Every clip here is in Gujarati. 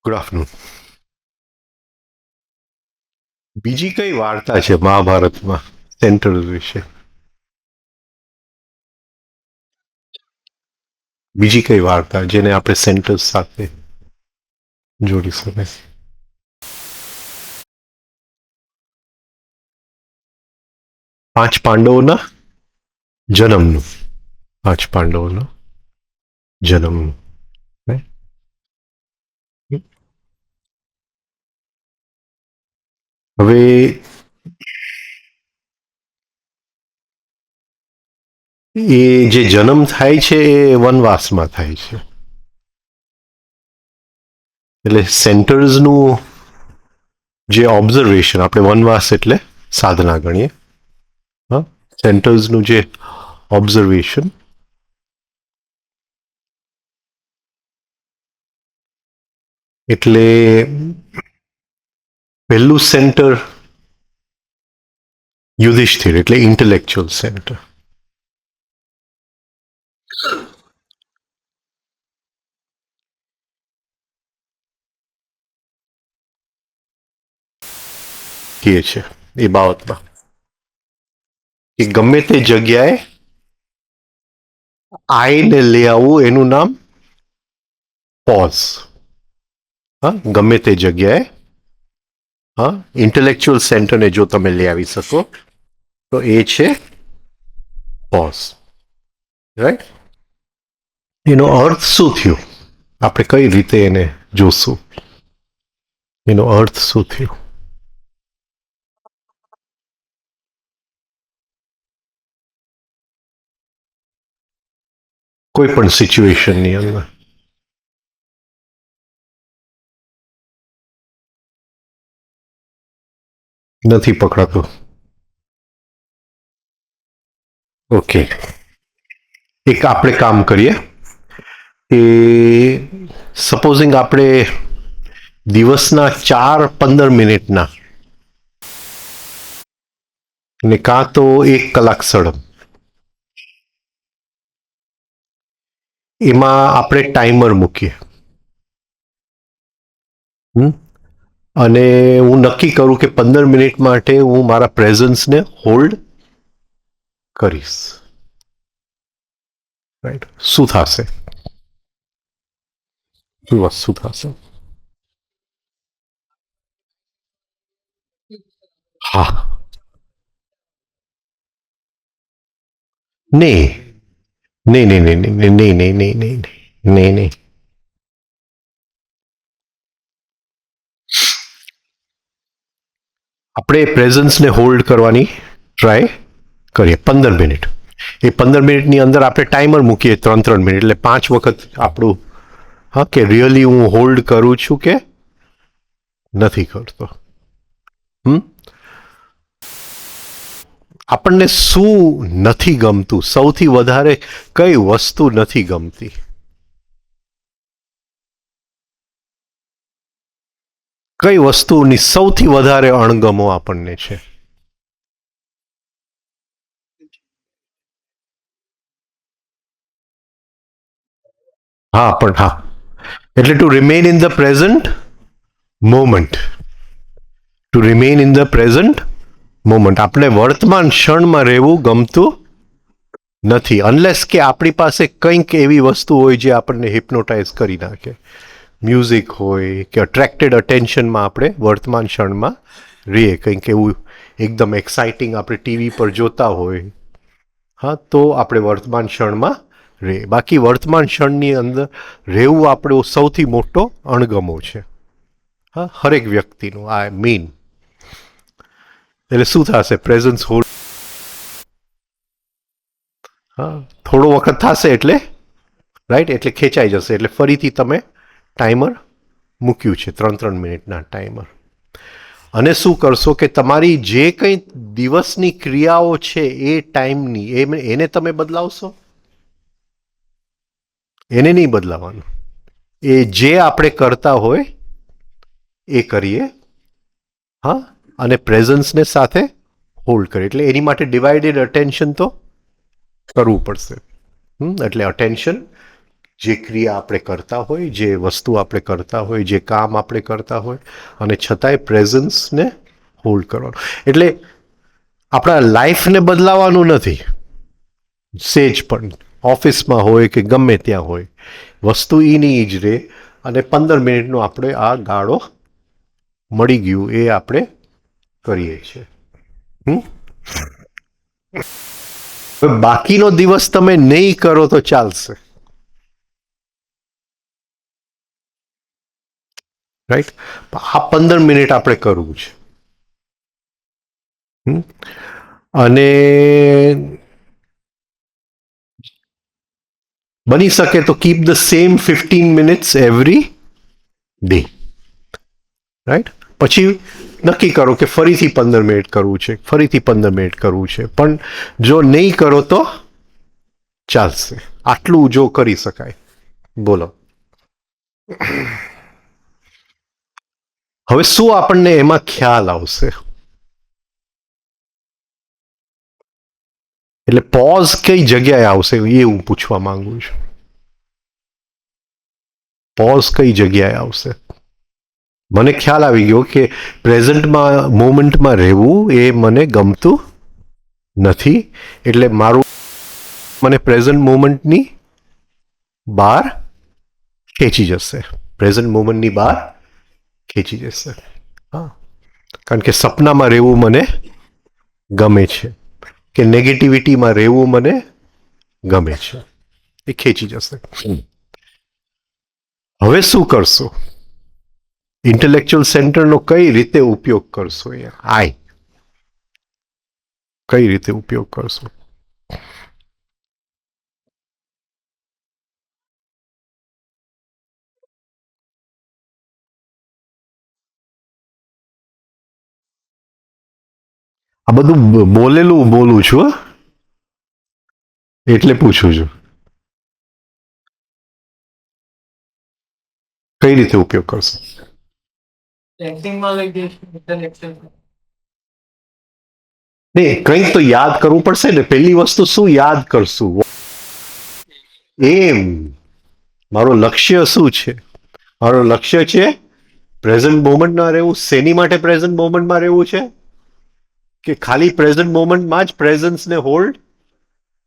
Good afternoon. બીજી કઈ વાર્તા છે મહાભારતમાં સેન્ટર વિશે? બીજી કઈ વાર્તા જેને આપણે સેન્ટર્સ સાથે જોડી શકાય? પાંચ પાંડવોના જન્મનું. પાંચ પાંડવોના જન્મનું. હવે એ જે જન્મ થાય છે એ વનવાસમાં થાય છે. એટલે સેન્ટર્સનું જે ઓબ્ઝર્વેશન, આપણે વનવાસ એટલે સાધના ગણીએ, હા, સેન્ટર્સનું જે ઓબ્ઝર્વેશન એટલે પહેલું સેન્ટર યુધિષ્ઠિર એટલે ઇન્ટેલેક્ચ્યુઅલ સેન્ટર. કહે છે એ બાબતમાં કે ગમે તે જગ્યાએ આઈને લઈ આવવું એનું નામ પોઝ. હા, ગમે તે જગ્યાએ હા ઇન્ટેલેક્ચ્યુઅલ સેન્ટરને જો તમે લઈ આવી શકો તો એ છે પોઝ. રાઈટ? એનો અર્થ શું થયો? આપણે કઈ રીતે એને જોશું? એનો અર્થ શું થયો? કોઈ પણ સિચ્યુએશનની અંદર નથી પકડાતું. ઓકે, એક આપણે કામ કરીએ કે સપોઝિંગ આપણે દિવસના 4-15 મિનિટના ને કાં તો 1 કલાક સળંગ એમાં આપણે ટાઈમર મૂકીએ અને હું નક્કી કરું કે 15 મિનિટ માટે હું મારા પ્રેઝન્સને હોલ્ડ કરીશ. રાઈટ? શું થશે? શું વસ્તુ થશે? હા, નહીં નહીં નહીં નહીં નહીં નહીં નહીં નહીં નહીં નહીં નહીં. આપણે પ્રેઝન્સને હોલ્ડ કરવાની ટ્રાય કરીએ 15 મિનિટ. એ 15 મિનિટની અંદર આપણે ટાઈમર મૂકીએ 3 મિનિટ, એટલે 5 વખત આપણું હા કે રિયલી હું હોલ્ડ કરું છું કે નથી કરતો. આપણને શું નથી ગમતું? સૌથી વધારે કઈ વસ્તુ નથી ગમતી? કઈ વસ્તુની સૌથી વધારે અણગમો આપણને છે? હા, પણ હા, એટલે two remain in the present moment. Two remain in the present moment. આપણે વર્તમાન ક્ષણમાં રહેવું ગમતું નથી, અનલેસ કે આપણી પાસે કંઈક એવી વસ્તુ હોય જે આપણને હિપ્નોટાઇઝ કરી નાખે. મ્યુઝિક હોય કે અટ્રેક્ટેડ અટેન્શનમાં આપણે વર્તમાન ક્ષણમાં રહીએ, કંઈક એવું એકદમ એક્સાઇટિંગ આપણે ટીવી પર જોતા હોય, હા, તો આપણે વર્તમાન ક્ષણમાં રહીએ. બાકી વર્તમાન ક્ષણની અંદર રહેવું આપણો સૌથી મોટો અણગમો છે. હા, હરેક વ્યક્તિનું આ મીન. એટલે શું થશે? પ્રેઝન્સ હોલ્ડ, હા, થોડો વખત થશે એટલે રાઈટ, એટલે ખેંચાઈ જશે. એટલે ફરીથી તમે ટાઈમર મૂક્યું છે 3-3 મિનિટના ટાઈમર. અને શું કરશો કે તમારી જે કંઈ દિવસની ક્રિયાઓ છે એ ટાઈમની એને તમે બદલાવશો? એને નહીં બદલાવાનું. એ જે આપણે કરતા હોય એ કરીએ, હા, અને પ્રેઝન્સને સાથે હોલ્ડ કરીએ. એટલે એની માટે ડિવાઇડેડ અટેન્શન તો કરવું પડશે. એટલે અટેન્શન જે ક્રિયા આપણે કરતા હોય, જે વસ્તુ આપણે કરતા હોય, જે કામ આપણે કરતા હોય, અને છતાંય પ્રેઝન્સને હોલ્ડ કરવાનું. એટલે આપણા લાઈફને બદલાવાનું નથી સેજ પણ. ઓફિસમાં હોય કે ગમે ત્યાં હોય, વસ્તુ એની જ રહે. અને 15 મિનિટનો આપણે આ ગાળો મળી ગયું એ આપણે કરીએ છીએ. હવે બાકીનો દિવસ તમે નહીં કરો તો ચાલશે, રાઈટ. આ 15 મિનિટ આપણે કરવું છે. અને બની શકે તો keep the same 15 minutes every day, right. પછી નક્કી કરો કે ફરીથી 15 મિનિટ કરવું છે, ફરીથી 15 મિનિટ કરવું છે. પણ જો નહીં કરો તો ચાલશે. આટલું જો કરી શકાય. બોલો, હવે શું આપણને એમાં ખ્યાલ આવશે? એટલે પોઝ કઈ જગ્યાએ આવશે એ હું પૂછવા માંગુ છું. પોઝ કઈ જગ્યાએ આવશે? મને ખ્યાલ આવી ગયો કે પ્રેઝન્ટમાં મોમેન્ટમાં રહેવું એ મને ગમતું નથી. એટલે મારું મને પ્રેઝન્ટ મોમેન્ટની બહાર ખેંચી જશે. પ્રેઝન્ટ મોમેન્ટની બહાર ખેંચી જશે. હા, કારણ કે સપનામાં રહેવું મને ગમે છે, કે નેગેટિવિટીમાં રહેવું મને ગમે છે. એ ખેંચી જશે. હવે શું કરશો? ઇન્ટેલેક્ચ્યુઅલ સેન્ટરનો કઈ રીતે ઉપયોગ કરશો? કઈ રીતે ઉપયોગ કરશો? આ બધું બોલેલું બોલું છું, એટલે પૂછું છું કઈ રીતે ઉપયોગ કરશો? નહીં, કંઈક તો યાદ કરવું પડશે ને. પહેલી વસ્તુ શું યાદ કરશું? એમ, મારો લક્ષ્ય શું છે? મારો લક્ષ્ય છે પ્રેઝન્ટ મોમેન્ટમાં રહેવું. શેની માટે પ્રેઝન્ટ મોમેન્ટમાં રહેવું છે? કે ખાલી પ્રેઝન્ટ મોમેન્ટમાં જ પ્રેઝન્સને હોલ્ડ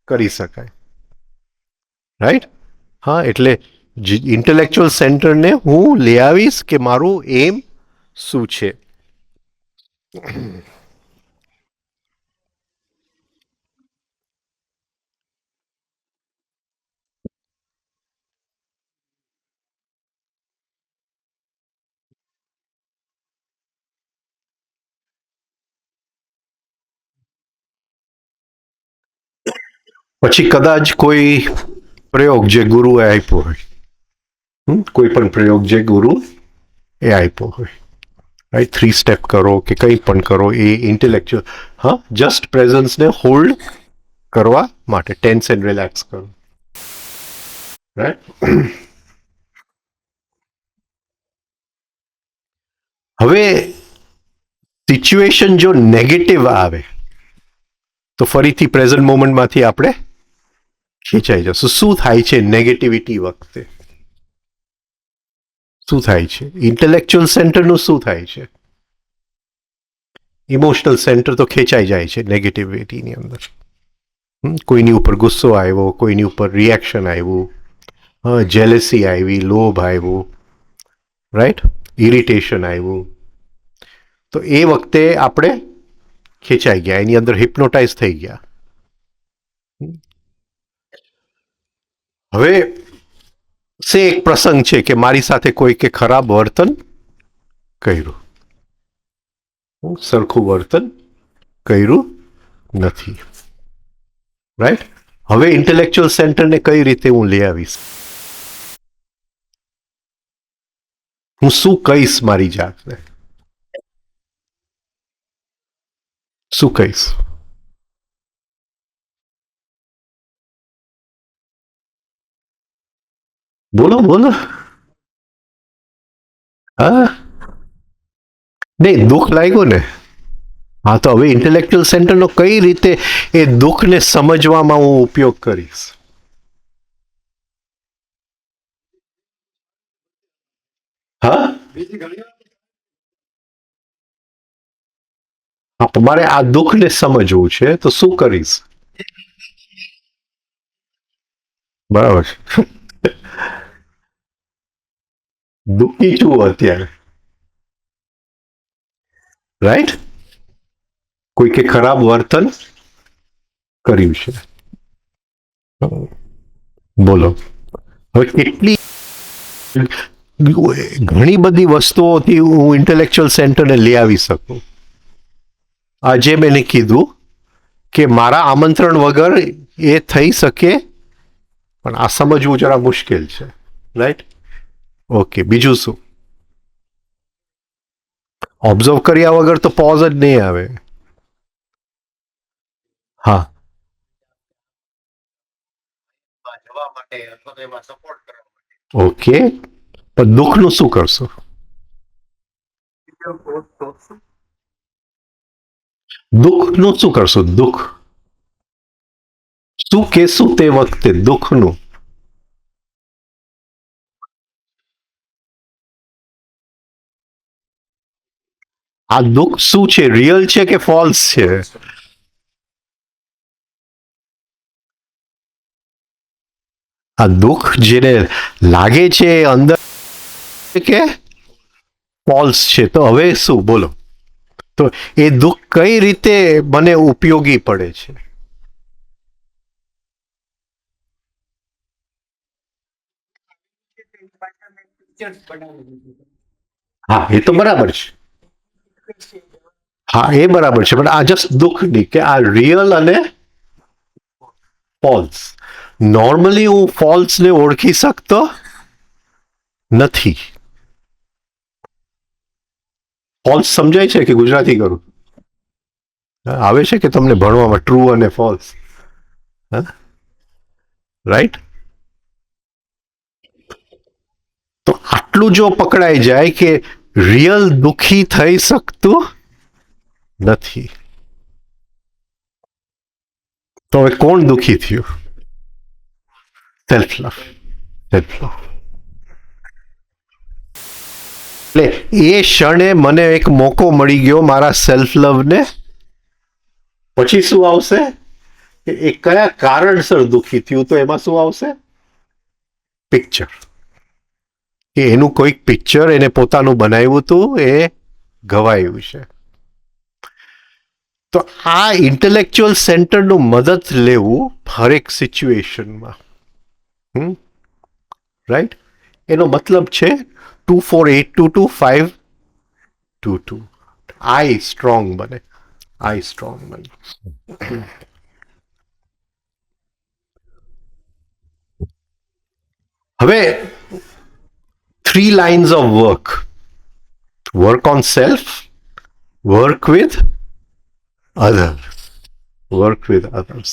કરી શકાય, રાઈટ. હા, એટલે ઇન્ટેલેક્ચ્યુઅલ સેન્ટરને હું લઈ આવીશ કે મારું એમ શું છે. પછી કદાચ કોઈ પ્રયોગ જે ગુરુએ આપ્યો હોય, કોઈ પણ પ્રયોગ જે ગુરુ એ આપ્યો હોય, રાઈટ, 3 સ્ટેપ કરો કે કંઈ પણ કરો, એ ઇન્ટેલેક્ચ્યુઅલ, હા, જસ્ટ પ્રેઝન્સને હોલ્ડ કરવા માટે. ટેન્સ એન્ડ રિલેક્સ કરો, રાઈટ. હવે સિચ્યુએશન જો નેગેટિવ આવે તો ફરીથી પ્રેઝન્ટ મોમેન્ટમાંથી આપણે ખેંચાઈ જશું. શું થાય છે નેગેટિવિટી વખતે? શું થાય છે? ઇન્ટેલેક્ચ્યુઅલ સેન્ટરનું શું થાય છે? ઇમોશનલ સેન્ટર તો ખેંચાઈ જાય છે નેગેટિવિટીની અંદર. કોઈની ઉપર ગુસ્સો આવ્યો, કોઈની ઉપર રિએક્શન આવ્યું, જેલેસી આવી, લોભ આવ્યું, રાઈટ, ઇરિટેશન આવ્યું, તો એ વખતે આપણે ખેંચાઈ ગયા, એની અંદર હિપ્નોટાઇઝ થઈ ગયા. હવે સે એક પ્રસંગ છે કે મારી સાથે કોઈ કે ખરાબ વર્તન કર્યું, સરખું વર્તન કર્યું નથી. રાઈટ? હવે ઇન્ટેલેક્ચ્યુઅલ સેન્ટરને કઈ રીતે હું લઈ આવીશ? હું શું કહીશ મારી જાતને? શું કહીશ? બોલો બોલો. હા, નહીં, દુઃખ લાગ્યું ને. હા, તો હવે ઇન્ટેલેક્ચ્યુઅલ સેન્ટરનો કઈ રીતે એ દુઃખને સમજવામાં હું ઉપયોગ કરીશ? હા, મારે આ દુઃખને સમજવું છે, તો શું કરીશ? બરાબર છે. દુઃખી છું અત્યારે. રાઈટ? કોઈકે ખરાબ વર્તન કર્યું છે. બોલો. હવે કેટલી ઘણી બધી વસ્તુઓથી હું ઇન્ટેલેક્ચ્યુઅલ સેન્ટરને લઈ આવી શકું. આજે મેં કીધું કે મારા આમંત્રણ વગર એ થઈ શકે, પણ આ સમજવું જરા મુશ્કેલ છે. રાઈટ? ઓકે, બીજું શું? ઓબ્ઝર્વ કર્યા વગર તો પોઝ જ નહીં આવે. હા, ઓકે, પણ દુઃખનું શું કરશો? દુઃખનું શું કરશો? દુઃખ શું કેશું તે વખતે દુઃખનું? આ દુઃખ શું છે? રિયલ છે કે ફોલ્સ છે? આ દુઃખ જેને લાગે છે એ અંદર કે ફોલ્સ છે? તો હવે શું બોલો? તો એ દુઃખ કઈ રીતે મને ઉપયોગી પડે છે? હા, એ તો બરાબર છે. હા, એ બરાબર છે, પણ આ જસ્ટ દુઃખની કે આ રિયલ અને ફોલ્સ. નોર્મલી હું ફોલ્સને ઓળખી શકતો નથી. ફોલ્સ સમજાય છે કે ગુજરાતી કરું? આવે છે કે તમને ભણવામાં ટ્રુ અને ફોલ્સ? રાઈટ? તો આટલું જો પકડાઈ જાય કે રિયલ દુઃખી થઈ શકતું નથી, તો હવે કોણ દુઃખી થયું? Self love. સેલ્ફ લવ એટલે એ ક્ષણે મને એક મોકો મળી ગયો મારા સેલ્ફ લવને. પછી શું આવશે? એ કયા કારણસર દુઃખી થયું, તો એમાં શું આવશે? પિક્ચર. કે એનું કોઈક પિક્ચર એને પોતાનું બનાવ્યું હતું, એ ગવાયું છે. તો આ ઇન્ટેલેક્ચ્યુઅલ સેન્ટરનું મદદ લેવું હરેક સિચ્યુએશનમાં. રાઈટ? એનો મતલબ છે 24822522. આઈ સ્ટ્રોંગ બને. આઈ સ્ટ્રોંગ બને. હવે 3 lines of work. Work own self, work with others, work with others.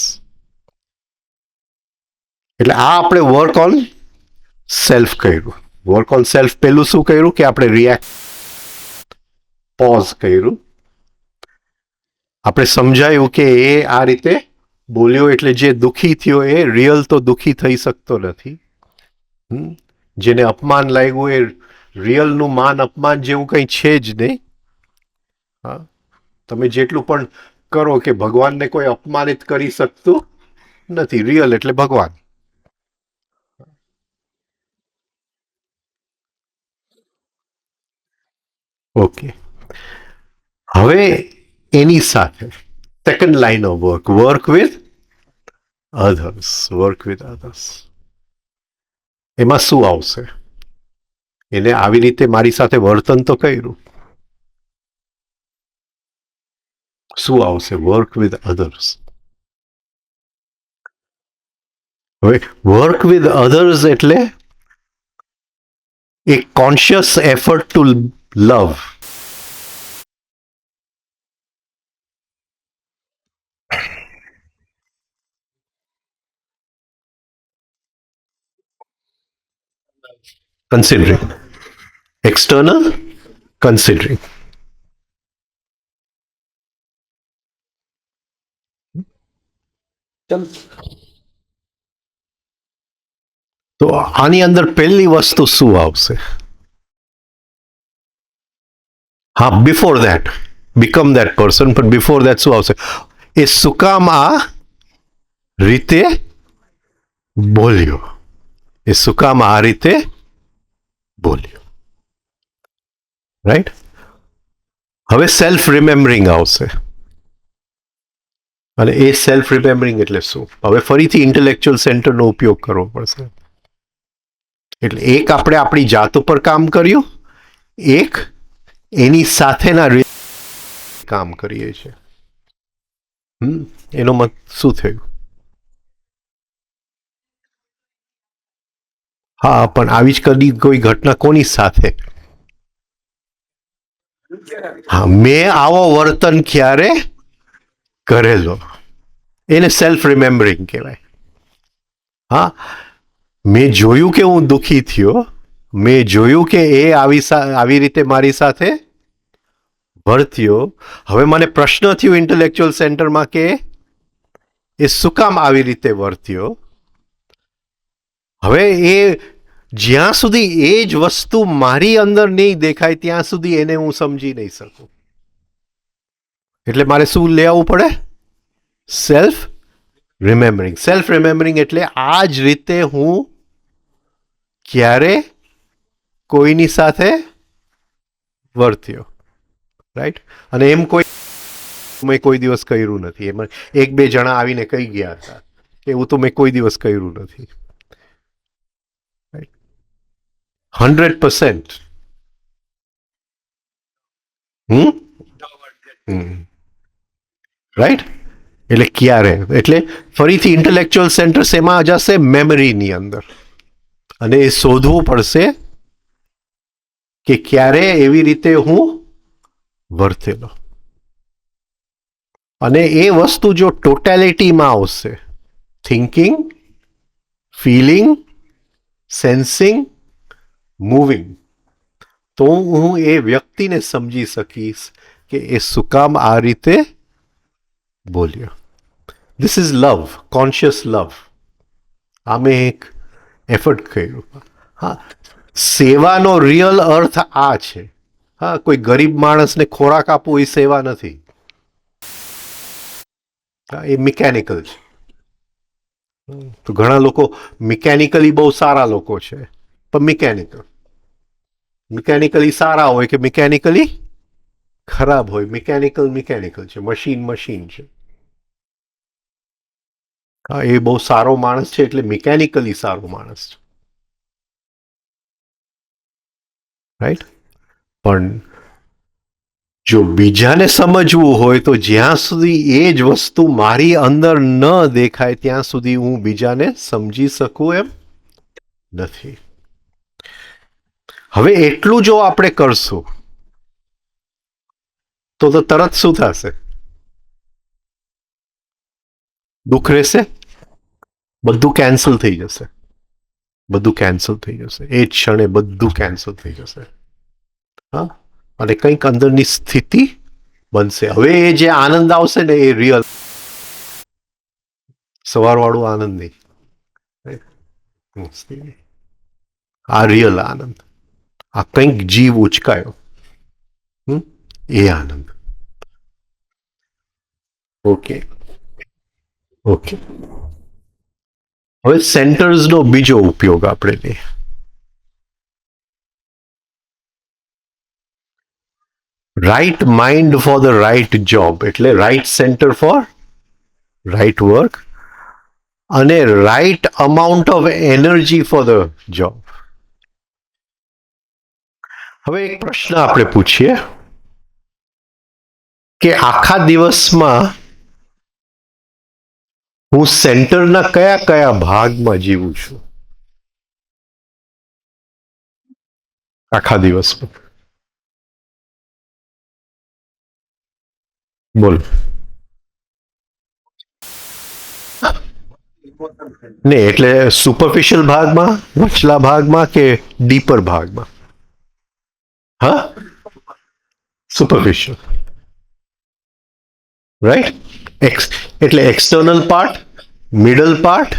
એટલે આ આપણે વર્ક ઓન સેલ્ફ કર્યું. વર્ક ઓન સેલ્ફ પેલું શું કર્યું કે આપણે રિએક્ટ પોઝ કર્યું. આપણે સમજાયું કે એ આ રીતે બોલ્યો એટલે જે દુઃખી થયો એ રિયલ તો દુઃખી થઈ શકતો નથી. જેને અપમાન લાગ્યું એ રિયલનું માન અપમાન જેવું કંઈ છે જ નહીં. હા, તમે જેટલું પણ કરો કે ભગવાનને કોઈ અપમાનિત કરી શકતું નથી. રિયલ એટલે ભગવાન. ઓકે, હવે એની સાથે second line of work, work with others. Work with others એમાં શું આવશે? એને આવી રીતે મારી સાથે વર્તન તો કર્યું, શું આવશે? Work with others. હવે વર્ક વિથ અધર્સ એટલે એક કોન્શિયસ એફર્ટ ટુ લવ. Considering. External, considering. તો આની અંદર પહેલી વસ્તુ શું આવશે? હા, before that become that person, but before that શું આવશે? એ શું કામ આ રીતે બોલ્યો? એ શું કામ આ રીતે બોલ્યો? રાઈટ. હવે સેલ્ફ રિમેમ્બરિંગ આવશે. અને એ સેલ્ફ રિમેમ્બરિંગ એટલે શું? હવે ફરીથી ઇન્ટેલેક્ચ્યુઅલ સેન્ટરનો ઉપયોગ કરવો પડશે. એટલે એક આપણે આપણી જાત ઉપર કામ કર્યું, એક એની સાથેના કામ કરીએ છીએ. એનો મત શું થયું? હા, પણ આવી જ કદી કોઈ ઘટના કોની સાથે? હા, મેં આવો વર્તન ક્યારે કરેલો, એને સેલ્ફ રિમેમ્બરિંગ કહેવાય. હા, મેં જોયું કે હું દુઃખી થયો, મેં જોયું કે એ આવી રીતે મારી સાથે વર્ત્યો. હવે મને પ્રશ્ન થયો ઇન્ટેલેક્ચ્યુઅલ સેન્ટરમાં કે એ શું કામ આવી રીતે વર્ત્યો. હવે એ જ્યાં સુધી એ જ વસ્તુ મારી અંદર નહીં દેખાય ત્યાં સુધી એને હું સમજી નહીં શકું. એટલે મારે શું લઈ આવવું પડે? Self remembering. સેલ્ફ રિમેમ્બરિંગ એટલે આ જ રીતે હું ક્યારે કોઈની સાથે વર્ત્યો. રાઈટ. અને એમ મેં કોઈ દિવસ કર્યું નથી. એમાં એક બે જણા આવીને કહી ગયા હતા એવું તો મેં કોઈ દિવસ કર્યું નથી. 100%. રાઈટ. એટલે ક્યારે? એટલે ફરીથી ઇન્ટેલેક્ચ્યુઅલ સેન્ટર્સ એમાં જશે મેમરીની અંદર, અને એ શોધવું પડશે કે ક્યારે એવી રીતે હું વર્તેલો. અને એ વસ્તુ જો ટોટાલિટીમાં આવશે, થિંકિંગ, ફીલિંગ, સેન્સિંગ, મૂવિંગ, તો હું એ વ્યક્તિને સમજી શકીશ કે એ શું કામ આ રીતે બોલ્યો. ધીસ ઇઝ લવ, કોન્શિયસ લવ. આ મેં એક એફર્ટ કર્યું. હા, સેવાનો રિયલ અર્થ આ છે. હા, કોઈ ગરીબ માણસને ખોરાક આપવો એ સેવા નથી. એ મિકેનિકલ છે. તો ઘણા લોકો મિકેનિકલી બહુ સારા લોકો છે, પણ મિકેનિકલી સારા હોય કે મિકેનિકલી ખરાબ હોય. મિકેનિકલ છે, મશીન છે. હા, એ બહુ સારો માણસ છે એટલે મિકેનિકલી સારો માણસ છે. રાઈટ. પણ જો બીજાને સમજવું હોય તો જ્યાં સુધી એ જ વસ્તુ મારી અંદર ન દેખાય ત્યાં સુધી હું બીજાને સમજી શકું એમ નથી. હવે એટલું જો આપણે કરશું તો તરત શું થશે? દુઃખ રહેશે, બધું કેન્સલ થઈ જશે. એ જ ક્ષણે બધું કેન્સલ થઈ જશે. હા, અને કંઈક અંદરની સ્થિતિ બનશે. હવે એ જે આનંદ આવશે ને એ રિયલ સવારવાળું આનંદ નહીં, આ રિયલ આનંદ. આ કંઈક જીવ ઉચકાયો, એ આનંદ. ઓકે. હવે સેન્ટર્સનો બીજો ઉપયોગ આપણે લઈએ. Right mind for the right job, એટલે right centre for right work, અને right amount of energy for the job. હવે એક પ્રશ્ન આપણે પૂછીએ કે આખા દિવસમાં હું સેન્ટરના કયા કયા ભાગમાં જીવું છું આખા દિવસમાં? બોલ. નહીં એટલે સુપરફિશિયલ ભાગમાં, વચલા ભાગમાં કે ડીપર ભાગમાં? હા, સુપરફિશિયલ, રાઈટ. એટલે external part, middle part,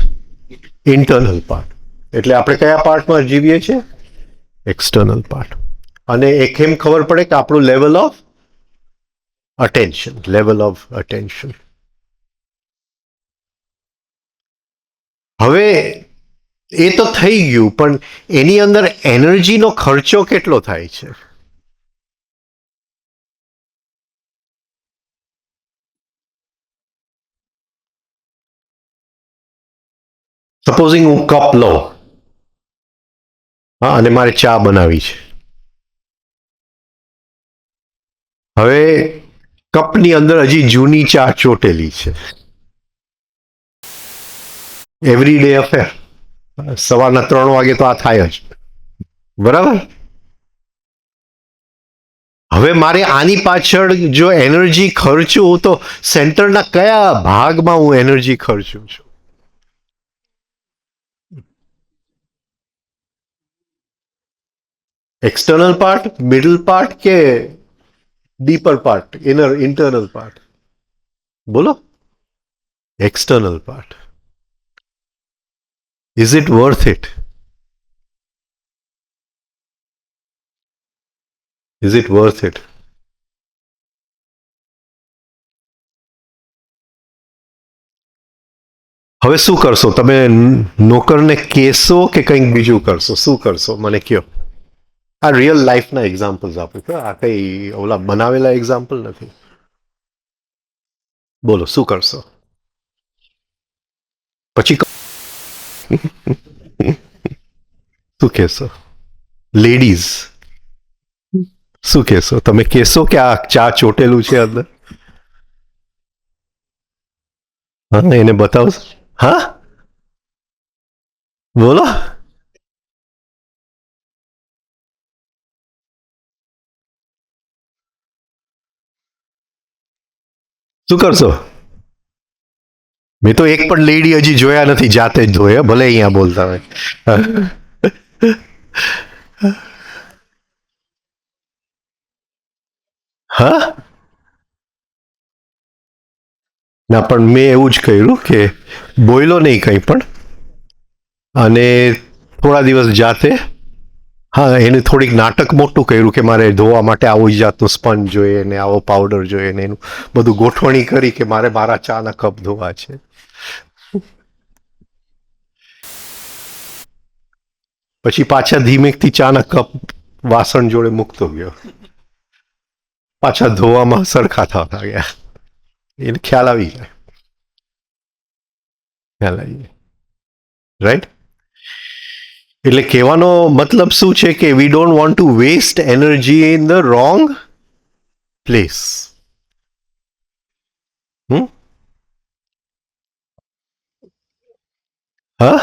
internal part. એટલે આપણે કયા પાર્ટમાં જીવીએ છીએ? External part. અને એક એમ ખબર પડે કે આપણું લેવલ ઓફ અટેન્શન. હવે એ તો થઈ ગયું, પણ એની અંદર એનર્જીનો ખર્ચો કેટલો થાય છે? સપોઝિંગ હું કપ લઉં, હા, અને મારે ચા બનાવી છે. હવે કપની અંદર હજી જૂની ચા ચોટેલી છે. Every day affair. સવારના 3 વાગે તો આ થાય જ, બરાબર. હવે મારે આની પાછળ જો એનર્જી ખર્ચું તો સેન્ટરના કયા ભાગમાં હું એનર્જી ખર્ચું છું? એક્સટર્નલ પાર્ટ, મિડલ પાર્ટ કે ડીપર પાર્ટ, ઇન્ટરનલ પાર્ટ? બોલો. External part. Is it worth it? Is it worth it? હવે શું કરશો તમે? નોકરને કહેશો કે કંઈક બીજું કરશો? શું કરશો મને કયો? આ રિયલ લાઈફના એક્ઝામ્પલ્સ આપું છું, આ કઈ ઓલા બનાવેલા એક્ઝામ્પલ નથી. બોલો શું કરશો? પછી શું કહેશો? લેડીઝ શું કહેશો? તમે કહેશો કે આ ચા ચોટેલું છે અંદર? હા, એને બતાવશો? હા, બોલો. શું કરશો? મેં તો એક પણ લેડી હજી જોયા નથી જાતે જ ધોયા, ભલે અહીંયા બોલતા હોય. હા, ના, પણ મેં એવું જ કર્યું કે બોયલો નહીં કંઈ પણ, અને થોડા દિવસ જાતે, હા, એને થોડીક નાટક મોટું કર્યું કે મારે ધોવા માટે આવું જાતનું સ્પંજ જોઈએ ને આવો પાવડર જોઈએ ને એનું બધું ગોઠવણી કરી કે મારે મારા ચાના કપ ધોવા છે. પછી પાછા ધીમેકથી ચાના કપ વાસણ જોડે મૂકતો ગયો, પાછા ધોવામાં સરખા થતા ગયા. એને ખ્યાલ આવી જાય, રાઈટ. એટલે કહેવાનો મતલબ શું છે કે we don't want to waste energy in the wrong place. હા,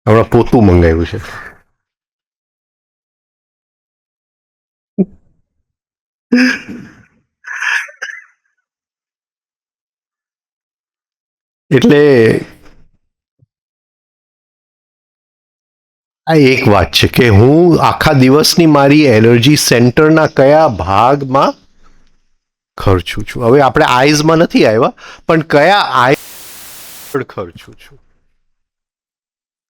હમણાં પોતું મંગાવ્યું છે. એટલે આ એક વાત છે કે હું આખા દિવસની મારી એનર્જી સેન્ટરના કયા ભાગમાં ખર્ચું છું. હવે આપણે આઈઝમાં નથી આવ્યા, પણ કયા આઈઝ ખર્ચું છું,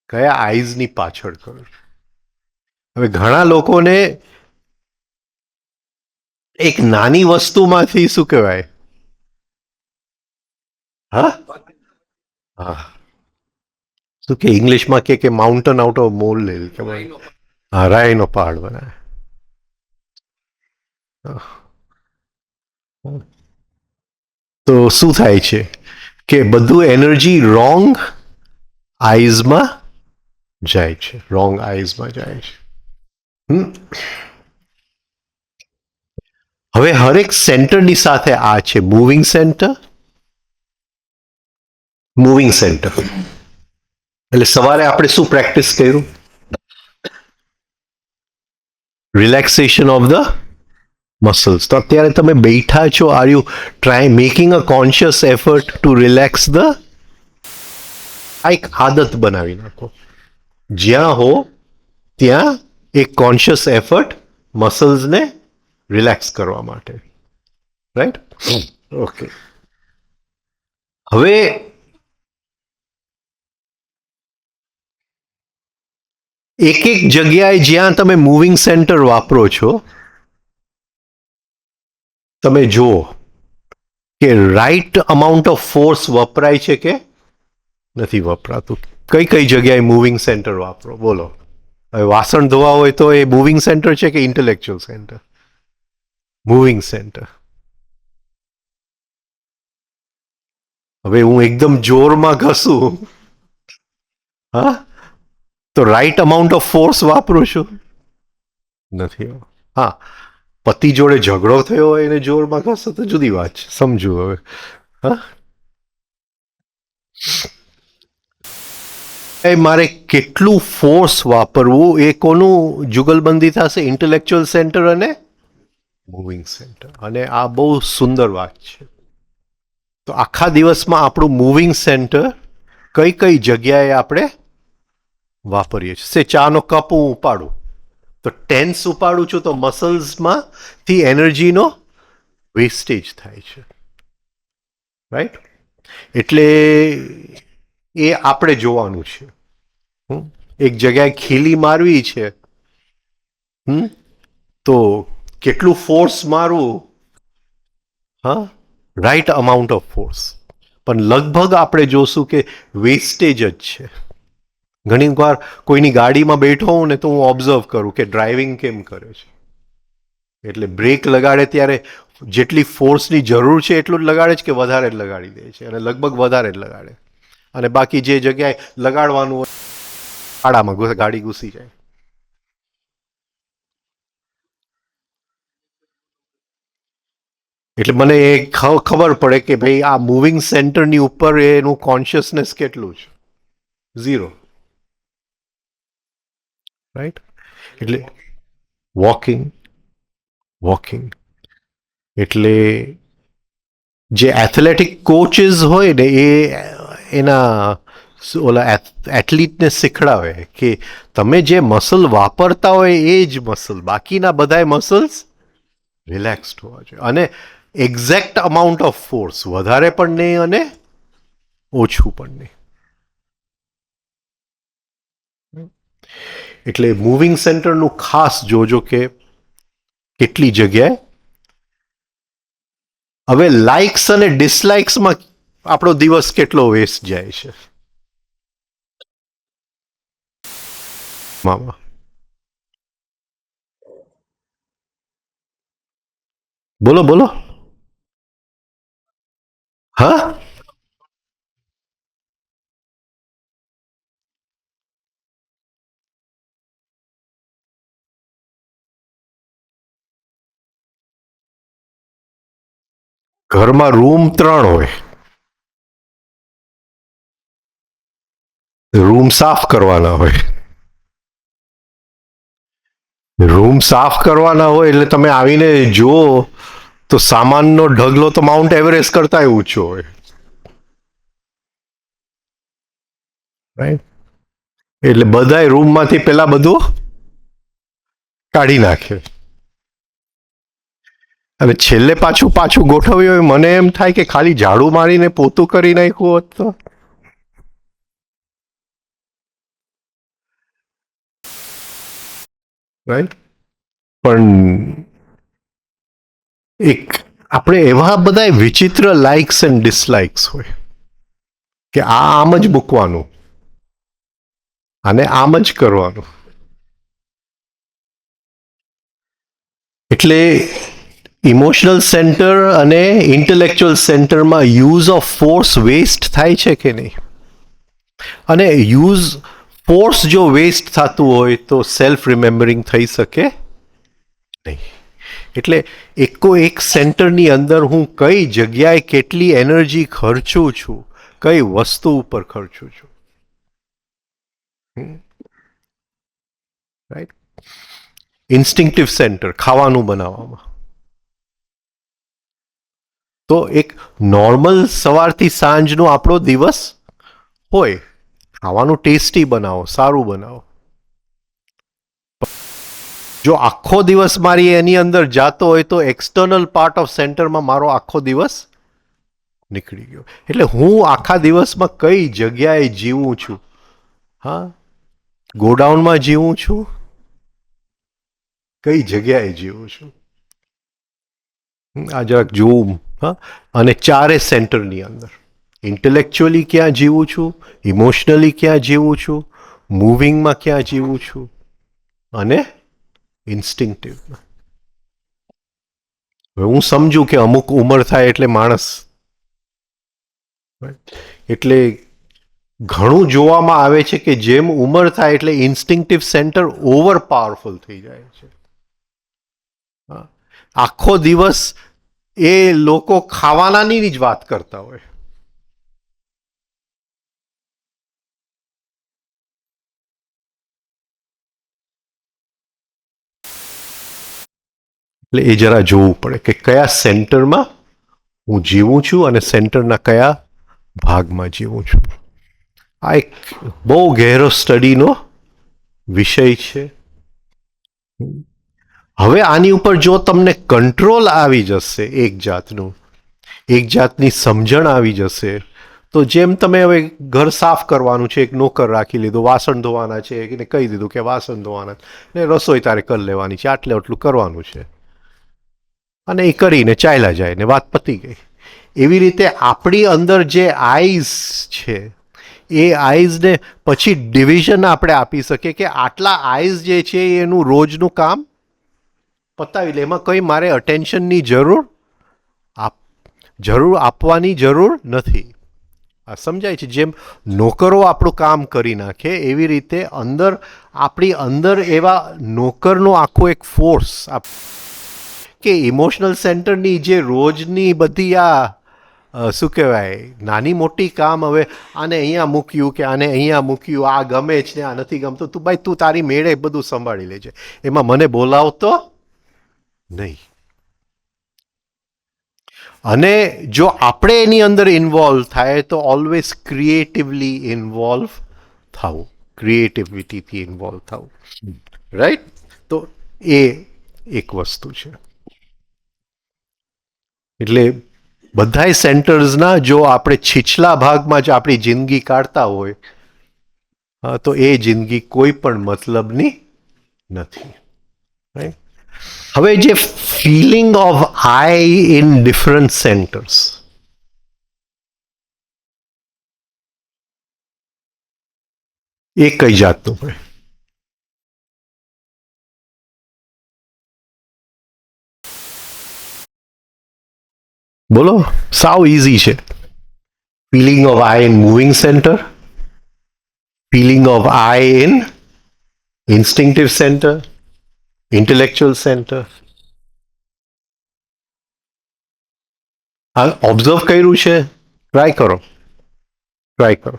કયા આઈઝની પાછળ ખર્ચું. હવે ઘણા લોકોને એક નાની વસ્તુમાંથી શું કહેવાય, હા, હા, શું કે ઇંગ્લિશમાં કે માઉન્ટન આઉટ ઓફ મોલ લે કે હા, રાયનો પહાડ બનાવે. તો શું થાય છે કે બધું એનર્જી રોંગ આઈઝમાં જાય છે, રોંગ આઈઝમાં જાય છે. હવે હરેક સેન્ટરની સાથે આ છે મૂવિંગ સેન્ટર. મૂવિંગ સેન્ટર એટલે સવારે આપણે શું પ્રેક્ટિસ કર્યું? Relaxation of the muscles. તો અત્યારે તમે બેઠા છો, are you try making a conscious effort to relax the? આ એક આદત બનાવી નાખો. જ્યાં હો ત્યાં એક કોન્શિયસ એફર્ટ મસલ્સને રિલેક્સ કરવા માટે. રાઈટ? ઓકે. હવે એક એક જગ્યાએ જ્યાં તમે મૂવિંગ સેન્ટર વાપરો છો, તમે જુઓ કે રાઈટ અમાઉન્ટ ઓફ ફોર્સ વપરાય છે કે નથી વપરાતું. કઈ કઈ જગ્યાએ મૂવિંગ સેન્ટર વાપરો? બોલો. હવે વાસણ ધોવા હોય તો એ મૂવિંગ સેન્ટર છે કે ઇન્ટેલેક્ચ્યુઅલ સેન્ટર? Moving centre. હવે હું એકદમ જોરમાં ઘસું, હા, તો રાઈટ અમાઉન્ટ ઓફ ફોર્સ વાપરું છું? નથી. હા, પતિ જોડે ઝઘડો થયો હોય એને જોરમાં ઘસો તો જુદી વાત છે, સમજુ. હવે હા, મારે કેટલું ફોર્સ વાપરવું એ કોનું જુગલબંધી થશે? ઇન્ટેલેક્ચ્યુઅલ સેન્ટર અને મૂવિંગ સેન્ટર. અને આ બહુ સુંદર વાત છે. તો આખા દિવસમાં આપણું મૂવિંગ સેન્ટર કઈ કઈ જગ્યાએ આપણે વાપરીએ છીએ? ચાનો કપ હું ઉપાડું તો ટેન્સ ઉપાડું છું તો મસલ્સમાંથી એનર્જીનો વેસ્ટેજ થાય છે. રાઈટ? એટલે એ આપણે જોવાનું છે. એક જગ્યાએ ખીલી મારવી છે, તો કેટલું ફોર્સ મારવું? હા, રાઈટ અમાઉન્ટ ઓફ ફોર્સ. પણ લગભગ આપણે જોશું કે વેસ્ટેજ જ છે. ઘણી વાર કોઈની ગાડીમાં બેઠો હોઉં ને તો હું ઓબ્ઝર્વ કરું કે ડ્રાઇવિંગ કેમ કરે છે. એટલે બ્રેક લગાડે ત્યારે જેટલી ફોર્સની જરૂર છે એટલું જ લગાડે છે કે વધારે જ લગાડી દે છે? અને લગભગ વધારે જ લગાડે. અને બાકી જે જગ્યાએ લગાડવાનું હોય ખાડામાં ગાડી ઘૂસી જાય. એટલે મને એ ખબર પડે કે ભાઈ આ મૂવિંગ સેન્ટરની ઉપર એનું કોન્શિયસનેસ કેટલું છે? 0. રાઈટ? એટલે વોકિંગ એટલે જે એથ્લેટિક કોચિસ હોય ને એ એના ઓલા એથ્લીટને શીખડાવે કે તમે જે મસલ વાપરતા હોય એ જ મસલ, બાકીના બધા મસલ્સ રિલેક્સ્ડ હોવા જોઈએ. અને એક્ઝેક્ટ અમાઉન્ટ ઓફ ફોર્સ, વધારે પણ નહીં અને ઓછું પણ નહીં. એટલે મૂવિંગ સેન્ટરનું ખાસ જોજો કે કેટલી જગ્યાએ. હવે લાઇક્સ અને ડિસલાઇક્સમાં આપણો દિવસ કેટલો વેસ્ટ જાય છે? મામા બોલો બોલો. હા, ઘરમાં રૂમ 3 હોય, રૂમ સાફ કરવાના હોય. રૂમ સાફ કરવાના હોય એટલે તમે આવીને જુઓ તો સામાનનો ઢગલો તો માઉન્ટ એવરેસ્ટ કરતા ઊંચો હોય. રાઈટ? એટલે બધા રૂમમાંથી પેલા બધું કાઢી નાખે અને છેલ્લે પાછું ગોઠવ્યું હોય. મને એમ થાય કે ખાલી ઝાડુ મારીને પોતું કરી નાખ્યું હોત તો. રાઈટ? પણ એક આપણે એવા બધા વિચિત્ર લાઇક્સ એન્ડ ડિસલાઇક્સ હોય કે આ આમ જ મૂકવાનું અને આમ જ કરવાનું. એટલે ઇમોશનલ સેન્ટર અને ઇન્ટેલેક્ચ્યુઅલ સેન્ટરમાં યુઝ ઓફ ફોર્સ વેસ્ટ થાય છે કે નહીં? અને ફોર્સ જો વેસ્ટ થતું હોય તો સેલ્ફ રિમેમ્બરિંગ થઈ શકે નહીં. એટલે એકો એક સેન્ટરની અંદર હું કઈ જગ્યાએ કેટલી એનર્જી ખર્ચું છું, કઈ વસ્તુ ઉપર ખર્ચું છું, રાઈટ. ઇન્સ્ટિંક્ટિવ સેન્ટર ખાવાનું બનાવવામાં. તો એક નોર્મલ સવારથી સાંજનો આપણો દિવસ હોય, ખાવાનું ટેસ્ટી બનાવો, સારું બનાવો. જો આખો દિવસ મારી એની અંદર જાતો હોય તો એક્સટર્નલ પાર્ટ ઓફ સેન્ટરમાં મારો આખો દિવસ નીકળી ગયો. એટલે હું આખા દિવસમાં કઈ જગ્યાએ જીવું છું? હા, ગોડાઉનમાં જીવું છું, કઈ જગ્યાએ જીવું છું? આ જરાક જોવું. હા, અને ચારે સેન્ટરની અંદર ઇન્ટેલેક્ચ્યુઅલી ક્યાં જીવું છું, ઇમોશનલી ક્યાં જીવું છું, મૂવિંગમાં ક્યાં જીવું છું, અને ઇન્સ્ટિંક્ટિવમાં. હું સમજુ કે અમુક ઉંમર થાય એટલે માણસ, એટલે ઘણું જોવામાં આવે છે કે જેમ ઉંમર થાય એટલે ઇન્સ્ટિંક્ટિવ સેન્ટર ઓવર પાવરફુલ થઈ જાય છે. આખો દિવસ એ લોકો ખાવાનાની જ વાત કરતા હોય. એટલે એ જરા જોવું પડે કે કયા સેન્ટરમાં હું જીવું છું અને સેન્ટરના કયા ભાગમાં જીવું છું. આ એક બહુ ગહેરો સ્ટડીનો વિષય છે. હવે આની ઉપર જો તમને કંટ્રોલ આવી જશે, એક જાતની સમજણ આવી જશે, તો જેમ તમે હવે ઘર સાફ કરવાનું છે, એક નોકર રાખી લીધો, વાસણ ધોવાના છે એને કહી દીધું કે વાસણ ધોવાના, ને રસોઈ તારે કરી લેવાની છે, આટલું કરવાનું છે, અને એ કરીને ચાલ્યા જાય ને વાત પતી ગઈ. એવી રીતે આપણી અંદર જે આઈઝ છે, એ આઈઝને પછી ડિવિઝન આપણે આપી શકીએ કે આટલા આઈઝ જે છે એનું રોજનું કામ પતાવી લે, એમાં કંઈ મારે અટેન્શનની જરૂર આપવાની જરૂર નથી. આ સમજાય છે? જેમ નોકરો આપણું કામ કરી નાખે એવી રીતે અંદર આપણી અંદર એવા નોકરનો આખો એક ફોર્સ કે ઇમોશનલ સેન્ટરની જે રોજની બધી શું કહેવાય નાની મોટી કામ, હવે આને અહીંયા મૂક્યું કે આને અહીંયા મૂક્યું, આ ગમે છે ને આ નથી ગમતું, તું ભાઈ તું તારી મેળે બધું સંભાળી લેજે, એમાં મને બોલાવતો નહીં. અને જો આપણે એની અંદર ઇન્વોલ્વ થાય તો ઓલવેઝ ક્રિએટિવલી ઇન્વોલ્વ થવું, ક્રિએટિવિટીથી ઇન્વોલ્વ થવું, રાઈટ? તો એ એક વસ્તુ છે. એટલે બધાય સેન્ટર્સના જો આપણે છીછલા ભાગમાં જ આપણી જિંદગી કાઢતા હોય, તો એ જિંદગી કોઈ પણ મતલબની નથી, રાઈટ? હવે જે feeling of I in different centres, એ કઈ જાતનું હોય? બોલો, સાવ ઇઝી છે. Feeling of I in moving centre, feeling of I in instinctive centre, intellectual centre. આ ઓબ્ઝર્વ કર્યું છે? ટ્રાય કરો, ટ્રાય કરો.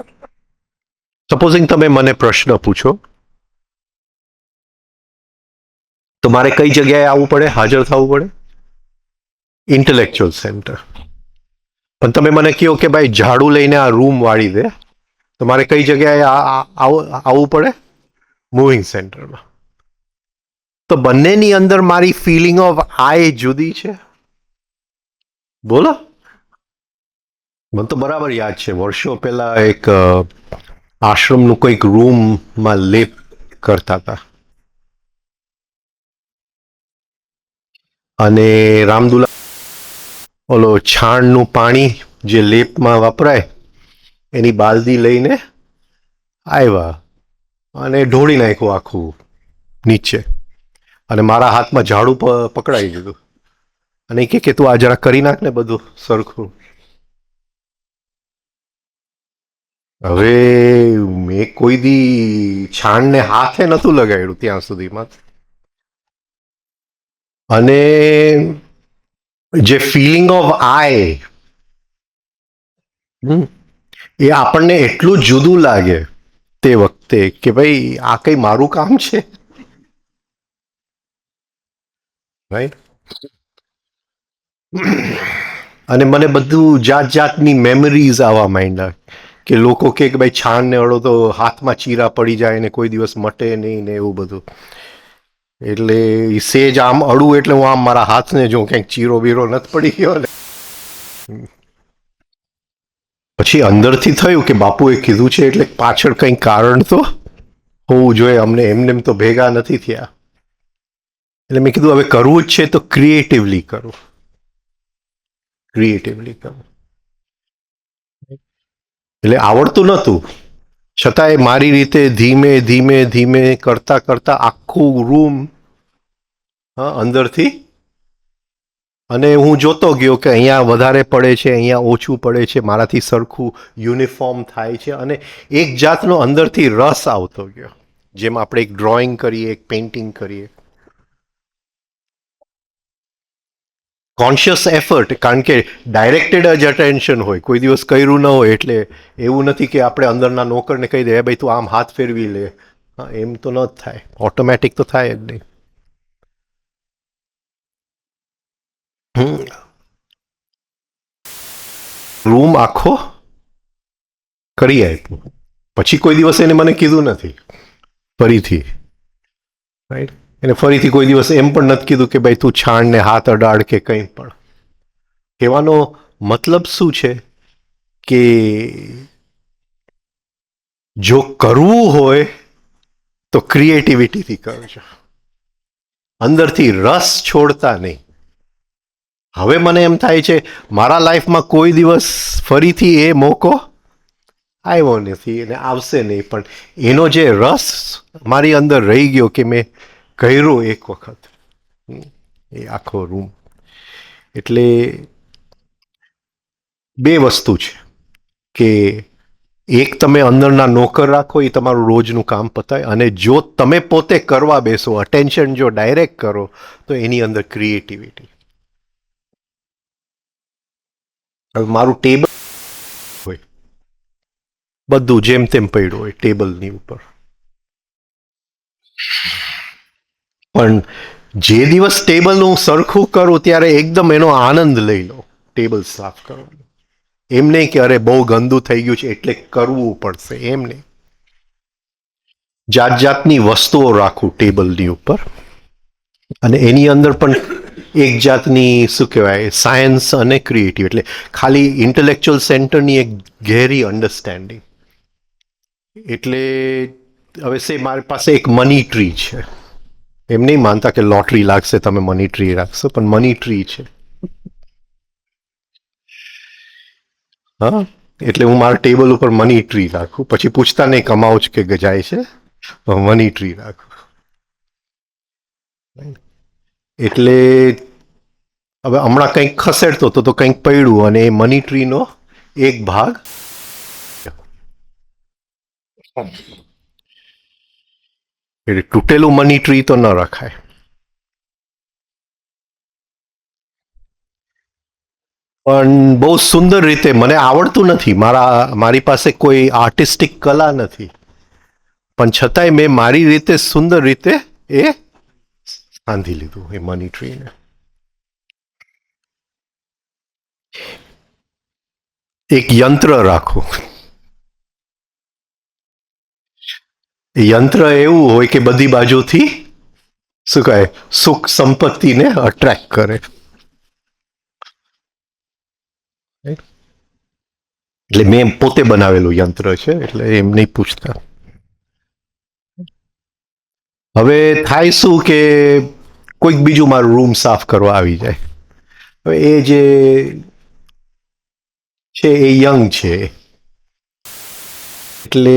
સપોઝિંગ તમે મને પ્રશ્ન પૂછો તો મારે કઈ જગ્યાએ આવવું પડે, હાજર થવું પડે? Intellectual centre. પણ તમે મને કહો કે ભાઈ ઝાડુ લઈને આ રૂમ વાળી દે, તો મારે કઈ જગ્યાએ આવવું પડે? મૂવિંગ સેન્ટરમાં. તો બંનેની અંદર મારી ફિલિંગ ઓફ આઈ જુદી છે. બોલો. મને તો બરાબર યાદ છે, વર્ષો પહેલા એક આશ્રમનું કોઈક રૂમમાં લેપ કરતા હતા, અને રામદુલા ઓલો છાણનું પાણી જે લેપમાં વપરાય એની બાલદી લઈને આવ્યા અને ઢોળી નાખ્યું આખું નીચે, અને મારા હાથમાં ઝાડુ પકડાઈ દીધું, અને કે તું આ જરા કરી નાખ ને બધું સરખું. હવે મેં કોઈ દી છાણને હાથે નતું લગાડ્યું ત્યાં સુધીમાં, અને જે ફિલિંગ ઓફ આઈ એ આપણને એટલું જુદું લાગે તે વખતે કે ભાઈ આ કઈ મારું કામ છે, રાઈટ. અને મને બધું જાત જાતની મેમરીઝ આવવા માંડ્યા કે લોકો કે ભાઈ છાણ ને અડો તો હાથમાં ચીરા પડી જાય ને કોઈ દિવસ મટે નહીં ને એવું બધું. એટલે સેજ આમ અડું એટલે હું આમ મારા હાથને જો ક્યાંક ચીરો બીરો નથી પડી ગયો ને. પછી અંદરથી થયું કે બાપુએ કીધું છે એટલે પાછળ કંઈ કારણ તો હોવું જોઈએ, અમને એમને તો ભેગા નથી થયા. એટલે મેં કીધું હવે કરવું જ છે તો ક્રિએટિવલી કરું, ક્રિએટિવલી કરું. એટલે આવડતું નહોતું છતાંય મારી રીતે ધીમે ધીમે ધીમે કરતા કરતા આખું રૂમ અંદરથી, અને હું જોતો ગયો કે અહીંયા વધારે પડે છે, અહીંયા ઓછું પડે છે, મારાથી સરખું યુનિફોર્મ થાય છે, અને એક જાતનો અંદરથી રસ આવતો ગયો, જેમ આપણે એક ડ્રોઈંગ કરીએ, એક પેઇન્ટિંગ કરીએ. કોન્શિયસ એફર્ટ, કારણ કે ડાયરેક્ટેડ જ અટેન્શન હોય, કોઈ દિવસ કર્યું ન હોય, એટલે એવું નથી કે આપણે અંદરના નોકરને કહી દે ભાઈ તું આમ હાથ ફેરવી લે, એમ તો ન જ થાય, ઓટોમેટિક તો થાય જ નહીં. રૂમ આખો કરી આપ્યો, પછી કોઈ દિવસ એને મને કીધું નથી ફરીથી, રાઈટ. એને ફરીથી કોઈ દિવસ એમ પણ નથી કીધું કે ભાઈ તું છાણને હાથ અડાડ કે કંઈ પણ. કહેવાનો મતલબ શું છે કે જો કરવું હોય તો ક્રિએટિવિટીથી કરજો, અંદરથી રસ છોડતા નહીં. હવે મને એમ થાય છે મારા લાઈફમાં કોઈ દિવસ ફરીથી એ મોકો આવ્યો નથી અને આવશે નહીં, પણ એનો જે રસ મારી અંદર રહી ગયો કે મેં કર્યો એક વખત, એ આખો રૂમ. એટલે બે વસ્તુ છે કે એક તમે અંદરના નોકર રાખો, એ તમારું રોજનું કામ પતાય, અને જો તમે પોતે કરવા બેસો, અટેન્શન જો ડાયરેક્ટ કરો, તો એની અંદર ક્રિએટિવિટી. હવે મારું ટેબલ હોય, બધું જેમ તેમ પડ્યું હોય ટેબલની ઉપર, પણ જે દિવસ ટેબલનું સરખું કરું ત્યારે એકદમ એનો આનંદ લઈ લો ટેબલ સાફ કરવાનો. એમ નહીં કે અરે બહુ ગંદુ થઈ ગયું છે એટલે કરવું પડશે, એમ નહીં. જાત જાતની વસ્તુઓ રાખું ટેબલની ઉપર, અને એની અંદર પણ એક જાતની શું કહેવાય સાયન્સ અને ક્રિએટિવ, એટલે ખાલી ઇન્ટેલેક્ચ્યુઅલ સેન્ટરની એક ગહેરી અન્ડરસ્ટેન્ડિંગ. એટલે હવે સે મારી પાસે એક મની ટ્રી છે, એમ નહીં માનતા કે લોટરી લાગશે તમે મની ટ્રી રાખશો, પણ મની ટ્રી છે. હા, એટલે હું મારા ટેબલ ઉપર મની ટ્રી રાખું, પછી પૂછતા નહીં કમાઉ જ કે જાય છે, મની ટ્રી રાખું. એટલે હવે હમણાં કંઈક ખસેડતો હતો તો કંઈક પડ્યું, અને એ મની ટ્રીનો એક ભાગ, એટલે તૂટેલું મની ટ્રી તો ન રખાય. પણ બહુ સુંદર રીતે, મને આવડતું નથી, મારી પાસે કોઈ આર્ટિસ્ટિક કલા નથી, પણ છતાંય મેં મારી રીતે સુંદર રીતે એ બાંધી લીધું એ મની ટ્રીને. એક યંત્ર રાખો, યંત્ર એવું હોય કે બધી બાજુથી શું કહે સુખ સંપત્તિને અટ્રેક્ટ કરે. એટલે મેં પોતે બનાવેલું યંત્ર છે, એટલે એમ નહીં પૂછતા. હવે થાય શું કે કોઈક બીજું મારું રૂમ સાફ કરવા આવી જાય, હવે એ જે છે એ યંગ છે, એટલે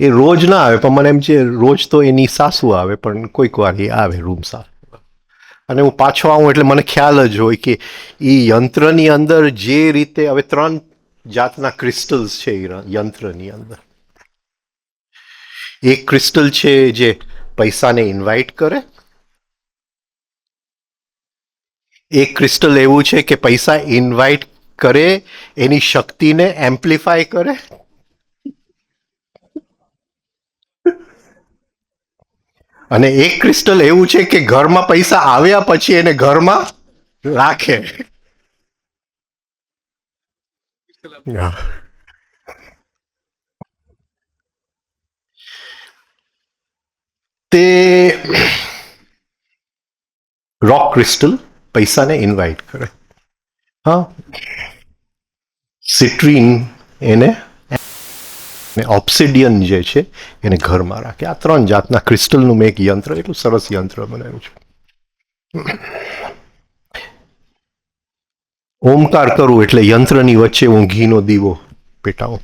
એ રોજ ના આવે, પણ મને એમ છે રોજ તો એની સાસુ આવે, પણ કોઈક વાર એ આવે રૂમ સાફ, અને હું પાછો આવું એટલે મને ખ્યાલ જ હોય કે એ યંત્રની અંદર જે રીતે, હવે 3 જાતના ક્રિસ્ટલ્સ છે એ યંત્રની અંદર. એક ક્રિસ્ટલ છે જે પૈસાને ઇન્વાઇટ કરે, એક ક્રિસ્ટલ એવું છે કે પૈસા ઇન્વાઇટ કરે, એની શક્તિને એમ્પ્લિફાય કરે. અને એક ક્રિસ્ટલ એવું છે કે ઘરમાં પૈસા આવ્યા પછી એને ઘરમાં રાખે. તે રોક ક્રિસ્ટલ પૈસાને ઇન્વાઇટ કરે. હા, સિટ્રીન એને, ઓપ્સિડિયન જે છે એને ઘરમાં રાખે. આ 3 જાતના ક્રિસ્ટલનું મેં એક યંત્ર, એટલું સરસ યંત્ર બનાવ્યું છે. ઓમકાર કરું એટલે યંત્રની વચ્ચે હું ઘીનો દીવો પેટાવું.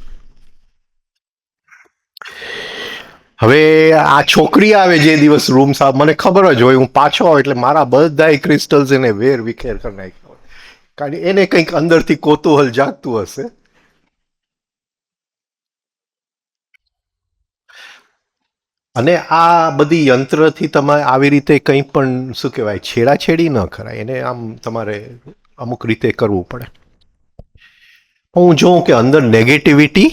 હવે આ છોકરી આવે જે દિવસ રૂમ સાહેબ, મને ખબર જ હોય હું પાછો આવું એટલે મારા બધા ક્રિસ્ટલ્સ એને વેર વિખેર કરી નાખ્યા હોય. કારણ કે એને કંઈક અંદરથી કોતૂહલ જાગતું હશે. અને આ બધી યંત્રથી તમારે આવી રીતે કંઈ પણ શું કહેવાય છેડાછેડી ન કરાય. એને આમ તમારે અમુક રીતે કરવું પડે. હું જોઉં કે અંદર નેગેટિવિટી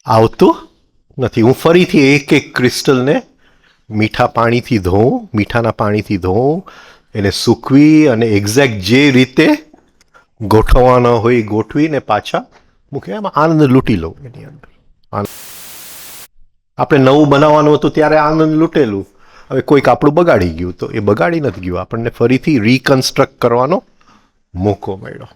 આવતું નથી. હું ફરીથી એક એક ક્રિસ્ટલને મીઠા પાણીથી ધોઉં, મીઠાના પાણીથી ધોઉં, એને સૂકવી અને એક્ઝેક્ટ જે રીતે ગોઠવવાના હોય ગોઠવીને પાછા મૂકે. એમાં આનંદ લૂંટી લઉં એની અંદર. આપણે નવું બનાવવાનું હતું ત્યારે આનંદ લૂંટેલું. હવે કોઈક આપણું બગાડી ગયું તો એ બગાડી નથી ગયું, આપણને ફરીથી રીકન્સ્ટ્રક્ટ કરવાનો મોકો મળ્યો.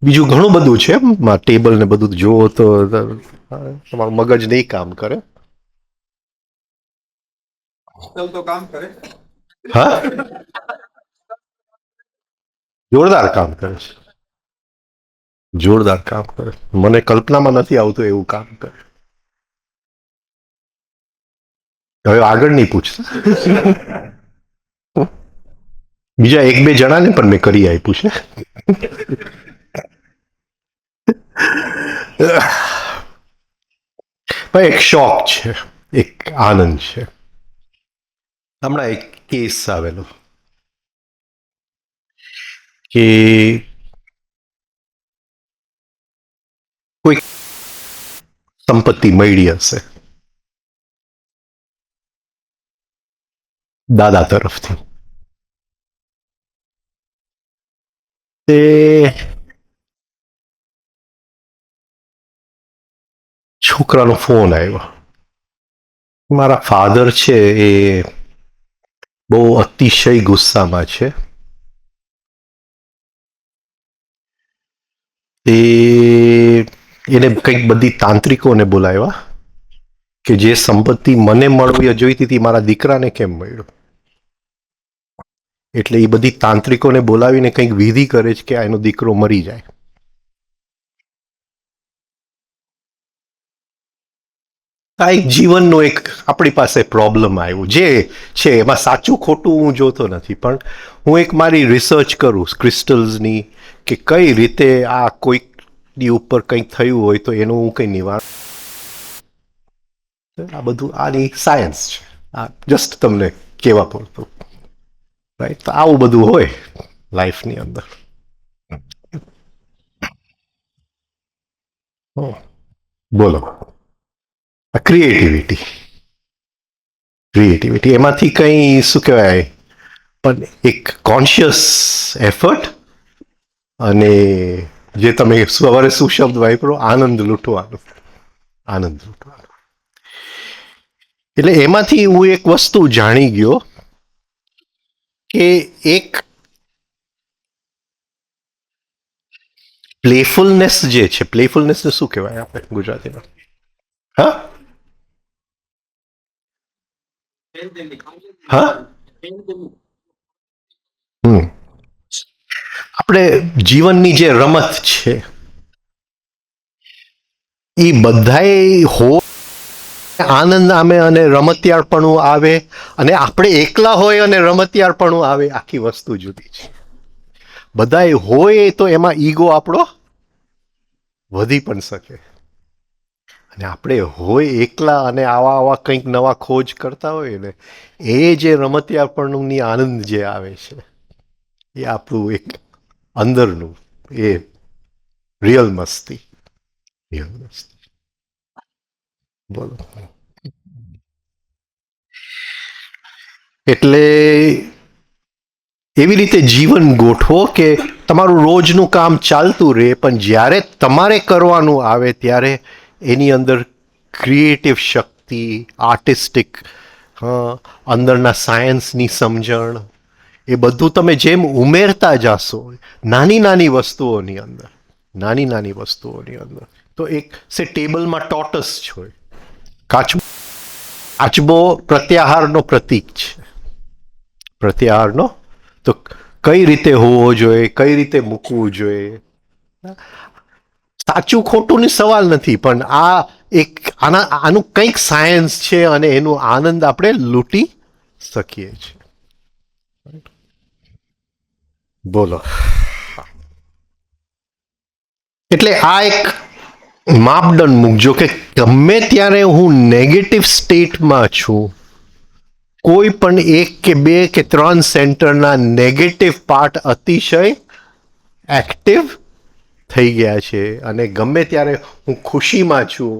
બીજું ઘણું બધું છે. ટેબલ ને બધું જોવો તો તમારું મગજ નહીં કામ કરે. તો કામ કરે. હા, જોરદાર કામ કરે છે. જોરદાર કામ કરે. મને કલ્પનામાં નથી આવતું એવું કામ કરે. હવે આગળ નહીં પૂછતા. બીજા 1-2 જણાને પણ મેં કરી આપ્યું છે. પણ એક શોખ છે, એક આનંદ છે. હમણાં એક કેસ આવેલો કે કોઈ સંપત્તિ મળી હશે દાદા તરફથી. તે છોકરાનો ફોન આવ્યો. મારા ફાધર છે એ બહુ અતિશય ગુસ્સામાં છે. એને કંઈક બધી તાંત્રિકોને બોલાવ્યા કે જે સંપત્તિ મને મળવી જોઈતી હતી મારા દીકરાને કેમ મળ્યું. એટલે એ બધી તાંત્રિકોને બોલાવીને કંઈક વિધિ કરે છે કે એનો દીકરો મરી જાય. આ એક જીવનનો એક આપણી પાસે પ્રોબ્લેમ આવ્યો જે છે. એમાં સાચું ખોટું હું જોતો નથી, પણ હું એક મારી રિસર્ચ કરું ક્રિસ્ટલ્સની કે કઈ રીતે આ કોઈકની ઉપર કંઈક થયું હોય તો એનું હું કંઈ નિવારણ. આ બધું આની સાયન્સ છે. આ જસ્ટ તમને કહેવા પૂરતું. રાઈટ. તો આવું બધું હોય લાઈફની અંદર. બોલો. ક્રિએટિવિટી. ક્રિએટિવિટી એમાંથી કંઈ શું કહેવાય પણ એક કોન્શિયસ એફર્ટ અને જે તમે સવારે શું શબ્દ વાપરો આનંદ લૂંટવાનો. આનંદ લૂંટવાનો. એટલે એમાંથી હું એક વસ્તુ જાણી ગયો કે એક પ્લેફુલનેસ જે છે, પ્લેફુલનેસને શું કહેવાય આપણે ગુજરાતીમાં? હા, હા, આપણે જીવનની જે રમત છે એ બધાય હો આનંદ આવે અને રમતિયાળપણું આવે, અને આપણે એકલા હોય અને રમતિયાળપણું આવે, આખી વસ્તુ જુદી છે. બધાય હોય તો એમાં ઈગો આપણો વધી પણ શકે. અને આપણે હોય એકલા અને આવા કંઈક નવા ખોજ કરતા હોય ને, એ જે રમતિયાપણની આનંદ જે આવે છે એ આપણું એક અંદરનું એ રિયલ મસ્તી. રિયલ મસ્તી. બોલો. એટલે એવી રીતે જીવન ગોઠવો કે તમારું રોજનું કામ ચાલતું રહે, પણ જ્યારે તમારે કરવાનું આવે ત્યારે એની અંદર ક્રિએટિવ શક્તિ, આર્ટિસ્ટિક, અંદરના સાયન્સની સમજણ, એ બધું તમે જેમ ઉમેરતા જાશો નાની નાની વસ્તુઓની અંદર, નાની નાની વસ્તુઓની અંદર, તો એક ટેબલમાં ટોટસ હોય, કાચબો પ્રત્યાહારનો પ્રતીક છે. પ્રત્યાહારનો તો કઈ રીતે હોવો જોઈએ, કઈ રીતે મૂકવું જોઈએ, સાચું ખોટુંની સવાલ નથી, પણ આ એક આનું કંઈક સાયન્સ છે અને એનું આનંદ આપણે લૂંટી શકીએ છીએ. બોલો. એટલે આ એક માપદંડ મૂકજો કે ગમે ત્યારે હું નેગેટિવ સ્ટેટમાં છું, કોઈ પણ એક કે બે કે ત્રણ સેન્ટરના નેગેટિવ પાર્ટ અતિશય એક્ટિવ થઈ ગયા છે, અને ગમે ત્યારે હું ખુશીમાં છું,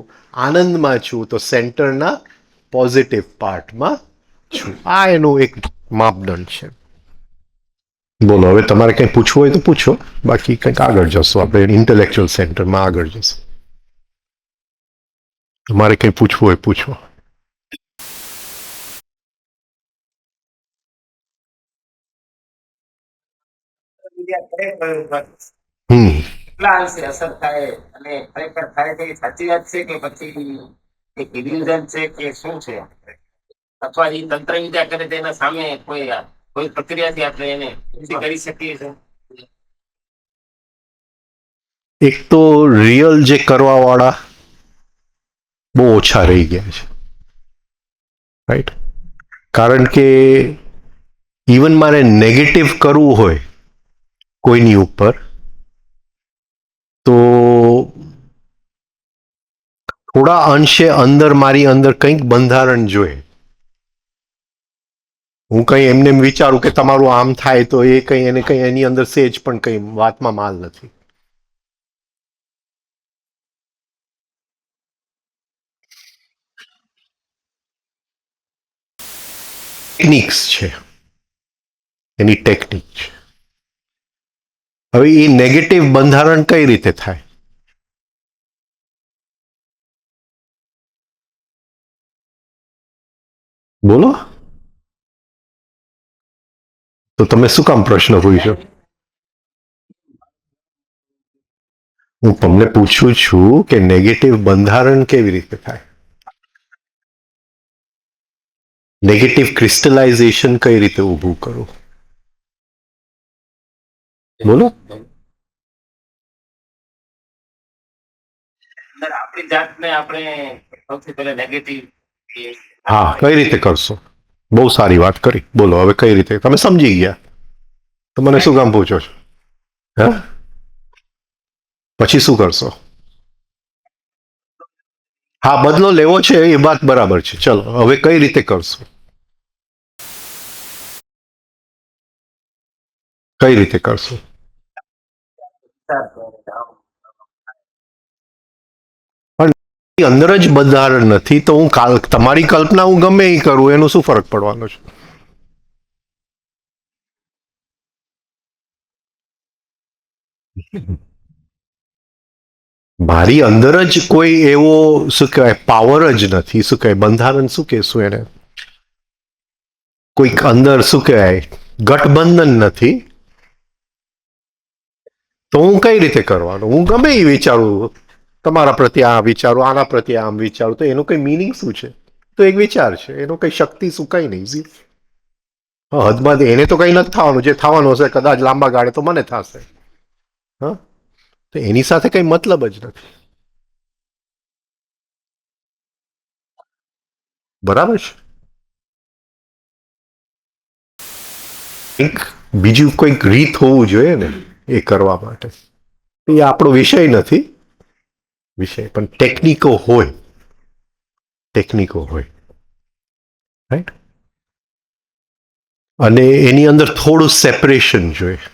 આનંદમાં છું, તો સેન્ટરના પોઝિટિવ પાર્ટમાં છું. આ એનું એક માપદંડ છે. બોલો, હવે તમારે કંઈ પૂછવું હોય તો પૂછો, બાકી કંઈક આગળ જશો આપણે ઇન્ટેલેક્ચ્યુઅલ સેન્ટરમાં આગળ જશો. તમારે કંઈ પૂછવું હોય પૂછો. કેટલા અંશે અસર થાય અને ખરેખર થાય તે સાચી વાત છે કે પછી એક ઇલ્યુઝન છે કે શું છે, અથવા એ તંત્ર વિદ્યા કરે તેના સામે કોઈ પ્રક્રિયાથી આપણે એને કરી શકીએ છીએ? એક તો રિયલ જે કરવા વાળા બહુ ઓછા રહી ગયા છે, રાઈટ? કારણ કે ઇવન મારે નેગેટિવ કરવું હોય કોઈની ઉપર તો થોડા અંશે અંદર મારી અંદર કંઈક બંધારણ જોઈએ. હું કંઈ એમને એમ વિચારું કે તમારું આમ થાય તો એ કંઈ એને કંઈ એની અંદર સેજ પણ કંઈ વાતમાં માલ નથી. ટેકનિક્સ છે, એની ટેકનિક છે. હવે એ નેગેટિવ બંધારણ કઈ રીતે થાય? બોલો. તો તમે શું કામ પ્રશ્ન પૂછ્યો? હું તમને પૂછું છું કે નેગેટિવ બંધારણ કેવી રીતે થાય, નેગેટિવ ક્રિસ્ટલાઇઝેશન કઈ રીતે ઊભું કરું? બોલો. આપણી જાતને આપણે સૌથી પહેલા નેગેટિવ. હા, કઈ રીતે કરશો? બહુ સારી વાત કરી. બોલો, હવે કઈ રીતે? તમે સમજી ગયા તો મને શું કામ પૂછો છો? હા, પછી શું કરશો? હા, બદલો લેવો છે એ વાત બરાબર છે. ચલો, હવે કઈ રીતે કરશો? કઈ રીતે કરશો? પણ અંદર જ બંધારણ નથી તો હું તમારી કલ્પના હું ગમે એ કરું એનો શું ફરક પડવાનો છે? મારી અંદર જ કોઈ એવો શું કહેવાય પાવર જ નથી, શું કહેવાય બંધારણ શું કહેશું એને, કોઈક અંદર શું કહેવાય ગઠબંધન નથી, તો હું કઈ રીતે કરવાનું? હું ગમે એ વિચારું, તમારા પ્રત્યે આ વિચારું, આના પ્રત્યે આમ વિચારું, તો એનું કઈ મિનિંગ શું છે? તો એક વિચાર છે, એનો કઈ શક્તિ શું? કઈ નહીં. હદમાં એને તો કઈ નથી થવાનું, જે થવાનું હશે કદાચ લાંબા ગાળે તો મને થશે. હા, તો એની સાથે કઈ મતલબ જ નથી. બરાબર છે. બીજું કોઈક રીત હોવું જોઈએ ને એ કરવા માટે. એ આપણો વિષય નથી, વિષય પણ ટેકનિકો હોય ટેકનિકો હોય, રાઈટ? અને એની અંદર થોડું સેપરેશન જોઈએ.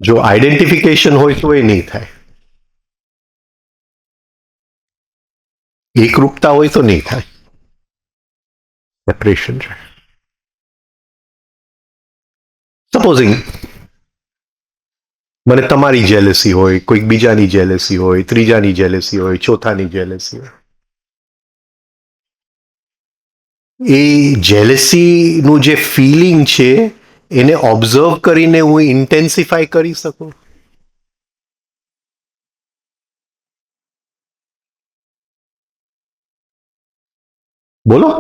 જો આઈડેન્ટિફિકેશન હોય તો એ નહીં થાય, એકરૂપતા હોય તો નહીં થાય, સેપરેશન છે. સપોઝિંગ મને તમારી જેલેસી હોય, કોઈક બીજાની જેલેસી હોય, ત્રીજાની જેલેસી હોય, ચોથાની જેલેસી હોય. એ જેલેસીનું જે ફિલિંગ છે એને ઓબ્ઝર્વ કરીને હું ઇન્ટેન્સિફાય કરી શકું. બોલો.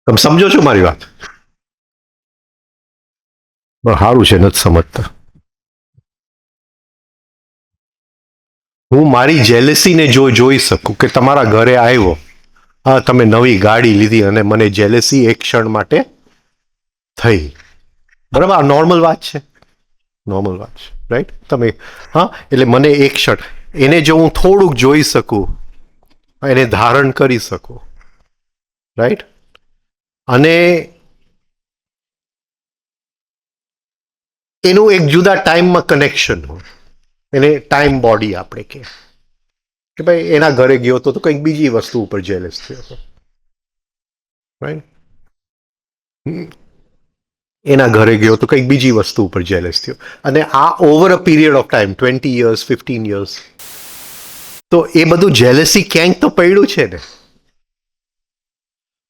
તમે સમજો છો મારી વાત? સારું છે, નથી સમજતા. હું મારી જેલેસીને જોઈ શકું કે તમારા ઘરે આવ્યો, હા તમે નવી ગાડી લીધી અને મને જેલેસી એક ક્ષણ માટે થઈ. બરાબર, આ નોર્મલ વાત છે, નોર્મલ વાત છે, રાઈટ? તમે હા એટલે મને એક ક્ષણ એને જો હું થોડુંક જોઈ શકું, એને ધારણ કરી શકું, રાઈટ? અને એનું એક જુદા ટાઈમમાં કનેક્શન હોય, એને ટાઈમ બોડી આપણે કે ભાઈ એના ઘરે ગયો તો કંઈક બીજી વસ્તુ ઉપર જેલસ થયો હતો, રાઈટ? એના ઘરે ગયો તો કંઈક બીજી વસ્તુ ઉપર જેલસ થયો, અને આ over a period of time 20 years 15 years, તો એ બધું જેલસી ક્યાંક તો પડ્યું છે ને.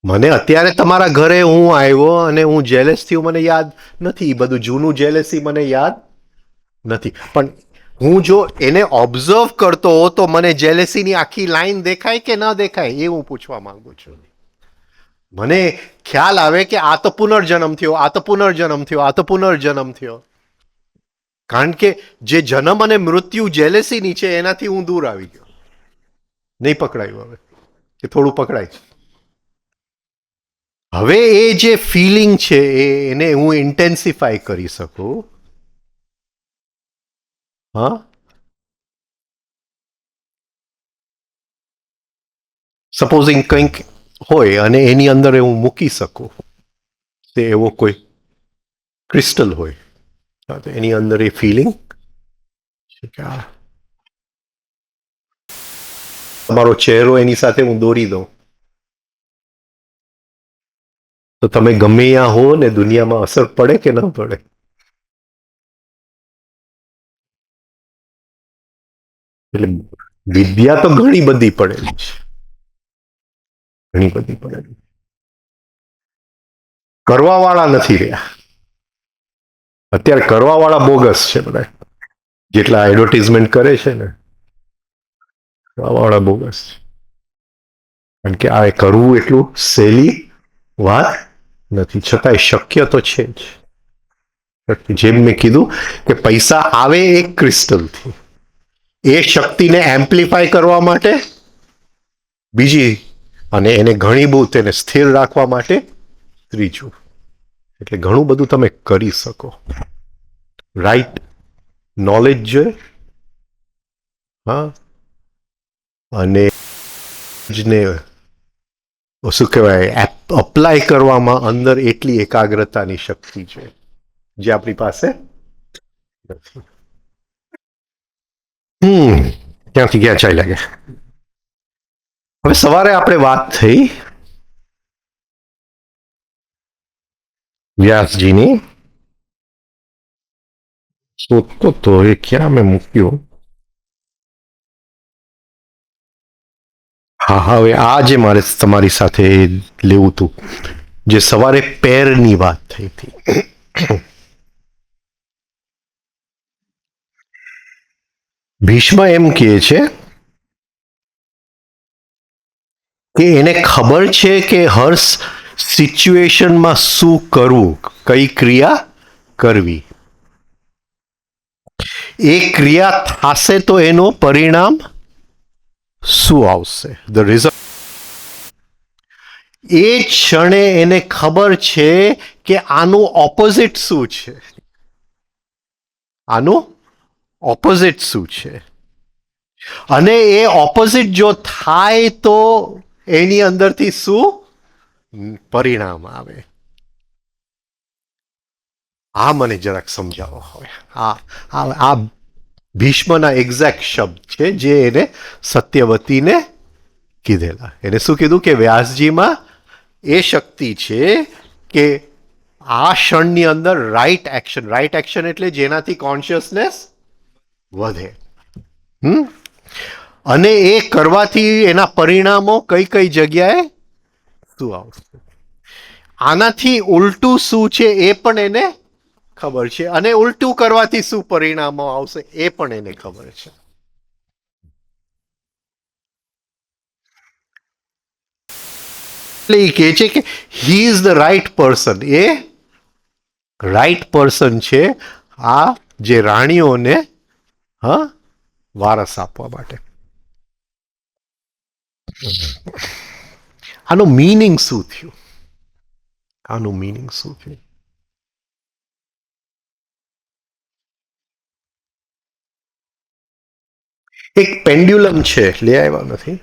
મને અત્યારે તમારા ઘરે હું આવ્યો અને હું જેલસ થયું મને યાદ નથી, બધું જૂનું જેલસી મને યાદ નથી, પણ હું જો એને ઓબ્ઝર્વ કરતો હો તો મને જેલેસીની આખી લાઈન દેખાય કે ન દેખાય એ હું પૂછવા માંગુ છું. મને ખ્યાલ આવે કે આ તો પુનર્જન્મ થયો, આ તો પુનર્જન્મ થયો, આ તો પુનર્જન્મ થયો, કારણ કે જે જન્મ અને મૃત્યુ જેલેસીની છે એનાથી હું દૂર આવી ગયો. નહીં પકડાયું હવે કે થોડું પકડાય છે. હવે એ જે ફિલિંગ છે એને હું ઇન્ટેન્સિફાય કરી શકું. હા, સપોઝિંગ કંઈક હોય અને એની અંદર હું મૂકી શકું, તે એવો કોઈ ક્રિસ્ટલ હોય, તો એની અંદર એ ફિલિંગ છે કે આ તમારો ચહેરો એની સાથે હું દોરી દઉં તો તમે ગમે ત્યાં હો ને દુનિયામાં અસર પડે કે ન પડે? એટલે વિદ્યા તો ઘણી બધી પડેલી છે, ઘણી બધી પડેલી. કરવા વાળા નથી રહ્યા અત્યારે, કરવા વાળા બોગસ છે બધા, જેટલા એડવર્ટાઇઝમેન્ટ કરે છે ને કરવા વાળા બોગસ છે. કારણ કે આ કરવું એટલું સહેલી વાત નથી, છતાંય શક્ય તો છે જ. જેમ મેં કીધું કે પૈસા આવે એક ક્રિસ્ટલથી, એ શક્તિને એમ્પ્લિફાય કરવા માટે બીજી, અને એને ઘણીભૂત એને સ્થિર રાખવા માટે ત્રીજું. એટલે ઘણું બધું તમે કરી શકો. રાઈટ નોલેજ જોઈએ, હા, અને ને શું કહેવાય અપ્લાય કરવામાં અંદર એટલી એકાગ્રતાની શક્તિ છે જે આપણી પાસે નથી. ક્યાંથી ક્યાં ચાલ્યા ગયા? હવે સવારે આપણે વાત થઈ વ્યાસજીની, શોધતો તો એ ક્યાં મેં મૂક્યો? હા, હવે આ જે મારે તમારી સાથે લેવું હતું, જે સવારે પેરની વાત થઈ હતી. ભીષ્મ એમ કહે છે કે એને ખબર છે કે હર સિચ્યુએશનમાં શું કરવું, કઈ ક્રિયા કરવી. એ ક્રિયા થશે તો એનું પરિણામ શું આવશે, ધ રિઝલ્ટ. એ ક્ષણે એને ખબર છે કે આનું ઓપોઝિટ શું છે, આનું ઓપોઝિટ શું છે, અને એ ઓપોઝિટ જો થાય તો એની અંદરથી શું પરિણામ આવે. આ મને જરાક સમજાવો હવે. આ ભીષ્મના એક્ઝેક્ટ શબ્દ છે જે એને સત્યવતીને કીધેલા. એને શું કીધું કે વ્યાસજીમાં એ શક્તિ છે કે આ ક્ષણની અંદર રાઈટ એક્શન એટલે જેનાથી કોન્શિયસનેસ વધે. અને એ કરવાથી એના પરિણામો કઈ કઈ જગ્યાએ શું આવશે, આનાથી ઉલટું શું છે એ પણ એને ખબર છે, અને ઉલટું કરવાથી શું પરિણામો આવશે એ પણ એને ખબર છે. એટલે એ કહે છે કે he is the right person. A right person છે આ જે રાણીઓને વારસ આપવા માટે. આનું મીનિંગ શું થયું, આનું મીનિંગ શું થયું? એક પેન્ડ્યુલમ છે, લઈ આવ્યા નથી.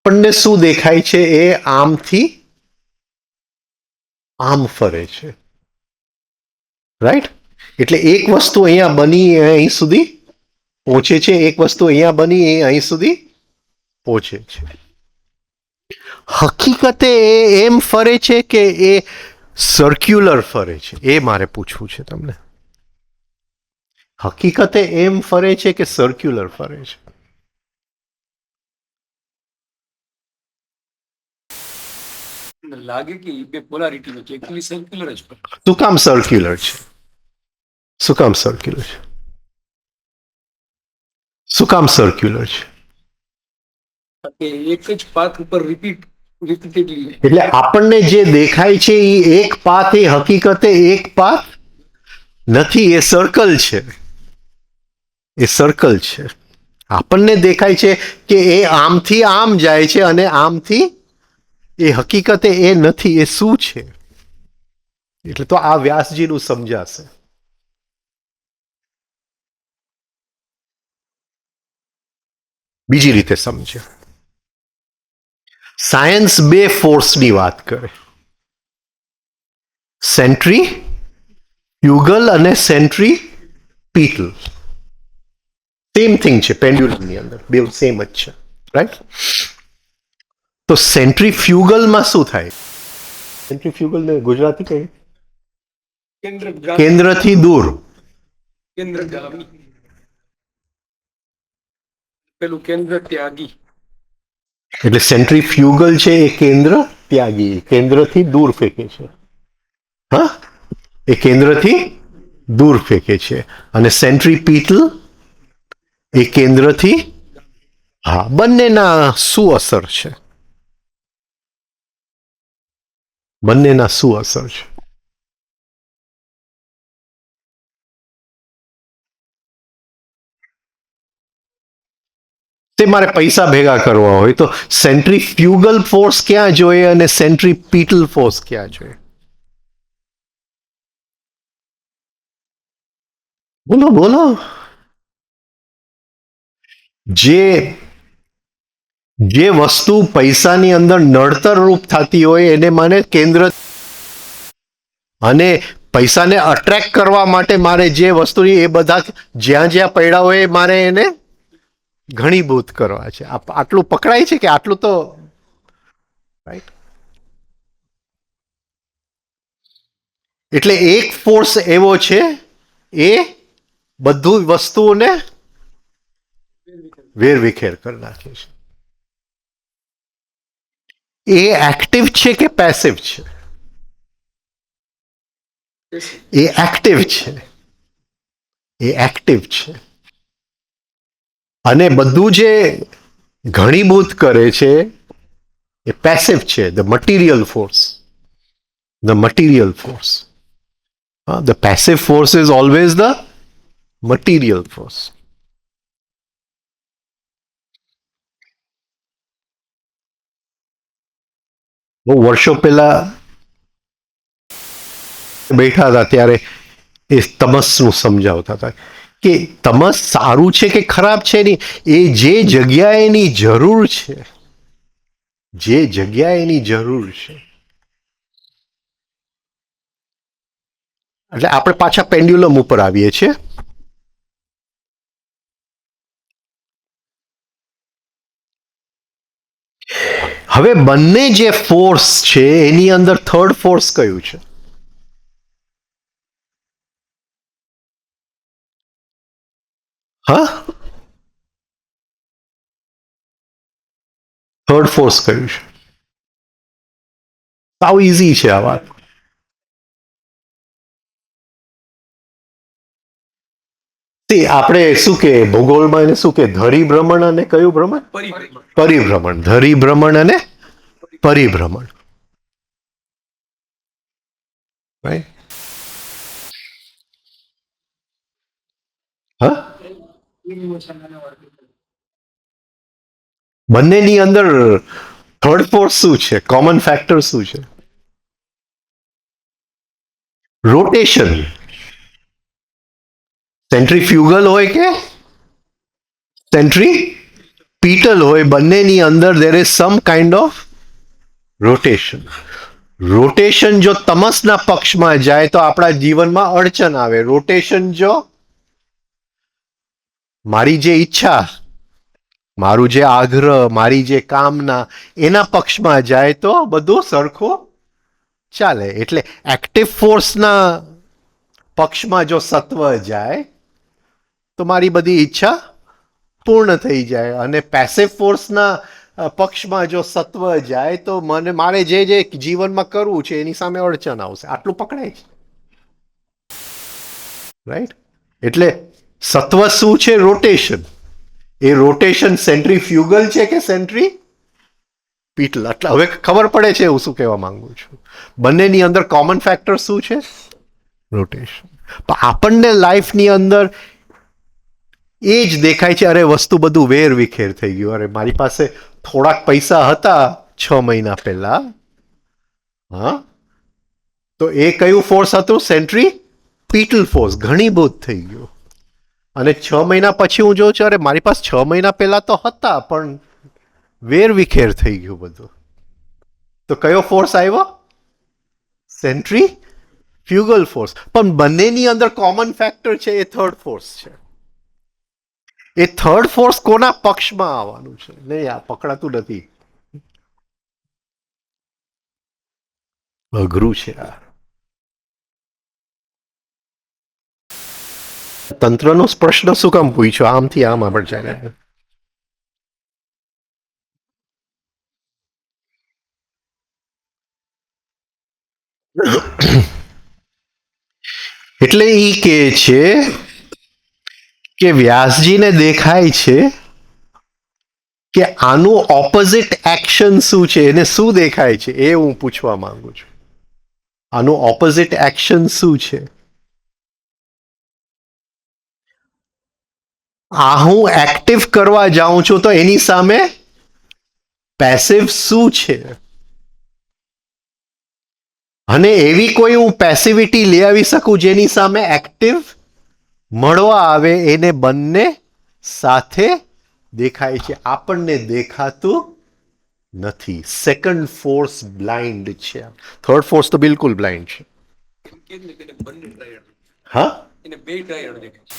આપણને શું દેખાય છે? એ આમથી આમ ફરે છે, રાઈટ? એટલે એક વસ્તુ અહીંયા બની અહીં સુધી પહોંચે છે, એક વસ્તુ અહીંયા બની એ અહીં સુધી પહોંચે છે. હકીકતે એ એમ ફરે છે કે એ સર્ક્યુલર ફરે છે? એ મારે પૂછવું છે તમને. હકીકતે એમ ફરે છે કે સર્ક્યુલર ફરે છે? લાગે કે બે પોલારિટી છે, એકચ્યુઅલી સર્ક્યુલર જ ફરે. શું કામ સર્ક્યુલર છે? શું કામ સર્ક્યુલર છે? શું કામ સર્ક્યુલર છે? એક જ પાથ ઉપર રિપીટેડલી. એટલે આપણને જે દેખાય છે એ એક પાથ, એ હકીકતે એક પાથ નથી, એ સર્કલ છે. એ સર્કલ છે. આપણને દેખાય છે કે એ આમથી આમ જાય છે અને આમથી, એ હકીકતે એ નથી. એ શું છે? એટલે તો આ વ્યાસજીનું સમજાશે. બીજી રીતે સમજે. સાયન્સ બે ફોર્સની વાત કરે, સેન્ટ્રી ફ્યુગલ અને સેન્ટ્રી પીટલ. સેમ થિંગ છે પેન્ડ્યુલમની અંદર, બે સેમ જ છે, રાઈટ? તો સેન્ટ્રીફ્યુગલમાં શું થાય? સેન્ટ્રીફ્યુગલ ને ગુજરાતી કઈ? કેન્દ્રથી દૂર. કેન્દ્રગામી, પેલું કેન્દ્ર ત્યાગી. એટલે સેન્ટ્રીફ્યુગલ છે એ કેન્દ્ર ત્યાગી, કેન્દ્રથી દૂર ફેંકે છે. હા, એ કેન્દ્રથી દૂર ફેંકે છે. અને સેન્ટ્રીપીટલ એ કેન્દ્રથી, હા. બંનેના શું અસર છે? બંનેના શું અસર છે? તે મારે પૈસા ભેગા કરવા હોય તો સેન્ટ્રીફ્યુગલ ફોર્સ ક્યાં જોઈએ અને સેન્ટ્રીપીટલ ફોર્સ ક્યાં જોઈએ? બોલો બોલો. જે વસ્તુ પૈસાની અંદર નડતર રૂપ થતી હોય એને મને કેન્દ્ર, અને પૈસાને અટ્રેક્ટ કરવા માટે મારે જે વસ્તુની, એ બધા જ્યાં જ્યાં પડ્યા હોય મારે એને ઘણીભૂત કરવા છે. આટલું પકડાય છે કે આટલું તો, રાઈટ? એટલે એક ફોર્સ એવો છે એ બધું વસ્તુઓને વેરવિખેર કરી નાખે છે. એ એક્ટિવ છે કે પેસિવ છે? એ એક્ટિવ છે. એ એક્ટિવ છે. અને બધું જે ઘણીભૂત કરે છે એ પેસિવ છે. The material force. The material force. The passive force is always the material force. બહુ વર્ષો પહેલા બેઠા હતા ત્યારે એ તમસનું સમજાવતા હતા કે તમસ સારું છે કે ખરાબ છે નહીં, એ જે જગ્યાએ એની જરૂર છે, જે જગ્યાએ એની જરૂર છે. એટલે આપણે પાછા પેન્ડ્યુલમ ઉપર આવીએ છીએ. હવે બંને જે ફોર્સ છે એની અંદર થર્ડ ફોર્સ કયું છે? હા, થર્ડ ફોર્સ કયું છે? સાવ ઇઝી છે આ વાત. આપણે શું કે ભૂગોળમાં એને શું કે ધરી ભ્રમણ અને કયું ભ્રમણ? પરિભ્રમણ. પરિભ્રમણ. ધરી ભ્રમણ અને પરિભ્રમણ. Right? હા, બંનેની અંદર થર્ડ ફોર્સ શું છે? કોમન ફેક્ટર શું છે? રોટેશન. સેન્ટ્રીફ્યુગલ હોય કે સેન્ટ્રીપીટલ હોય, બંનેની અંદર there is some kind of rotation. Rotation જો તમસના પક્ષમાં જાય તો આપણા જીવનમાં અડચણ આવે. રોટેશન જો મારી જે ઈચ્છા, મારું જે આગ્રહ, મારી જે કામના એના પક્ષમાં જાય તો બધું સરખું ચાલે. એટલે એક્ટિવ ફોર્સના પક્ષમાં જો સત્વ જાય તો મારી બધી ઈચ્છા પૂર્ણ થઈ જાય, અને પેસિવ ફોર્સના પક્ષમાં જો સત્વ જાય તો મારે જે જે જીવનમાં કરવું છે એની સામે અડચણ આવશે. આટલું પકડાય છે, રાઈટ? એટલે સત્વ શું છે? રોટેશન. એ રોટેશન સેન્ટ્રીફ્યુગલ છે કે સેન્ટ્રીપીટલ? એટલે હવે ખબર પડે છે હું શું કહેવા માંગુ છું. બંનેની અંદર કોમન ફેક્ટર શું છે? રોટેશન. પણ આપણને લાઈફની અંદર એ જ દેખાય છે, અરે વસ્તુ બધું વેર વિખેર થઈ ગયું. અરે મારી પાસે થોડાક પૈસા હતા 6 મહિના પહેલા, હા, તો એ કયું ફોર્સ હતું? સેન્ટ્રીપીટલ ફોર્સ. ઘણીભૂત થઈ ગયું. અને 6 મહિના પછી હું જોઉં છું, અરે મારી પાસે 6 મહિના પહેલા તો હતા પણ વેર વિખેર થઈ ગયું બધું. તો કયો ફોર્સ આવ્યો? Centrifugal force. પણ બંનેની અંદર કોમન ફેક્ટર છે, એ થર્ડ ફોર્સ છે. એ થર્ડ ફોર્સ કોના પક્ષમાં આવવાનું છે? નહીં, આ પકડાતું નથી. અઘરું છે આ. તંત્રનો પ્રશ્ન શું કામ પૂછ્યો? આમથી આમ આપણે ચાલે. એટલે ઈ કે છે કે વ્યાસજીને દેખાય છે કે આનું ઓપોઝિટ એક્શન શું છે? એને શું દેખાય છે એ હું પૂછવા માંગુ છું. આનું ઓપોઝિટ એક્શન શું છે? આ હું એક્ટિવ કરવા જાઉં છું તો એની સામે પેસિવ શું છે? અને એવી કોઈ હું પેસિવિટી લઈ આવી શકું જેની સામે એક્ટિવ મળવા આવે. એને બંને સાથે દેખાય છે, આપણને દેખાતું નથી. સેકન્ડ ફોર્સ બ્લાઇન્ડ છે. થર્ડ ફોર્સ તો બિલકુલ બ્લાઇન્ડ છે. હા, એને બે ટાયર દેખાય છે.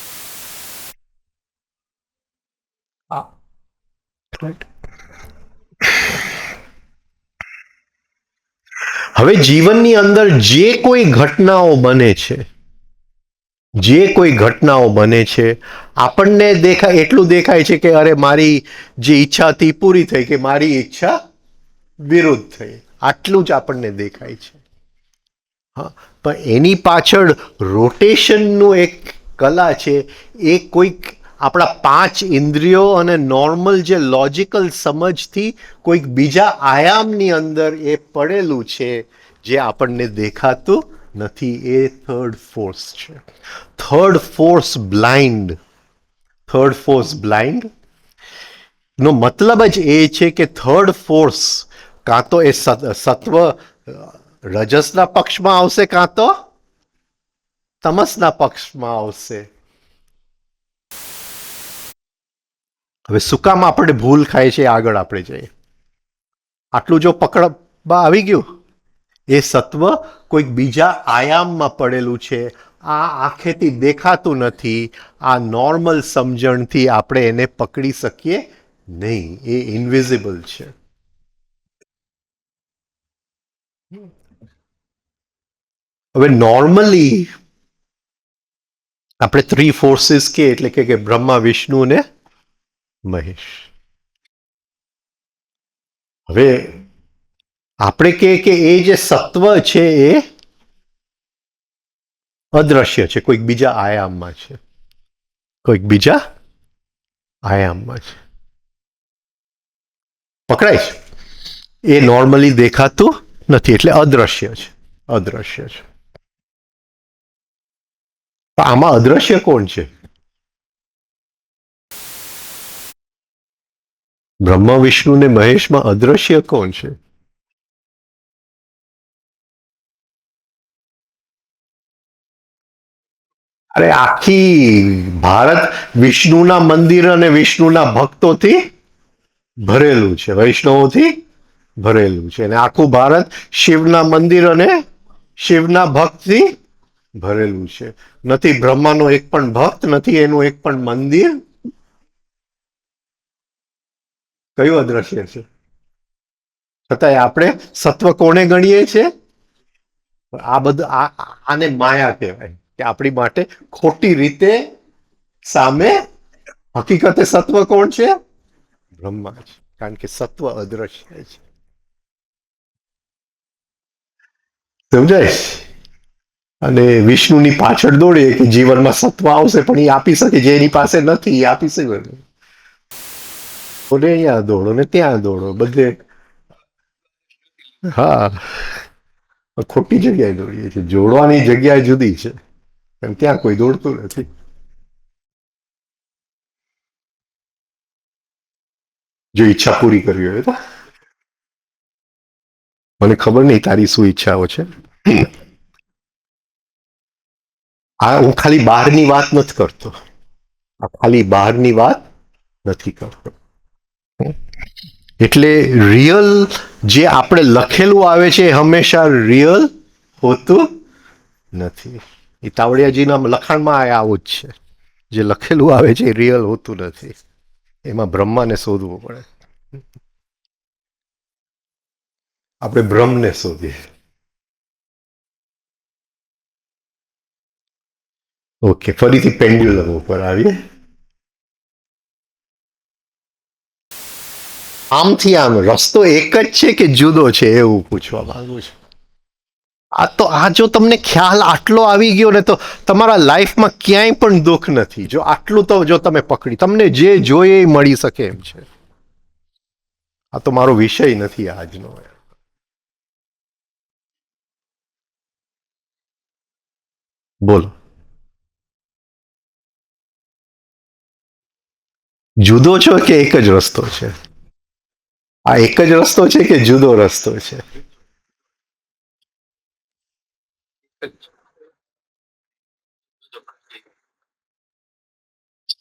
હવે જીવનની અંદર જે કોઈ ઘટનાઓ બને છે, જે કોઈ ઘટનાઓ બને છે, આપણને દેખાય એટલું દેખાય છે કે અરે મારી જે ઈચ્છા હતી પૂરી થઈ, કે મારી ઈચ્છા વિરુદ્ધ થઈ, આટલું જ આપણને દેખાય છે. હા, પણ એની પાછળ રોટેશનનું એક કલા છે. એ કોઈક આપણા 5 ઇન્દ્રિયો અને નોર્મલ જે લોજિકલ સમજથી કોઈક બીજા આયામની અંદર એ પડેલું છે, જે આપણને દેખાતું નથી. એ થર્ડ ફોર્સ છે. Third force blind. Third force blind નો મતલબ જ એ છે કે થર્ડ ફોર્સ કાં તો એ સત્વ રજસના પક્ષમાં આવશે, કાં તો તમસના પક્ષમાં આવશે. હવે શું કામ આપણે ભૂલ ખાય છે, આગળ આપણે જઈએ. આટલું જો પકડવા આવી ગયું, એ સત્વ કોઈક બીજા આયામમાં પડેલું છે, આ આંખેથી દેખાતું નથી, આ નોર્મલ સમજણથી આપણે એને પકડી શકીએ નહીં, એ ઇનવિઝિબલ છે. હવે નોર્મલી આપણે 3 ફોર્સીસ કે એટલે કે બ્રહ્મા, વિષ્ણુ ને મહેશ. હવે આપણે કે એ જે સત્વ છે એ અદ્રશ્ય છે, કોઈક બીજા આયામમાં છે, કોઈક બીજા આયામમાં છે. પકડાય છે? એ નોર્મલી દેખાતું નથી એટલે અદ્રશ્ય છે, અદ્રશ્ય છે. આમાં અદ્રશ્ય કોણ છે? બ્રહ્મા, વિષ્ણુ ને મહેશમાં અદ્રશ્ય કોણ છે? અરે આખી ભારત વિષ્ણુના મંદિર અને વિષ્ણુના ભક્તોથી ભરેલું છે, વૈષ્ણવોથી ભરેલું છે, અને આખું ભારત શિવના મંદિર અને શિવના ભક્તથી ભરેલું છે. નથી બ્રહ્માનો એક પણ ભક્ત, નથી એનું એક પણ મંદિર. કયું અદ્રશ્ય છે? છતાંય આપણે સત્વ કોને ગણીએ છીએ? આ બધું આને માયા કહેવાય, કે આપણી માટે ખોટી રીતે સામે હકીકતે સત્વ કોણ છે? બ્રહ્મા છે, કારણ કે સત્વ અદ્રશ્ય છે. સમજાય? અને વિષ્ણુની પાછળ દોડીએ કે જીવનમાં સત્વ આવશે, પણ એ આપી શકે, જે એની પાસે નથી એ આપી શકે. અહીંયા દોડો ને ત્યાં દોડો, બધે. હા, ખોટી જગ્યાએ દોડીએ છીએ. જોડવાની જગ્યા જુદી છે, અને ત્યાં કોઈ દોડતું નથી. જો ઈચ્છા પૂરી કરવી હોય તો. મને ખબર નહીં તારી શું ઈચ્છાઓ છે. આ હું ખાલી બહારની વાત નથી કરતો, આ ખાલી બહારની વાત નથી કરતો. એટલે રિયલ જે આપણે લખેલું આવે છે એ હંમેશા રિયલ હોતું નથી. એ તાવડિયાજીના લખાણમાં આવું જ છે, જે લખેલું આવે છે એ રિયલ હોતું નથી. એમાં બ્રહ્માને શોધવું પડે. આપણે બ્રહ્મને શોધીએ. ઓકે, ફરીથી પેન્ડ્યુલમ ઉપર આવીએ. આમથી આમ રસ્તો એક જ છે કે જુદો છે, એવું પૂછવા માંગુ છું. આ જો તમને ખ્યાલ આટલો આવી ગયો ને, તો તમારા લાઈફમાં ક્યાંય પણ દુઃખ નથી. જો આટલું તો જો તમે પકડી, તમને જે જોઈએ એ મળી શકે એમ છે. આ તો મારો વિષય નથી આજનો. બોલો, જુદો છો કે એક જ રસ્તો છે? આ એક જ રસ્તો છે કે જુદો રસ્તો છે?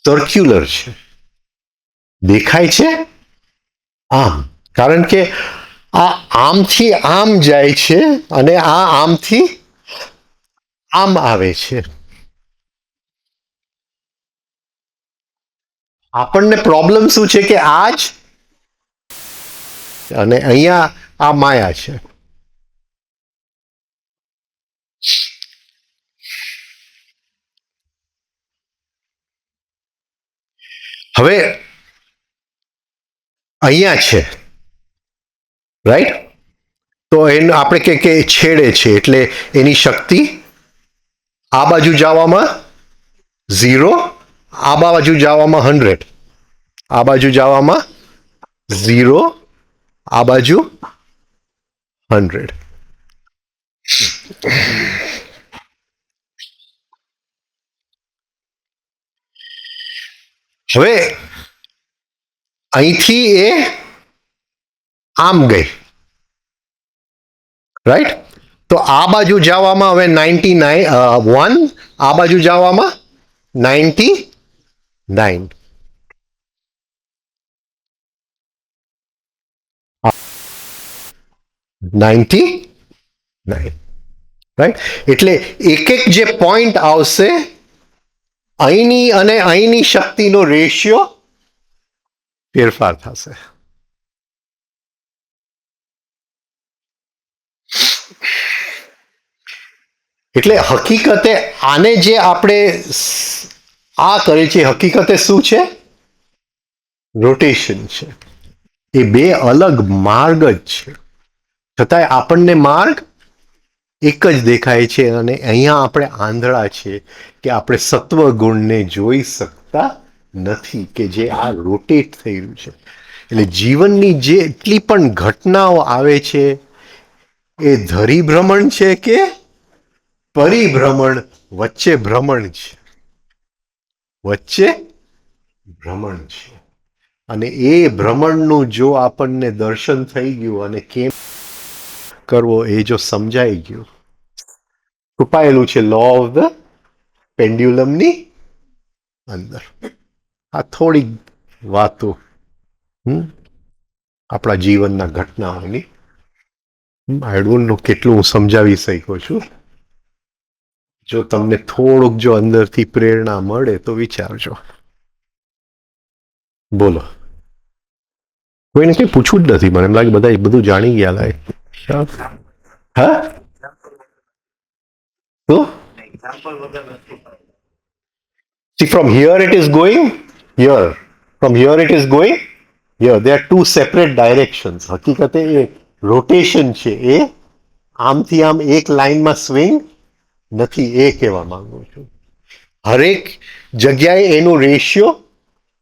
સર્ક્યુલર છે, દેખાય છે આમ, કારણ કે આ આમથી આમ જાય છે અને આ આમથી આમ આવે છે. આપણને પ્રોબ્લેમ શું છે કે આજ અને અહીંયા આ માયા છે. હવે અહીંયા છે, રાઈટ? તો એને આપણે કે છેડે છે, એટલે એની શક્તિ આ બાજુ જવામાં 0, આ બાજુ જવામાં 100, આ બાજુ જવામાં 0, આ બાજુ 100. હવે અહીંથી એ આમ ગઈ, રાઈટ? તો આ બાજુ જવામાં હવે 1, આ બાજુ જવામાં 99. 99, રાઈટ? એટલે એક એક જે પોઈન્ટ આવશે અહીંની અને અહીંની શક્તિનો રેશિયો ફેરફાર થશે. એટલે હકીકતે આને જે આપણે આ કરે છે હકીકતે શું છે? રોટેશન છે. એ બે અલગ માર્ગ જ છે, છતાંય આપણને માર્ગ એક જ દેખાય છે. અને અહીંયા આપણે આંધળા છે કે આપણે સત્વ ગુણને જોઈ શકતા નથી કે જે આ રોટેટ થઈ રહ્યું છે. એટલે જીવનની જેટલી પણ ઘટનાઓ આવે છે એ ધરીભ્રમણ છે કે પરિભ્રમણ? વચ્ચે ભ્રમણ છે, વચ્ચે ભ્રમણ છે. અને એ ભ્રમણનું જો આપણને દર્શન થઈ ગયું અને કેમ કરવો એ જો સમજાઈ ગયું, છુપાયેલું છે લો ઓફ ધ પેન્ડ્યુલમની અંદર. આ થોડી વાતો આપણા જીવનના ઘટનાઓની. આઈ ડોન્ટ નો કેટલું હું સમજાવી શક્યો છું. જો તમને થોડુંક જો અંદરથી પ્રેરણા મળે તો વિચારજો. બોલો. કોઈને કઈ પૂછવું જ નથી. મને એમ લાગે બધા બધું જાણી ગયા લાગે. હા, તો see, from here it is going here. From here it is going here. There are two separate directions. હકીકતે એ રોટેશન છે એ આમથી આમ એક લાઈનમાં સ્વિંગ નથી, એ કહેવા માંગુ છું. હરેક જગ્યાએ એનું રેશિયો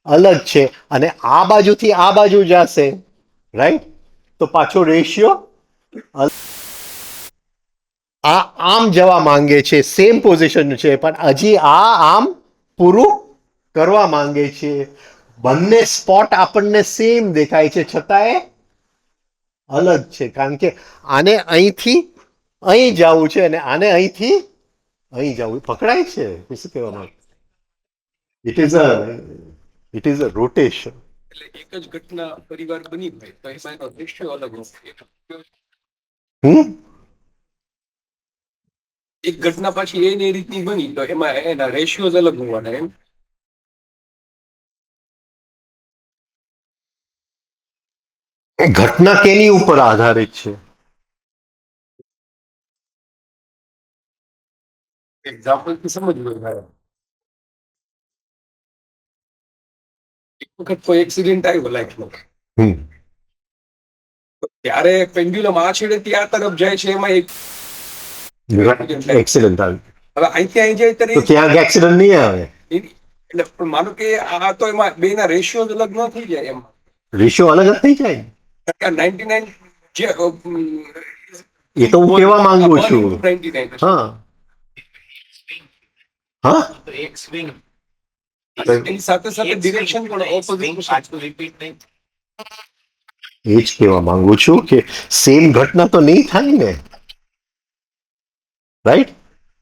અલગ છે. અને આ બાજુથી આ બાજુ જશે, રાઈટ? તો પાછો રેશિયો આ આમ જવા માંગે છે, સેમ પોઝિશન છે, પણ હજી આ આમ પૂરું કરવા માંગે છે. બંને સ્પોટ આપણને સેમ દેખાય છે, છતાંય અલગ છે. કારણ કે આને અહીંથી અહીં જવું છે અને આને અહીંથી અહીં જવું. પકડાય છે શું કહેવા માંગે? It is a rotation. એટલે એક જ ઘટના પરિવાર બની હોય તો એમાં એનો રેશિયો અલગ હોય. એક ઘટના પાછી એ રીતની બની તો એમાં એના રેશિયો અલગ હોવાના એમ. ઘટના કેની ઉપર આધારિત છે? એક્ઝામ્પલ થી સમજવું હોય. એક વખત કોઈ એક્સિડન્ટ આવ્યો લાઈફમાં, ત્યારે પેન્ડ્યુલમ આ છેડેથી આ તરફ જાય છે, એમાં એક એક્સિડન્ટ આવ્યું. હવે અહીંથી અહીં જાય તો ત્યાં એક્સિડન્ટ નહીં આવે. એટલે પણ માનો કે આ તો એમાં બે ના રેશિયો અલગ ન થઈ જાય એમ. રેશિયો અલગ જ થઈ જાય. 99 જે એ તો હું કહેવા માંગુ છું. 99. હા હા, એક સ્વિંગ એની સાથે સાથે ડિરેક્શન પણ ઓપોઝિટ પાછું રિપીટ નહીં. એ જ કહેવા માંગુ છું કે સેમ ઘટના તો નહીં થાય ને, રાઈટ?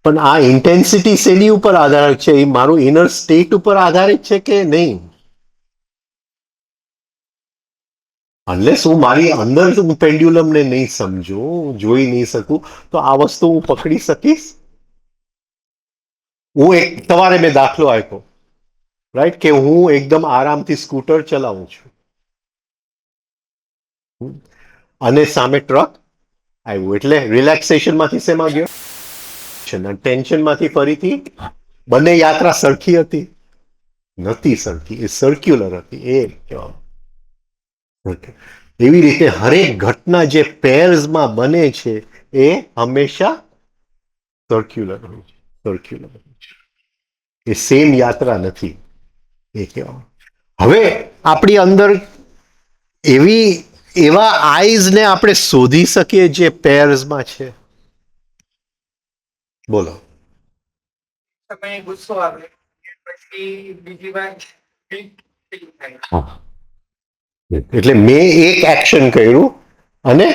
પણ આ ઇન્ટેન્સિટી શેની ઉપર આધારિત છે? એ મારું ઇનર સ્ટેટ ઉપર આધારિત છે કે નહીં? અનલેસ હું મારી અંદર હું પેન્ડ્યુલમને નહીં સમજું, જોઈ નહીં શકું, તો આ વસ્તુ હું પકડી શકીશ? હું એક સવારે મેં દાખલો આપ્યો, રાઈટ, કે હું એકદમ આરામથી સ્કૂટર ચલાવું છું અને સામે ટ્રક આવ્યું, એટલે રિલેક્સેશન માંથી શેમાં ગયો? ટેન્શન માંથી ફરીથી. બંને યાત્રા સરખી હતી? નથી સરખી, એ સર્ક્યુલર હતી. એ એવી રીતે હરેક ઘટના જે પેર્સમાં બને છે એ હંમેશા સર્ક્યુલર હોય છે. સર્ક્યુલર હોય છે, એ સેમ યાત્રા નથી, એ કહેવા. હવે આપણી અંદર એવા આઈઝને આપણે શોધી શકીએ જે પેર્સમાં છે? બોલો. સમય ગુસ્સો આવે પછી બીજી વાર એટલે મેં એક એક્શન કર્યું અને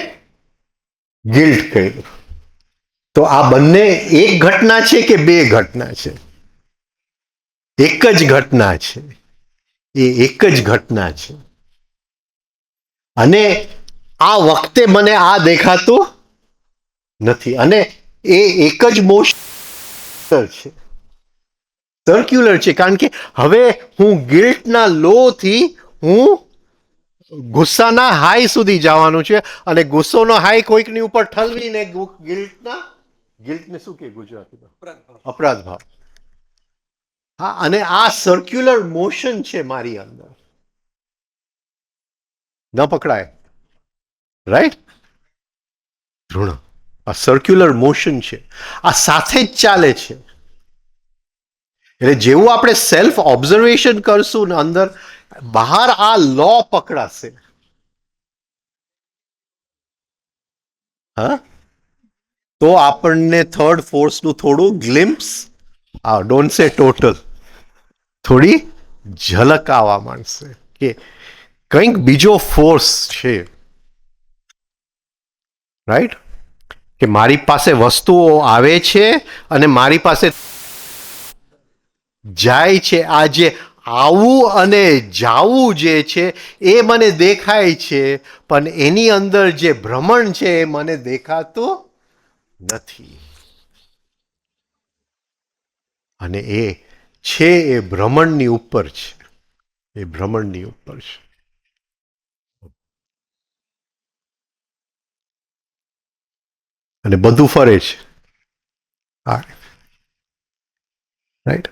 ગિલ્ટ કર્યું. તો આ બંને એક ઘટના છે કે બે ઘટના છે? એક જ ઘટના છે. એ એક જ ઘટના છે. અને આ વખતે મને આ દેખાતું નથી. અને એ એક જ મોશન છે, સર્ક્યુલર છે. કારણ કે હવે હું ગિલ્ટના લો થી હું ગુસ્સાના હાઈ સુધી જવાનું છે. અને ગુસ્સોનો હાઈ કોઈકની ઉપર ઠલવીને ગિલ્ટને શું કે ગુજરાતીમાં? અપરાધ ભાવ. હા, અને આ સર્ક્યુલર મોશન છે મારી અંદર. ન પકડાય, રાઈટ? ધૃણ. આ સર્ક્યુલર મોશન છે. આ સાથે જ ચાલે છે. એટલે જેવું આપણે સેલ્ફ ઓબ્ઝર્વેશન કરશું ને અંદર, બહાર આ લો પકડાશે. હા, તો આપણને થર્ડ ફોર્સનું થોડું ગ્લિમ્પ્સ, ડોન્ટ સે ટોટલ, થોડી ઝલક આવવા માંડશે કે કંઈક બીજો ફોર્સ છે, રાઈટ? કે મારી પાસે વસ્તુઓ આવે છે અને મારી પાસે જાય છે. આ જે આવું અને જાવું જે છે એ મને દેખાય છે, પણ એની અંદર જે ભ્રમણ છે એ મને દેખાતું નથી. અને એ છે એ ભ્રમણની ઉપર છે. એ ભ્રમણની ઉપર છે. અને બધું ફરે છે. હા, રાઈટ.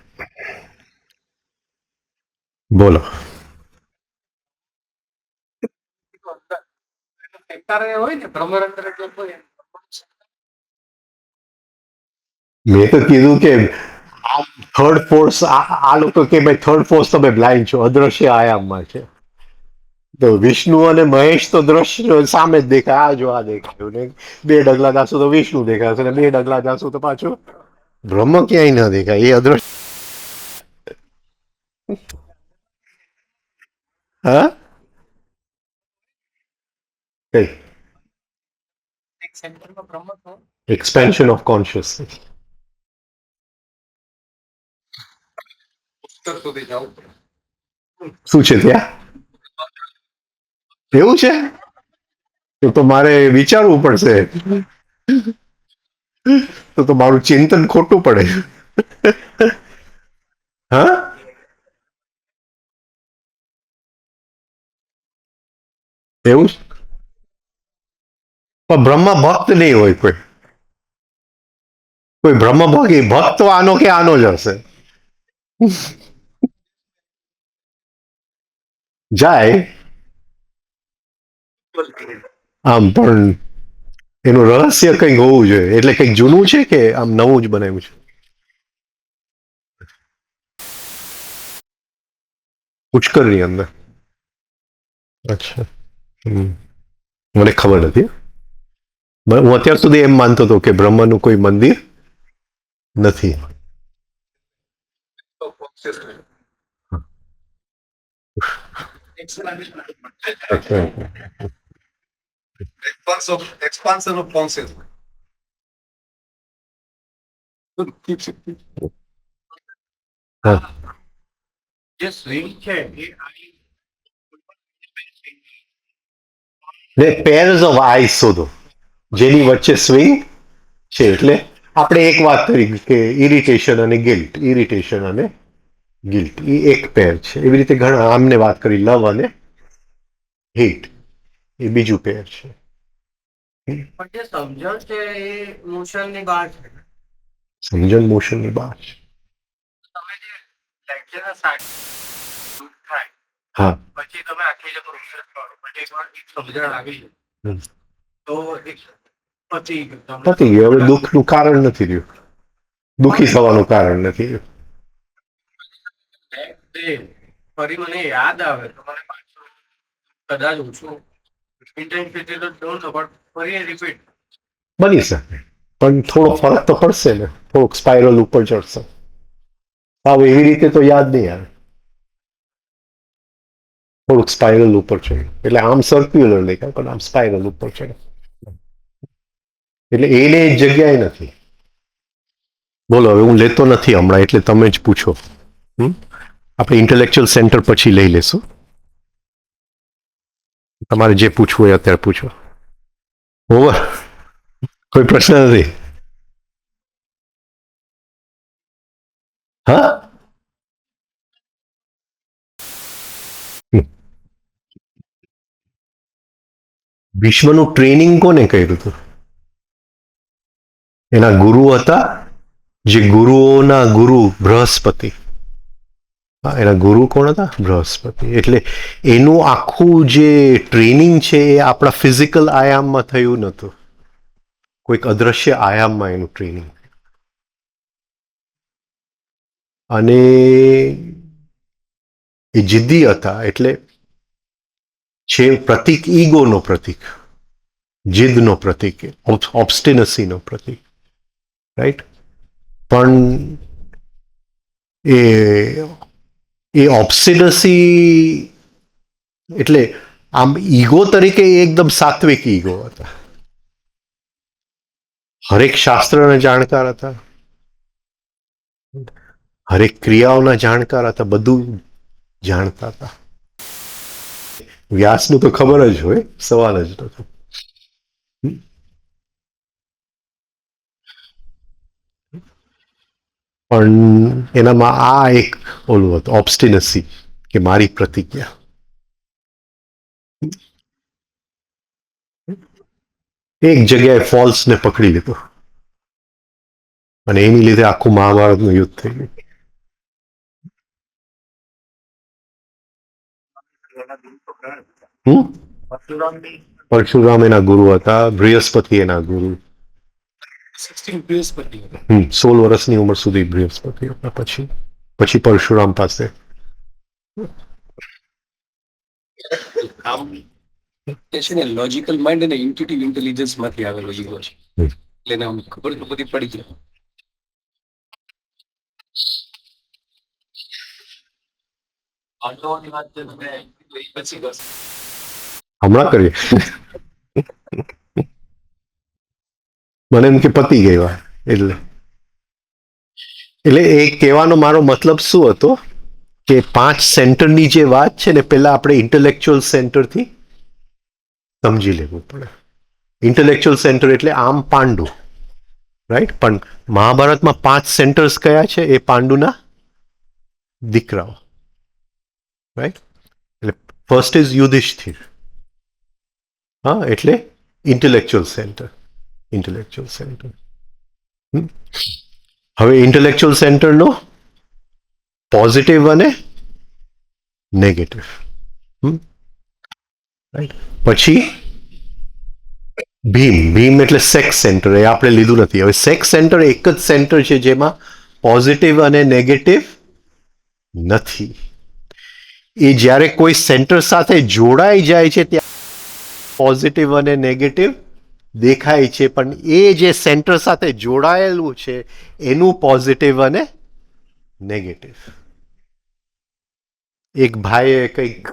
બોલો. મેં તો કીધું કે આ થર્ડ ફોર્સ, આ લોકો કે ભાઈ થર્ડ ફોર્સ તમે બ્લાઇન્ડ છો, અદ્રશ્ય આયામમાં છે. તો વિષ્ણુ અને મહેશ તો દ્રશ્ય સામે જ દેખાય. આ જો આ દેખાયું ને, બે ડગલા જાશું તો વિષ્ણુ દેખાશે ને બે ડગલા જાશું તો પાછું બ્રહ્મ ક્યાંય ન દેખાય. એ અદ્રશ્ય. હા, કઈ એક્સપેન્શન ઓફ કોન્શિયસનેસ ઉત્તર સુધી જવું પડે. શું છે ત્યાં? એવું છે? તો મારે વિચારવું પડશે. તો મારું ચિંતન ખોટું પડે. હા, એવું છે? પણ બ્રહ્મ ભક્ત નહીં હોય કોઈ. કોઈ બ્રહ્મ ભક્ત તો આનો કે આનો જ હશે. જાય આમ, પણ એનું રહસ્ય કંઈક હોવું જોઈએ. એટલે કંઈક જૂનું છે કે આમ નવું જ બનાવ્યું છે? પુષ્કરની અંદર. અચ્છા. મને ખબર નથી. હું અત્યાર સુધી એમ માનતો હતો કે બ્રહ્મનું કોઈ મંદિર નથી. Expansion of consciousness. હા. જે સ્વિંગ છે એ ને પેર્સ ઓફ આઈસ શોધો જેની વચ્ચે સ્વિંગ છે. એટલે આપણે એક વાત કરી કે ઇરિટેશન અને ગિલ્ટ, ઇરિટેશન અને ગિલ્ટ એ એક પેર છે. એવી રીતે ઘણા આમને વાત કરી લવ અને હેટ, એ બીજું પેર છે. પણ જે સમજણ છે એ મોશન ની બહાર છે. સમજણ મોશનની બહાર છે. તમે જે લેક્ચર થાય હા, પછી તમે આખી જે પ્રોસેસ કરો પછી એકવાર એક સમજણ આવી જાય તો એક પતી ગયું. તમને પતી ગયું. હવે દુઃખનું કારણ નથી રહ્યું. દુઃખી થવાનું કારણ નથી રહ્યું. next day ફરી મને યાદ આવે તો મને પાછું કદાચ ઓછું ઇન્ટેન્સિટી તો ડોન્ટ નો બટ ફરી રિપીટ. બની શકે, પણ થોડો ફરક તો પડશે ને. થોડુંક સ્પાઇરલ ઉપર ચડશે. હવે એવી રીતે તો યાદ નહીં આવે. થોડુંક સ્પાઇરલ ઉપર ચડે એટલે આમ સર્ક્યુલર દેખાય પણ આમ સ્પાઇરલ ઉપર ચડે. એટલે એને એક જગ્યાએ નથી. બોલો, હવે હું લેતો નથી હમણાં, એટલે તમે જ પૂછો. આપણે ઇન્ટેલેક્ચ્યુઅલ સેન્ટર પછી લઈ લેશું. તમારે જે પૂછવું હોય અત્યારે પૂછો. ઓવર. કોઈ પ્રશ્ન નથી. હા, વિશ્વનું ટ્રેનિંગ કોને કર્યું હતું? એના ગુરુ હતા, જે ગુરુઓના ગુરુ બૃહસ્પતિ. હા, એના ગુરુ કોણ હતા? બૃહસ્પતિ. એટલે એનું આખું જે ટ્રેનિંગ છે એ આપણા ફિઝિકલ આયામમાં થયું નહોતું, કોઈક અદ્રશ્ય આયામમાં એનું ટ્રેનિંગ. અને એ જિદ્દી હતા, એટલે છે પ્રતિક, ઈગોનો પ્રતિક, જીદનો પ્રતિક, ઓબ્સ્ટિનસીનો પ્રતિક, રાઈટ? પણ એ ઓબ્સ્ટિનસી એટલે આમ ઈગો તરીકે એ એકદમ સાત્વિક ઈગો હતા. હરેક શાસ્ત્રના જાણકાર હતા, હરેક ક્રિયાઓના જાણકાર હતા, બધું જાણતા હતા. વ્યાસનું તો ખબર જ હોય, સવાલ જ નતો. પણ એનામાં આ એક ઓલું હતું, ઓબ્સ્ટિનસી, કે મારી પ્રતિજ્ઞા. એક જગ્યાએ ફોલ્સને પકડી લીધો અને એની લીધે આખું મહાભારતનું યુદ્ધ થઈ ગયું. પરશુરામ એના ગુરુ હતા, બૃહસ્પતિ એના ગુરુ. 16 વર્ષની ઉંમર સુધી બૃહસ્પતિ હતા. પછી પરશુરામ પાસે એ છે ને લોજિકલ માઇન્ડ અને ઇન્ટ્યુટિવ ઇન્ટેલિજન્સ માંથી આવેલો ઈગો છે. એટલે એને આમ ખબર તો બધી પડી જાય. પાંડવોની વાત છે તમે પછી બસ હમણાં કરીએ. મને એમ કે પતી ગઈ વાત. એટલે એ કહેવાનો મારો મતલબ શું હતો કે 5 સેન્ટરની જે વાત છે ને, પેલા આપણે ઇન્ટેલેક્ચ્યુઅલ સેન્ટરથી સમજી લેવું પડે. ઇન્ટેલેક્ચ્યુઅલ સેન્ટર એટલે આમ પાંડુ, રાઈટ? પણ મહાભારતમાં 5 સેન્ટર્સ કયા છે? એ પાંડુના દીકરાઓ, રાઈટ? એટલે ફર્સ્ટ ઇઝ યુધિષ્ઠિર. હા, એટલે ઇન્ટેલેક્ચ્યુઅલ સેન્ટર. Intellectual centre. હવે ઇન્ટેલેક્ચ્યુઅલ સેન્ટરનો પોઝિટિવ અને નેગેટિવ. રાઈટ? પછી ભીમ એટલે સેક્સ સેન્ટર. એ આપણે લીધું નથી. હવે સેક્સ સેન્ટર એક જ સેન્ટર છે જેમાં પોઝિટિવ અને નેગેટિવ નથી. એ જ્યારે કોઈ સેન્ટર સાથે જોડાઈ જાય છે ત્યાં પોઝિટિવ અને નેગેટિવ દેખાય છે, પણ એ જે સેન્ટર સાથે જોડાયેલું છે એનું પોઝિટિવ અને નેગેટિવ. એક ભાઈએ કંઈક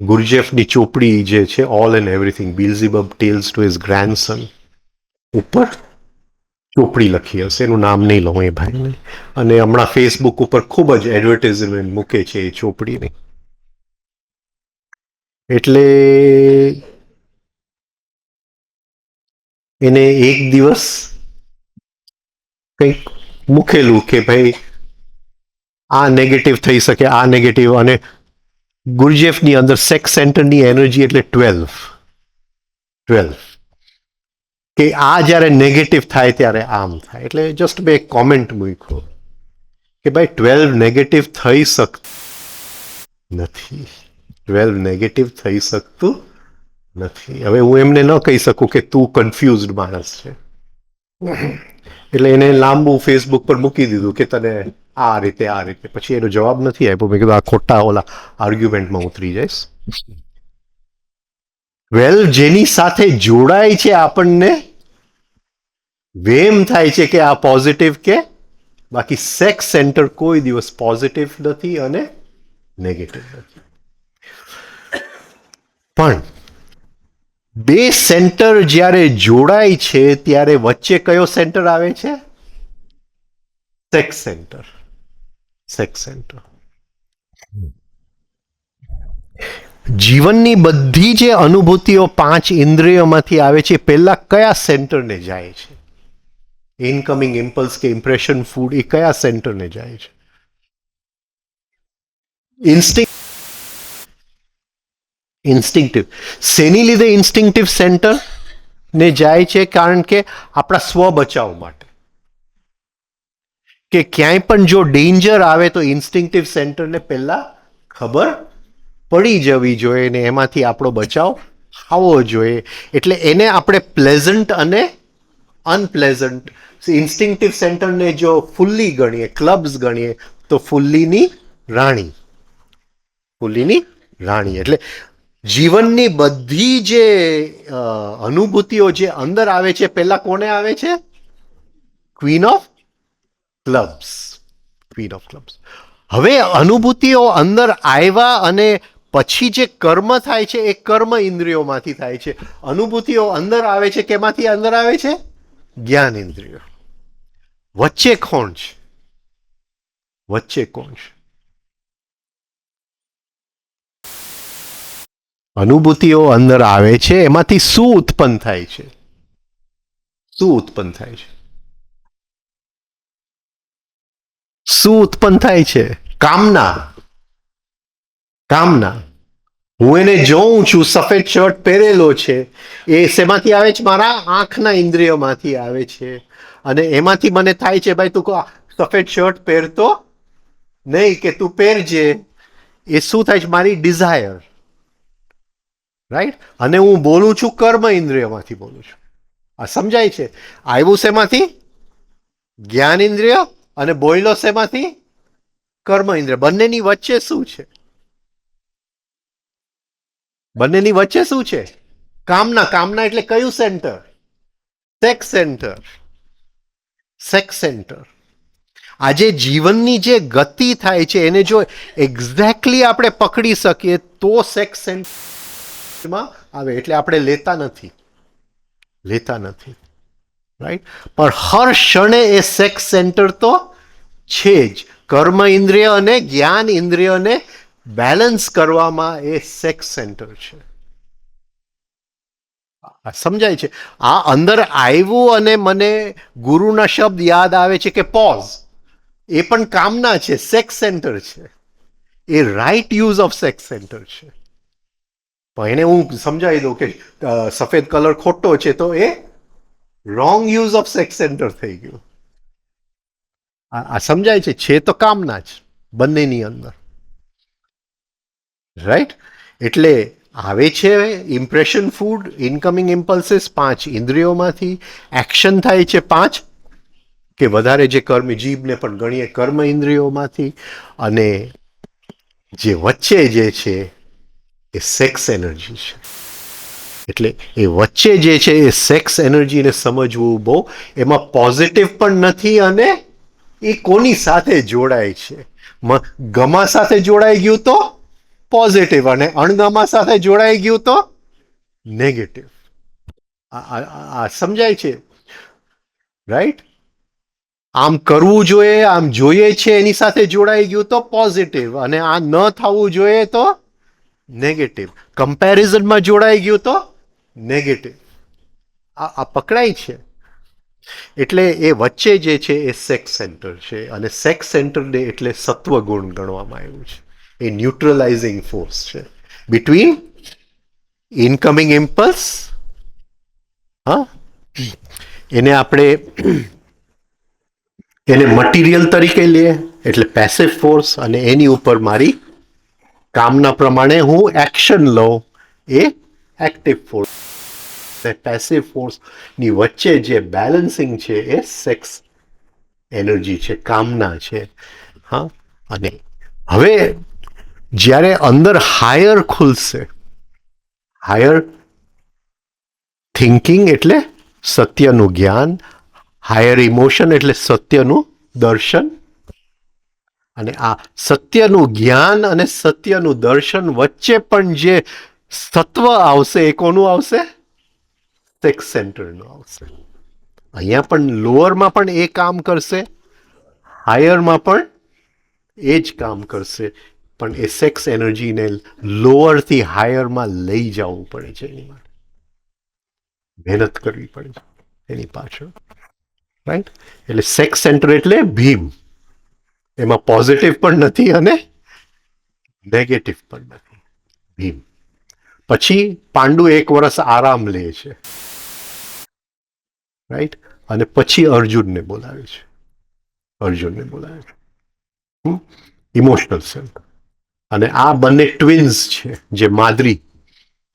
ગુરજેફની ચોપડી જે છે, all and everything, Beelzebub tales to his grandson, ઉપર ચોપડી લખી હશે, એનું નામ નહીં લઉં એ ભાઈને. અને હમણાં ફેસબુક ઉપર ખૂબ જ એડવર્ટાઇઝમેન્ટ મૂકે છે એ ચોપડીની. એટલે એને એક દિવસ કંઈક મૂકેલું કે ભાઈ આ નેગેટિવ થઈ શકે, આ નેગેટિવ. અને ગુરજેફની અંદર સેક્સ સેન્ટરની એનર્જી એટલે 12 કે આ જ્યારે નેગેટિવ થાય ત્યારે આમ થાય. એટલે જસ્ટ મેં એક કોમેન્ટ મૂક્યો કે ભાઈ 12 નેગેટિવ થઈ શકતું નથી. 12 નેગેટિવ થઈ શકતું નથી. હવે હું એમને ન કહી શકું કે તું કન્ફ્યુઝડ માણસ છે, એટલે એને લાંબુ ફેસબુક પર મૂકી દીધું કે તને આ રીતે. પછી એનો જવાબ નથી આપ્યો. મેં કીધું આ ખોટા ઓલા આર્ગ્યુમેન્ટમાં ઉતરી જઈશ. જેની સાથે જોડાય છે આપણને વેમ થાય છે કે આ પોઝિટિવ કે, બાકી સેક્સ સેન્ટર કોઈ દિવસ પોઝિટિવ નથી અને નેગેટિવ નથી. પણ બે સેન્ટર જ્યારે જોડાય છે ત્યારે વચ્ચે કયો સેન્ટર આવે છે? Sex centre. Sex centre. જીવનની બધી જે અનુભૂતિઓ 5 ઇન્દ્રિયોમાંથી આવે છે પહેલા કયા સેન્ટરને જાય છે? ઇનકમિંગ ઇમ્પલ્સ કે ઇમ્પ્રેશન ફૂડ એ કયા સેન્ટરને જાય છે? ઇન્સ્ટિંક્ટિવ. શેની લીધે ઇન્સ્ટિંક્ટિવ સેન્ટર ને જાય છે? કારણ કે આપણા સ્વ બચાવ માટે, કે ક્યાંય પણ જો ડેન્જર આવે તો ઇન્સ્ટિંક્ટિવ સેન્ટરને પહેલા ખબર પડી જવી જોઈએ ને એમાંથી આપણો બચાવ આવવો જોઈએ. એટલે એને આપણે પ્લેઝન્ટ અને અનપ્લેઝન્ટ ઇન્સ્ટિંક્ટિવ સેન્ટરને જો ફુલ્લી ગણીએ, ક્લબ્સ ગણીએ, તો ફુલ્લીની રાણી. ફુલ્લીની રાણી એટલે જીવનની બધી જે અનુભૂતિઓ જે અંદર આવે છે પહેલા કોને આવે છે? Queen of clubs. Queen of clubs. હવે અનુભૂતિઓ અંદર આવ્યા અને પછી જે કર્મ થાય છે એ કર્મ ઇન્દ્રિયોમાંથી થાય છે. અનુભૂતિઓ અંદર આવે છે કેમાંથી અંદર આવે છે? જ્ઞાન ઇન્દ્રિયો. વચ્ચે કોણ છે? વચ્ચે કોણ છે? અનુભૂતિઓ અંદર આવે છે, એમાંથી શું ઉત્પન્ન થાય છે? શું ઉત્પન્ન થાય છે? શું ઉત્પન્ન થાય છે? કામના. કામના. હું એને જોઉં છું, સફેદ શર્ટ પહેરેલો છે, એ શેમાંથી આવે છે? મારા આંખના ઇન્દ્રિયોમાંથી આવે છે. અને એમાંથી મને થાય છે ભાઈ તું સફેદ શર્ટ પહેરતો નહીં, કે તું પહેરજે. એ શું થાય છે? મારી ડિઝાયર. રાઈટ. અને હું બોલું છું કર્મ ઇન્દ્રિયોમાંથી બોલું છું. આ સમજાય છે? આવ્યું શેમાંથી? જ્ઞાન ઇન્દ્રિય. અને બોયલો શેમાંથી? કર્મ ઇન્દ્રિય. બંનેની વચ્ચે શું છે? બંનેની વચ્ચે શું છે? કામના. કામના એટલે કયું centre? Sex centre. Sex centre. આજે જીવનની જે ગતિ થાય છે એને જો એક્ઝેક્ટલી આપણે પકડી શકીએ તો સેક્સ સેન્ટરમાં આવે. એટલે આપણે લેતા નથી. લેતા નથી. રાઈટ. પણ હર ક્ષણે એ સેક્સ સેન્ટર તો છે જ. કર્મ ઇન્દ્રિય અને જ્ઞાન ઇન્દ્રિયોને બેલેન્સ કરવામાં એ સેક્સ સેન્ટર છે. સમજાય છે? આ અંદર આવ્યું અને મને ગુરુના શબ્દ યાદ આવે છે કે પોઝ. એ પણ કામના છે, સેક્સ સેન્ટર છે. એ right use of sex centre છે. પણ એને હું સમજાવી દઉં કે સફેદ કલર ખોટો છે તો એ wrong use of sex centre થઈ ગયું. આ સમજાય છે? છે તો કામના જ બંનેની અંદર. રાઈટ. એટલે આવે છે impression food, incoming impulses 5 ઇન્દ્રિયોમાંથી. Action થાય છે 5 કે વધારે જે કર્મ, જીભને પણ ગણીએ કર્મ ઇન્દ્રિયોમાંથી. અને જે વચ્ચે જે છે એ સેક્સ એનર્જી છે. એટલે એ વચ્ચે જે છે એ સેક્સ એનર્જીને સમજવું બહુ, એમાં પોઝિટિવ પણ નથી અને એ કોની સાથે જોડાય છે? ગમા સાથે જોડાઈ ગયું તો પોઝિટિવ, અને અણગમા સાથે જોડાઈ ગયું તો નેગેટિવ. આ સમજાય છે? રાઈટ. આમ કરવું જોઈએ, આમ જોઈએ છે એની સાથે જોડાઈ ગયું તો પોઝિટિવ, અને આ ન થવું જોઈએ તો નેગેટિવ. કમ્પેરિઝનમાં જોડાઈ ગયું તો નેગેટિવ. આ પકડાય છે. એટલે એ વચ્ચે જે છે એ સેક્સ સેન્ટર છે. અને સેક્સ સેન્ટરને એટલે સત્વગુણ ગણવામાં આવ્યું છે. એ ન્યુટ્રલાઇઝિંગ ફોર્સ છે બિટવીન ઇનકમિંગ ઇમ્પલ્સ. હા, એને આપણે એને મટીરિયલ તરીકે લઈએ એટલે પેસિવ ફોર્સ, અને એની ઉપર મારી કામના પ્રમાણે હું એક્શન લઉં એ એક્ટિવ ફોર્સ. પેસિવ ફોર્સની વચ્ચે જે બેલેન્સિંગ છે એ સેક્સ એનર્જી છે, કામના છે. હા. અને હવે જ્યારે અંદર હાયર ખુલશે, હાયર થિંકિંગ એટલે સત્યનું જ્ઞાન, હાયર ઇમોશન એટલે સત્યનું દર્શન. અને આ સત્યનું જ્ઞાન અને સત્યનું દર્શન વચ્ચે પણ જે સત્વ આવશે એ કોનું આવશે? સેક્સ સેન્ટરનું આવશે. અહીંયા પણ લોઅરમાં પણ એ કામ કરશે, હાયરમાં પણ એ જ કામ કરશે, પણ એ સેક્સ એનર્જીને લોઅરથી હાયરમાં લઈ જવું પડે છે. એની માટે મહેનત કરવી પડે છે એની પાછળ, રાઈટ? એટલે સેક્સ સેન્ટર એટલે ભીમ. એમાં પોઝિટિવ પણ નથી અને નેગેટિવ પણ નથી. ભીમ. પછી પાંડુ 1 વર્ષ આરામ લે છે, રાઈટ? અને પછી અર્જુનને બોલાવે છે. Emotional centre. અને આ બંને ટ્વિન્સ છે જે માદરી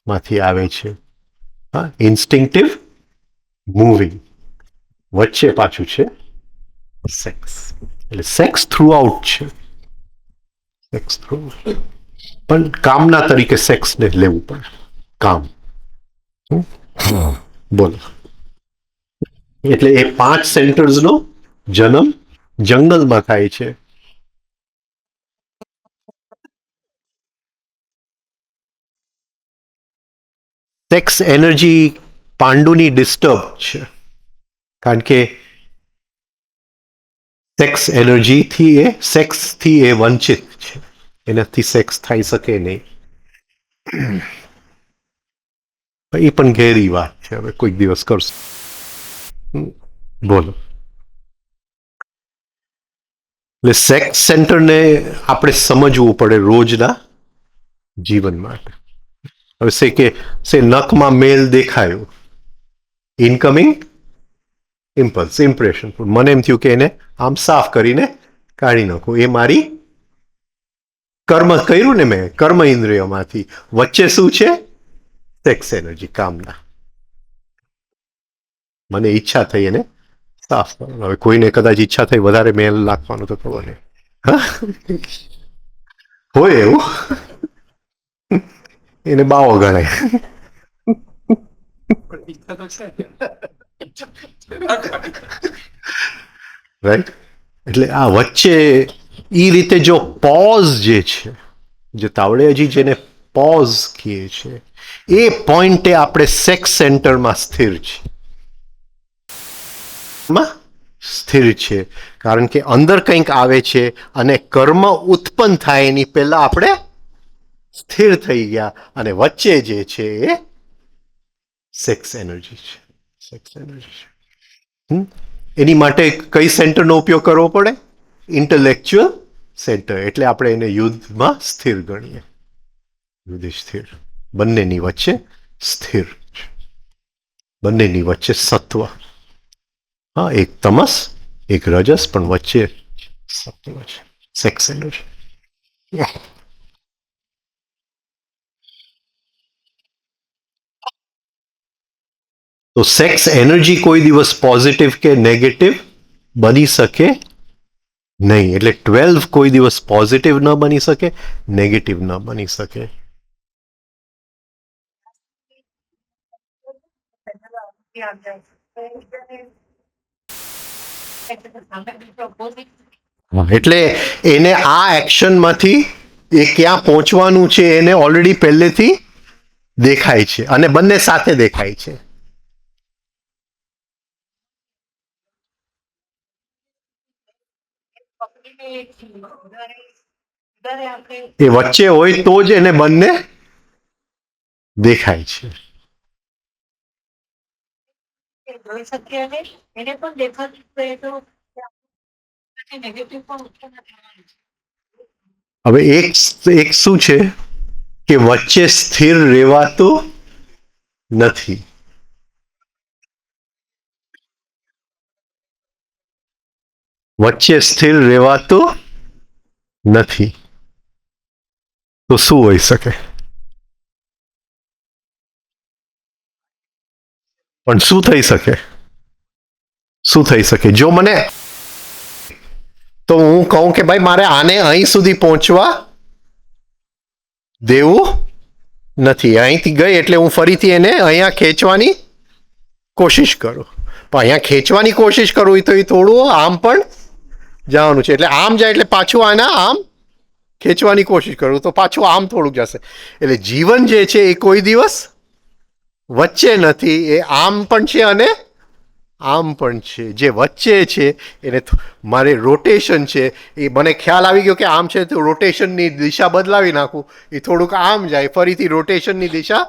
માંથી આવે છે. હા, ઇન્સ્ટિંક્ટિવ, મૂવિંગ. વચ્ચે પાછું છે સેક્સ. એટલે સેક્સ થ્રુ આઉટ છે. સેક્સ થ્રુ પણ કામના તરીકે સેક્સને લેવું પડે. કામ. બોલો. એટલે એ 5 સેન્ટર્સનો જન્મ જંગલમાં થાય છે. સેક્સ એનર્જી પાંડુની ડિસ્ટર્બ છે, કારણ કે સેક્સ સેક્સથી એ વંચિત છે. એનાથી સેક્સ થઈ શકે નહીં. એ પણ ઘેરી વાત છે. હવે કોઈક દિવસ કરશું. બોલો. એટલે સેક્સ સેન્ટરને આપણે સમજવું પડે રોજના જીવન માટે. હવે નખમાં મેલ દેખાયો, ઇનકમિંગ ઇમ્પલ્સ, ઇમ્પ્રેશન. મને એમ થયું કે એને આમ સાફ કરીને કાઢી નાખું. એ મારી કર્મ કર્યું ને મેં, કર્મ ઇન્દ્રિયોમાંથી. વચ્ચે શું છે? સેક્સ એનર્જી, કામના. મને ઈચ્છા થઈ એને સાફ કરવાનું. હવે કોઈને કદાચ ઈચ્છા થઈ વધારે મેલ નાખવાનું તો ખબર નહીં હોય એવું, એને બાવો ગણાય. રાઈટ? એટલે આ વચ્ચે ઈ રીતે જો પોઝ જે છે, જે તાવડેજી જેને પોઝ કહે છે, એ પોઈન્ટે આપણે સેક્સ સેન્ટરમાં સ્થિર છે. કારણ કે અંદર કંઈક આવે છે અને કર્મ ઉત્પન્ન થાય એની પહેલા આપણે સ્થિર થઈ ગયા. અને વચ્ચે જે છે એ સેક્સ એનર્જી છે. એની માટે કઈ સેન્ટરનો ઉપયોગ કરવો પડે? Intellectual centre. એટલે આપણે એને યુદ્ધમાં સ્થિર ગણીએ. યુધિષ્ઠિર બંનેની વચ્ચે સ્થિર છે. બંનેની વચ્ચે સત્વ. હા, એક તમસ, એક રજસ, પણ વચ્ચે સત્વ છે. Sex energy. તો સેક્સ એનર્જી કોઈ દિવસ પોઝિટિવ કે નેગેટિવ બની શકે નહીં. એટલે 12 કોઈ દિવસ પોઝિટિવ ન બની શકે, નેગેટિવ ન બની શકે. એટલે એને આ એક્શનમાંથી એ ક્યાં પહોંચવાનું છે એને ઓલરેડી પહેલેથી દેખાય છે, અને બંને સાથે દેખાય છે. એ વચ્ચે હોય તો જ એને બંને દેખાય છે. હવે એક શું છે કે વચ્ચે સ્થિર રહેવાતું નથી. વચ્ચે સ્થિર રહેવાતું નથી. તો શું હોઈ શકે? પણ શું થઈ શકે? જો મને તો હું કહું કે ભાઈ મારે આને અહીં સુધી પહોંચવા દેવું નથી, અહીંથી ગઈ એટલે હું ફરીથી એને અહીંયા ખેંચવાની કોશિશ કરું. પણ અહીંયા ખેંચવાની કોશિશ કરું તો એ થોડું આમ પણ જવાનું છે. એટલે આમ જાય એટલે પાછું આના આમ ખેંચવાની કોશિશ કરું તો પાછું આમ થોડુંક જશે. એટલે જીવન જે છે એ કોઈ દિવસ વચ્ચે નથી, એ આમ પણ છે અને આમ પણ છે. જે વચ્ચે છે એને મારે રોટેશન છે, એ મને ખ્યાલ આવી ગયો કે આમ છે તો રોટેશનની દિશા બદલાવી નાખું, એ થોડુંક આમ જાય, ફરીથી રોટેશનની દિશા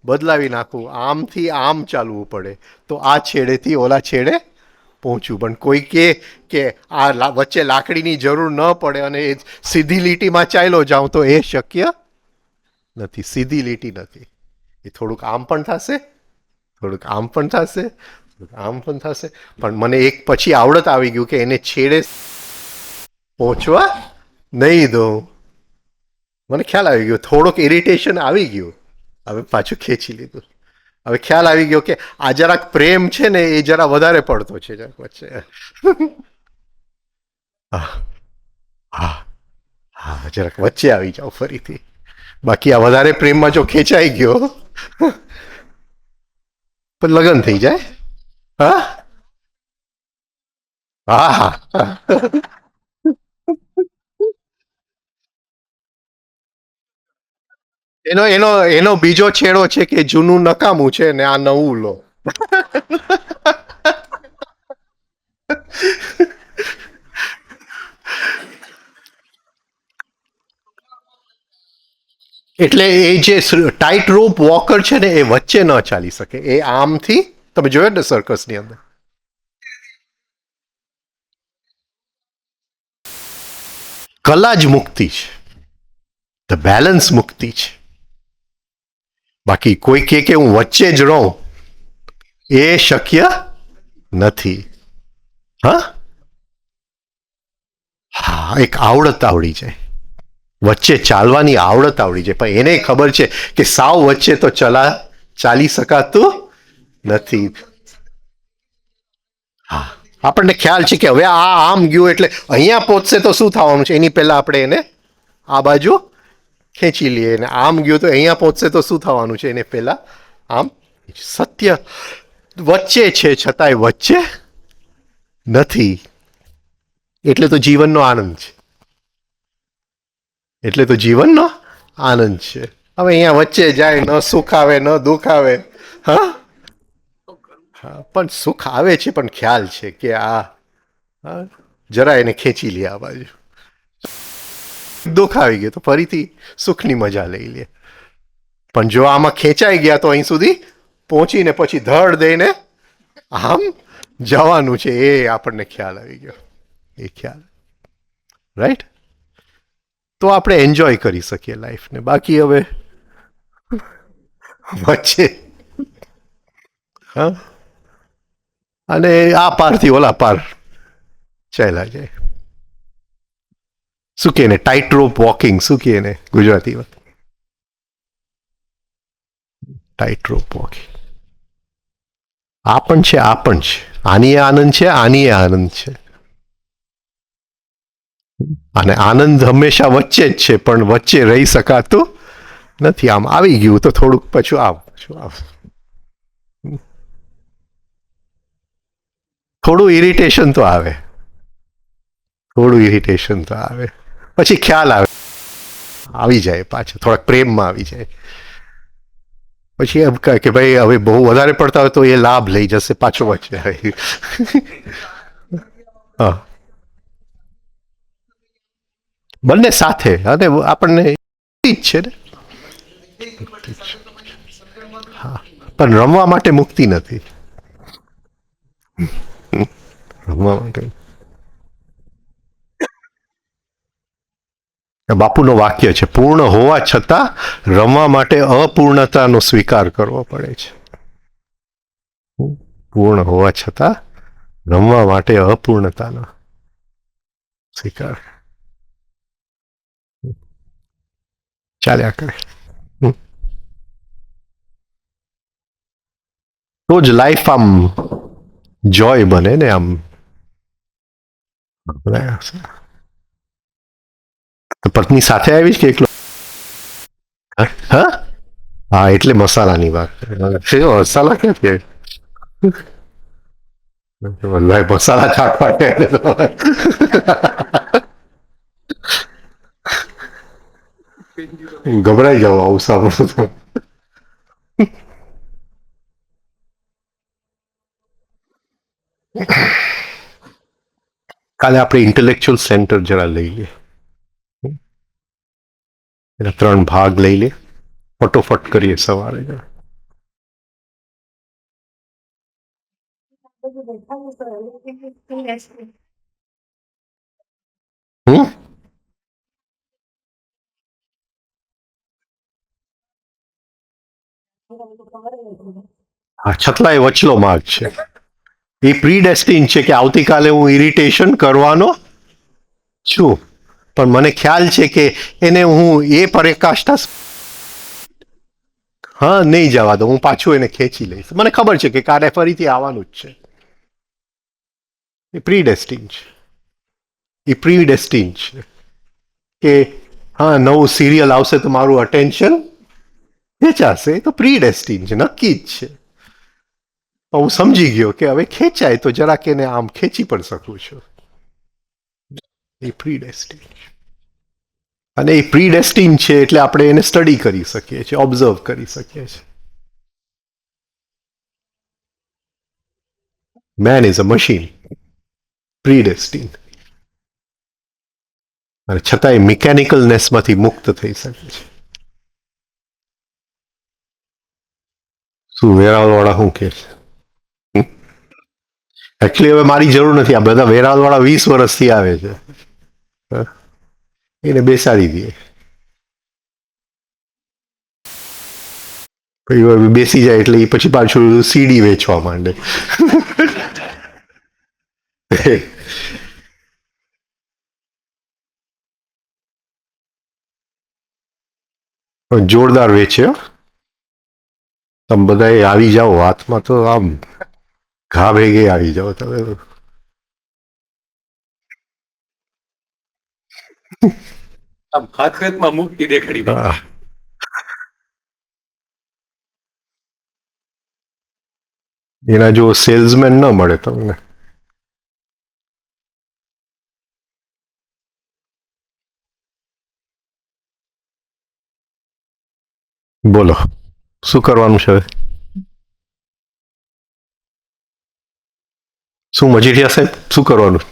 બદલાવી નાખું, આમથી આમ ચાલવું પડે તો આ છેડેથી ઓલા છેડે પહોંચું. પણ કોઈ કે આ વચ્ચે લાકડીની જરૂર ન પડે અને એ સીધી લીટીમાં ચાલ્યો જાઉં તો એ શક્ય નથી. સીધી લીટી નથી, એ થોડુંક આમ પણ થશે, થોડુંક આમ પણ થશે, આમ પણ થશે. પણ મને એક પછી આવડત આવી ગયું કે એને છેડે પહોંચવા નહીં દઉં. મને ખ્યાલ આવી ગયો, થોડોક ઇરિટેશન આવી ગયું, હવે પાછું ખેંચી લીધું. હવે ખ્યાલ આવી ગયો કે આ જરાક પ્રેમ છે ને એ જરા વધારે પડતો છે જરાક વચ્ચે. હા, જરાક વચ્ચે આવી જાઓ ફરીથી. બાકી આ વધારે પ્રેમમાં જો ખેંચાઈ ગયો પણ લગ્ન થઈ જાય. હા હા એનો એનો એનો બીજો છેડો છે કે જૂનું નકામું છે ને આ નવું લો. એટલે એ જે ટાઈટ રોપ વોકર છે ને એ વચ્ચે ન ચાલી શકે, એ આમથી તમે જોયો ને સર્કસની અંદર. કલા જ મુક્તિ છે, ધ બેલેન્સ મુક્તિ છે. બાકી કોઈ કે હું વચ્ચે જ રહું એ શક્ય નથી. હા, એક આવડત આવડી જાય, વચ્ચે ચાલવાની આવડત આવડી જાય, પણ એને ખબર છે કે સાવ વચ્ચે તો ચાલી શકાતું નથી. હા, આપણને ખ્યાલ છે કે હવે આ આમ ગયું એટલે અહીંયા પહોંચશે તો શું થવાનું છે, એની પહેલા આપણે એને આ બાજુ ખેંચી લઈએ. ને આમ ગયું તો અહીંયા પહોંચશે તો શું થવાનું છે, એને પહેલા આમ. સત્ય વચ્ચે છે છતાંય વચ્ચે નથી. એટલે તો જીવનનો આનંદ છે, એટલે તો જીવનનો આનંદ છે. હવે અહીંયા વચ્ચે જાય, ન સુખ આવે ન દુઃખ આવે. હા, પણ સુખ આવે છે, પણ ખ્યાલ છે કે આ જરા એને ખેંચી લે આ બાજુ. દુઃખ આવી ગયું તો ફરીથી સુખની મજા લઈ લે. પણ જો આમાં ખેંચાઈ ગયા તો અહીં સુધી પહોંચીને પછી ધડ દઈને આમ જવાનું છે, એ આપણને ખ્યાલ આવી ગયો. એ ખ્યાલ, રાઈટ? તો આપણે એન્જોય કરી શકીએ લાઈફને. બાકી હવે વચ્ચે હા, અને આ પારથી ઓલા પાર ચાલ્યા જાય. શું કે ને ટાઈટ રોપ વોકિંગ શું કે ને ગુજરાતીમાં? ટાઈટ રોપ વોકિંગ. આ પણ છે, આ પણ છે. આની આનંદ છે, આની આનંદ છે. અને આનંદ હંમેશા વચ્ચે જ છે, પણ વચ્ચે રહી શકાતું નથી. આમ આવી ગયું તો થોડુંક પાછું આવ, થોડું ઇરિટેશન તો આવે, થોડું ઇરિટેશન તો આવે. પછી ખ્યાલ આવે, આવી જાય પાછું, થોડાક પ્રેમમાં આવી જાય. પછી એમ કહે કે ભાઈ હવે બહુ વધારે પડતા હોય તો એ લાભ લઈ જશે, પાછો વચ્ચે આવી. હા, બંને સાથે. અને આપણને જ છે ને. હા, પણ રમવા માટે મુક્તિ નથી. રમવા માટે બાપુનો વાક્ય છે, પૂર્ણ હોવા છતાં રમવા માટે અપૂર્ણતાનો સ્વીકાર કરવો પડે છે. પૂર્ણ હોવા છતાં રમવા માટે અપૂર્ણતાનો સ્વીકાર ચાલ્યા કરે. તો જ લાઈફ આમ જોય બને ને. આમ પત્ની સાથે આવીશ કે એકલો? હા, હા, એટલે મસાલાની વાત. મસાલા ક્યાંથી વલ્લાહ મસાલા ચાટ માટે ગભરાઈ જાવ આવું સાંભળો તો. કાલે આપણે ઇન્ટેલેક્ચ્યુઅલ સેન્ટર જરા લઈએ, એના 3 ભાગ લઈ લે, ફટોફટ કરીએ સવારે જરા. હમ હા, છતલા એ વચલો માર્ગ છે. એ પ્રી ડેસ્ટિન છે કે આવતીકાલે હું ઇરિટેશન કરવાનો છું, પણ મને ખ્યાલ છે કે એને હું એ પરાકાષ્ઠા હા નહીં જવા દો, હું પાછું એને ખેંચી લઈશ. મને ખબર છે કે કાલે ફરીથી આવવાનું જ છે. એ પ્રી ડેસ્ટિન છે, એ પ્રી ડેસ્ટિન છે કે હા નવું સિરિયલ આવશે તો મારું અટેન્શન ખેંચાશે. એ તો પ્રી ડેસ્ટિન છે, નક્કી જ છે. હું સમજી ગયો કે હવે ખેંચાય તો જરાક એને આમ ખેંચી પણ શકું છું. એ પ્રી ડેસ્ટિન અને એ પ્રી ડેસ્ટિન છે એટલે આપણે એને સ્ટડી કરી શકીએ છીએ, ઓબ્ઝર્વ કરી શકીએ છીએ. Main is a machine, pre destined, અને છતાંય મિકેનિકલનેસમાંથી મુક્ત થઈ શકે છે. શું વેરાવળ વાળા શું કે છે? એકચ્યુઅલી હવે મારી જરૂર નથી, આ બધા વેરાવળ વાળા 20 વર્ષથી આવે છે. એને બેસાડી દઈએ, પછી બેસી જાય એટલે એ પછી પાછું સીડી વેચવા માંડે. જોરદાર વેચે હો. તમે બધા આવી જાઓ, હાથમાં તો આમ ઘા ભેગે આવી જાઓ તમે. આમ હાથમાં મુક્તિ દેખાડી દે. હા. એના જો સેલ્સમેન ન મળે તમને. બોલો શું કરવાનું છે હવે? શું મજીઠિયા સાહેબ શું કરવાનું?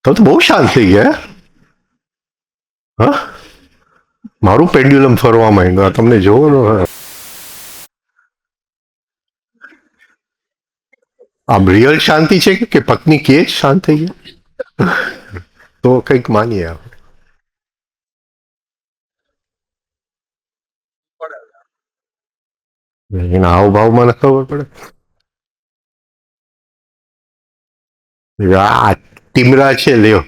તમે તો બહુ શાંત થઈ ગયા. હા, મારું પેન્ડ્યુલમ ફરવા માંડ્યું તમને જોવો. આમ રિયલ શાંતિ છે કે પત્ની કે જ શાંત થઈ ગયા? તો કંઈક માનીએ આપણે. એના હાવભાવમાં ન ખબર પડે. આ ટીમરા છે લ્યો,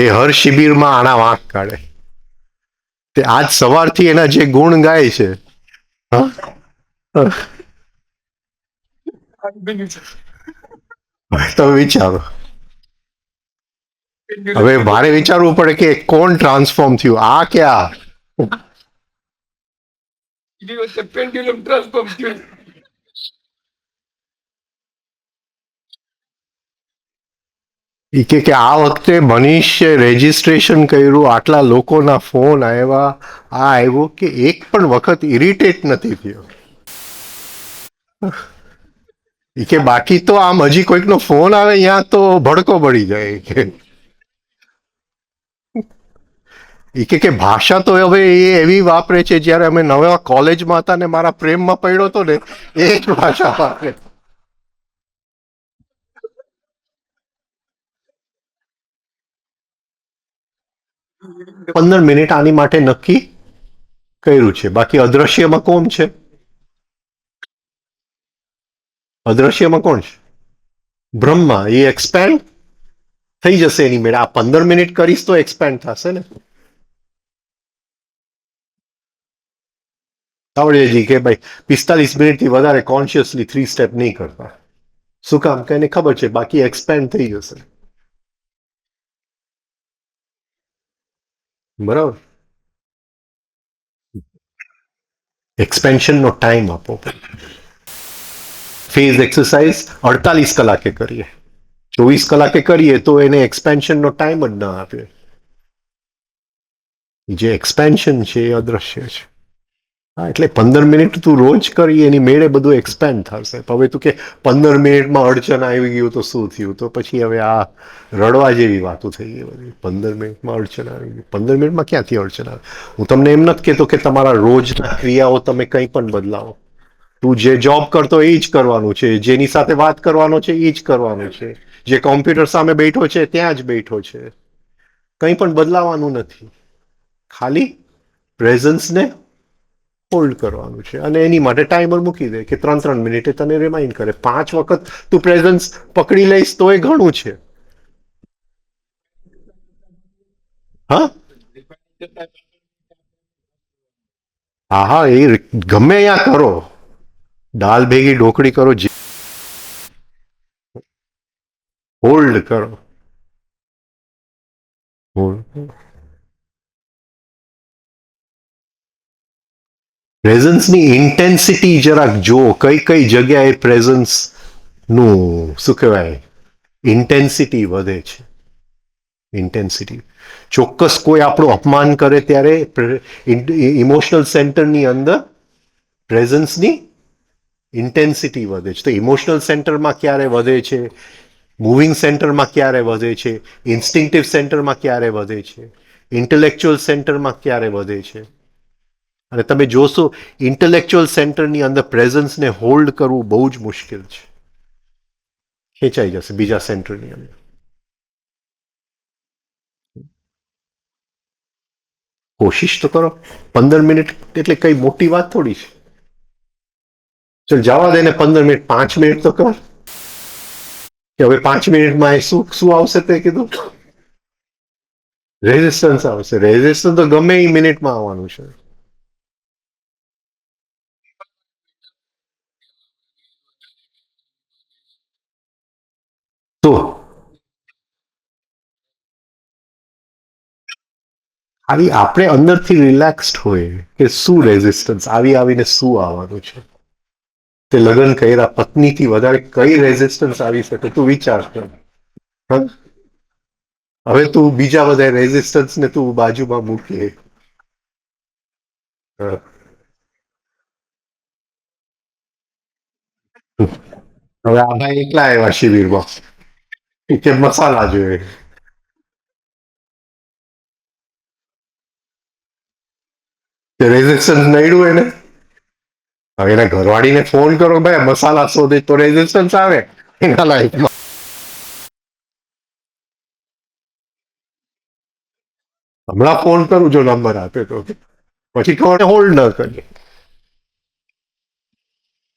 એ હર શિબિરમાં આના વાંક કાઢે. તે આજ સવારથી એના જે ગુણ ગાય છે. હા? તમે વિચારો. હવે મારે વિચારવું પડે કે કોણ ટ્રાન્સફોર્મ થયું, આ કે આ? પેન્ડ્યુલમ ટ્રાન્સફોર્મ થયું. એ કે આ વખતે મનીષે રજીસ્ટ્રેશન કર્યું, આટલા લોકોના ફોન આવ્યા, આ આવ્યો કે એક પણ વખત ઇરિટેટ નથી થયો. એ કે બાકી તો આમ હજી કોઈકનો ફોન આવે ત્યાં તો ભડકો પડી જાય. કે ભાષા તો હવે એ એવી વાપરે છે, જ્યારે અમે નવા કોલેજમાં હતા ને મારા પ્રેમમાં પડ્યો હતો ને એ જ ભાષા વાપરે. 15 મિનિટ આની માટે નક્કી કર્યું છે. બાકી અદ્રશ્યમાં કોણ છે? અદ્રશ્યમાં કોણ છે? બ્રહ્મા. એ એક્સપેન્ડ થઈ જશે એની મેળે. આ 15 મિનિટ કરીશ તો એક્સપેન્ડ થશે ને. તાવડેજી કે ભાઈ 45 મિનિટથી વધારે કોન્શિયસલી 3 સ્ટેપ નહીં કરતા. શું કામ? કે એને ખબર છે બાકી એક્સપેન્ડ થઈ જશે. બરાબર. એક્સપેન્શનનો ટાઈમ આપો. ફેઝ એક્સરસાઇઝ 48 કલાકે કરીએ, 24 કલાકે કરીએ તો એને એક્સપેન્શનનો ટાઈમ જ ના આપે. જે એક્સપેન્શન છે એ અદ્રશ્ય છે. હા, એટલે 15 મિનિટ તું રોજ કરી એની મેળે બધું એક્સપેન્ડ થશે. હવે તું કે 15 મિનિટમાં અડચણ આવી ગયું તો શું થયું? તો પછી હવે આ રડવા જેવી વાતો થઈ ગઈ બધી. 15 મિનિટમાં અડચણ આવી ગઈ. 15 મિનિટમાં ક્યાંથી અડચણ આવે? હું તમને એમ નથી કહેતો કે તમારા રોજના ક્રિયાઓ તમે કંઈ પણ બદલાવો. તું જે જોબ કરતો એ જ કરવાનું છે, જેની સાથે વાત કરવાનો છે એ જ કરવાનું છે, જે કોમ્પ્યુટર સામે બેઠો છે ત્યાં જ બેઠો છે. કંઈ પણ બદલાવાનું નથી. ખાલી પ્રેઝન્સને હોલ્ડ કરવાનું છે. અને એની માટે ટાઈમર મૂકી દે કે 3-3 મિનિટે તને રિમાઇન્ડ કરે. 5 વખત તું પ્રેઝન્સ પકડી લઈશ તો એ ઘણું છે. હા હા હા, એ ગમે ત્યાં કરો, દાલ ભેગી ઢોકળી કરો, હોલ્ડ કરો. પ્રેઝન્સની ઇન્ટેન્સિટી જરાક જો કઈ કઈ જગ્યાએ પ્રેઝન્સ નું શું કહેવાય ઇન્ટેન્સિટી વધે છે. ઇન્ટેન્સિટી ચોક્કસ કોઈ આપણું અપમાન કરે ત્યારે ઇમોશનલ સેન્ટરની અંદર પ્રેઝન્સની ઇન્ટેન્સિટી વધે છે. તો ઇમોશનલ સેન્ટરમાં ક્યારે વધે છે, મૂવિંગ સેન્ટરમાં ક્યારે વધે છે, ઇન્સ્ટિંક્ટિવ સેન્ટરમાં ક્યારે વધે છે, ઇન્ટેલેક્ચ્યુઅલ સેન્ટરમાં ક્યારે વધે છે. અને તમે જોશો ઇન્ટેલેક્ચ્યુઅલ સેન્ટરની અંદર પ્રેઝન્સને હોલ્ડ કરવું બહુ જ મુશ્કેલ છે. ખેંચાઈ જશે બીજા સેન્ટરની અંદર. કોશિશ તો કરો. 15 મિનિટ એટલે કઈ મોટી વાત થોડી છે. ચલ જવા દે ને 15 મિનિટ, 5 મિનિટ તો કર. કે હવે 5 મિનિટમાં શું શું આવશે તે કીધું? રેઝિસ્ટન્સ આવશે. રેઝિસ્ટન્સ તો ગમે એ મિનિટમાં આવવાનું છે. તો આવી આપણે અંદરથી રિલેક્સ્ડ હોય કે શું રેઝિસ્ટન્સ આવીને શું આવવાનું છે. તે લગ્ન કર્યા, પત્નીથી વધારે કઈ રેઝિસ્ટન્સ આવી શકે તું વિચાર કર. હવે તું બીજા બધા રેઝિસ્ટન્સ ને તું બાજુમાં મૂકી. હવે આ ભાઈ એકલા આવ્યા શિબિરમાં કે મસાલા જોઈએ. રેઝિસ્ટન્સ નડ્યું એને. હવે એના ઘરવાળીને ફોન કરો, ભાઈ મસાલા શોધે તો રેઝિસ્ટન્સ આવે એના લાઈફમાં. હમણાં ફોન કરું જો નંબર આપે તો, પછી ખબર હોલ્ડ ન કરીએ.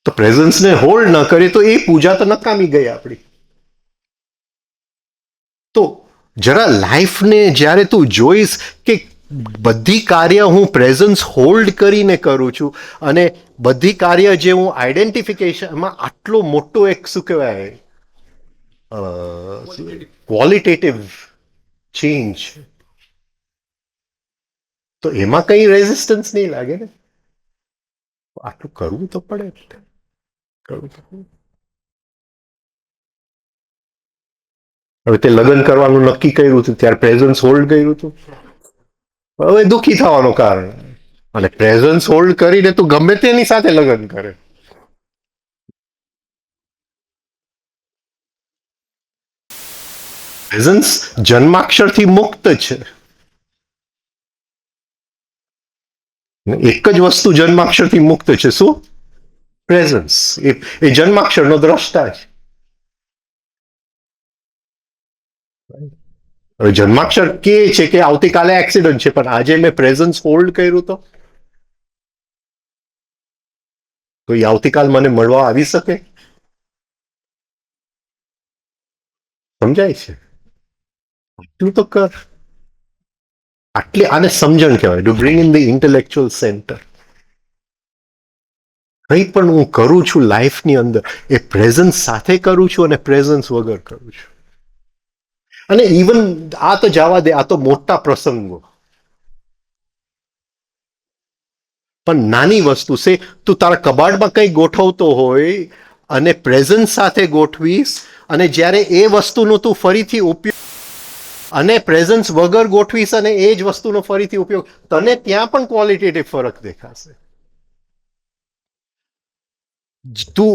તો પ્રેઝન્સને હોલ્ડ ન કરીએ તો એ પૂજા તો નકામી ગઈ આપણી. તો જરા લાઈફને જ્યારે તું જોઈશ કે બધી કાર્ય હું પ્રેઝન્સ હોલ્ડ કરીને કરું છું અને બધી કાર્ય જે હું આઈડેન્ટિફિકેશનમાં આટલો મોટો એક શું કહેવાય ક્વોલિટેટિવ ચેન્જ, તો એમાં કઈ રેઝિસ્ટન્સ નહીં લાગે ને. આટલું કરવું તો પડે. કરવું તો પડે. હવે તે લગ્ન કરવાનું નક્કી કર્યું હતું ત્યારે પ્રેઝન્સ હોલ્ડ કર્યું હતું. હવે દુઃખી થવાનું કારણ. અને પ્રેઝન્સ હોલ્ડ કરીને તું ગમે તેની સાથે લગ્ન કરે. પ્રેઝન્સ જન્માક્ષરથી મુક્ત છે. એક જ વસ્તુ જન્માક્ષરથી મુક્ત છે. શું? પ્રેઝન્સ. એ જન્માક્ષરનો દ્રષ્ટા છે. હવે જન્માક્ષર કે છે કે આવતીકાલે એક્સિડન્ટ છે, પણ આજે મેં પ્રેઝન્સ હોલ્ડ કર્યું તો એ આવતીકાલ મને મળવા આવી શકે? સમજાય છે? આટલું તો કર. આટલી આને સમજણ કહેવાય. To bring in the intellectual centre. કંઈ પણ હું કરું છું લાઈફની અંદર એ પ્રેઝન્સ સાથે કરું છું અને પ્રેઝન્સ વગર કરું છું. અને ઇવન આ તો જવા દે, આ તો મોટા પ્રસંગો, પણ નાની વસ્તુ છે. તું તારા કબાડમાં કંઈ ગોઠવતો હોય અને પ્રેઝન્સ સાથે ગોઠવીશ અને જ્યારે એ વસ્તુનો તું ફરીથી ઉપયોગ અને પ્રેઝન્સ વગર ગોઠવીશ અને એ જ વસ્તુનો ફરીથી ઉપયોગ, તને ત્યાં પણ ક્વોલિટેટિવ ફરક દેખાશે. તું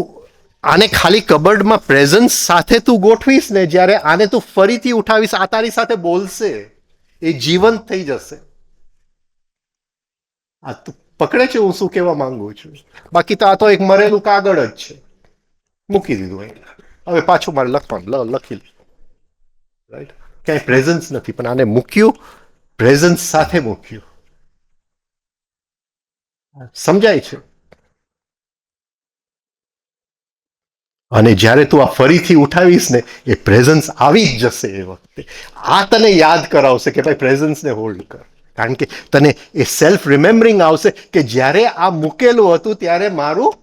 આને ખાલી કબર્ડમાં પ્રેઝન્સ સાથે તું ગોઠવીશ ને, જ્યારે આને તું ફરીથી ઉઠાવીશ, આ તારી સાથે બોલશે, એ જીવંત થઈ જશે. આ તું પકડે છે હું શું કહેવા માંગુ છું? બાકી તો આ તો એક મરેલું કાગળ જ છે, મૂકી દીધું અહીં. હવે પાછું મારે લખવાનું, લખી લીધું, રાઈટ? ક્યાંય પ્રેઝન્સ નથી, પણ આને મૂક્યું, પ્રેઝન્સ સાથે મૂક્યું. સમજાય છે? અને જ્યારે તું આ ફરીથી ઉઠાવીશ ને, એ પ્રેઝન્સ આવી જ જશે એ વખતે. આ તને યાદ કરાવશે કે ભાઈ પ્રેઝન્સને હોલ્ડ કર. કારણ કે તને એ સેલ્ફ રિમેમ્બરિંગ આવશે કે જ્યારે આ મૂકેલું હતું ત્યારે મારું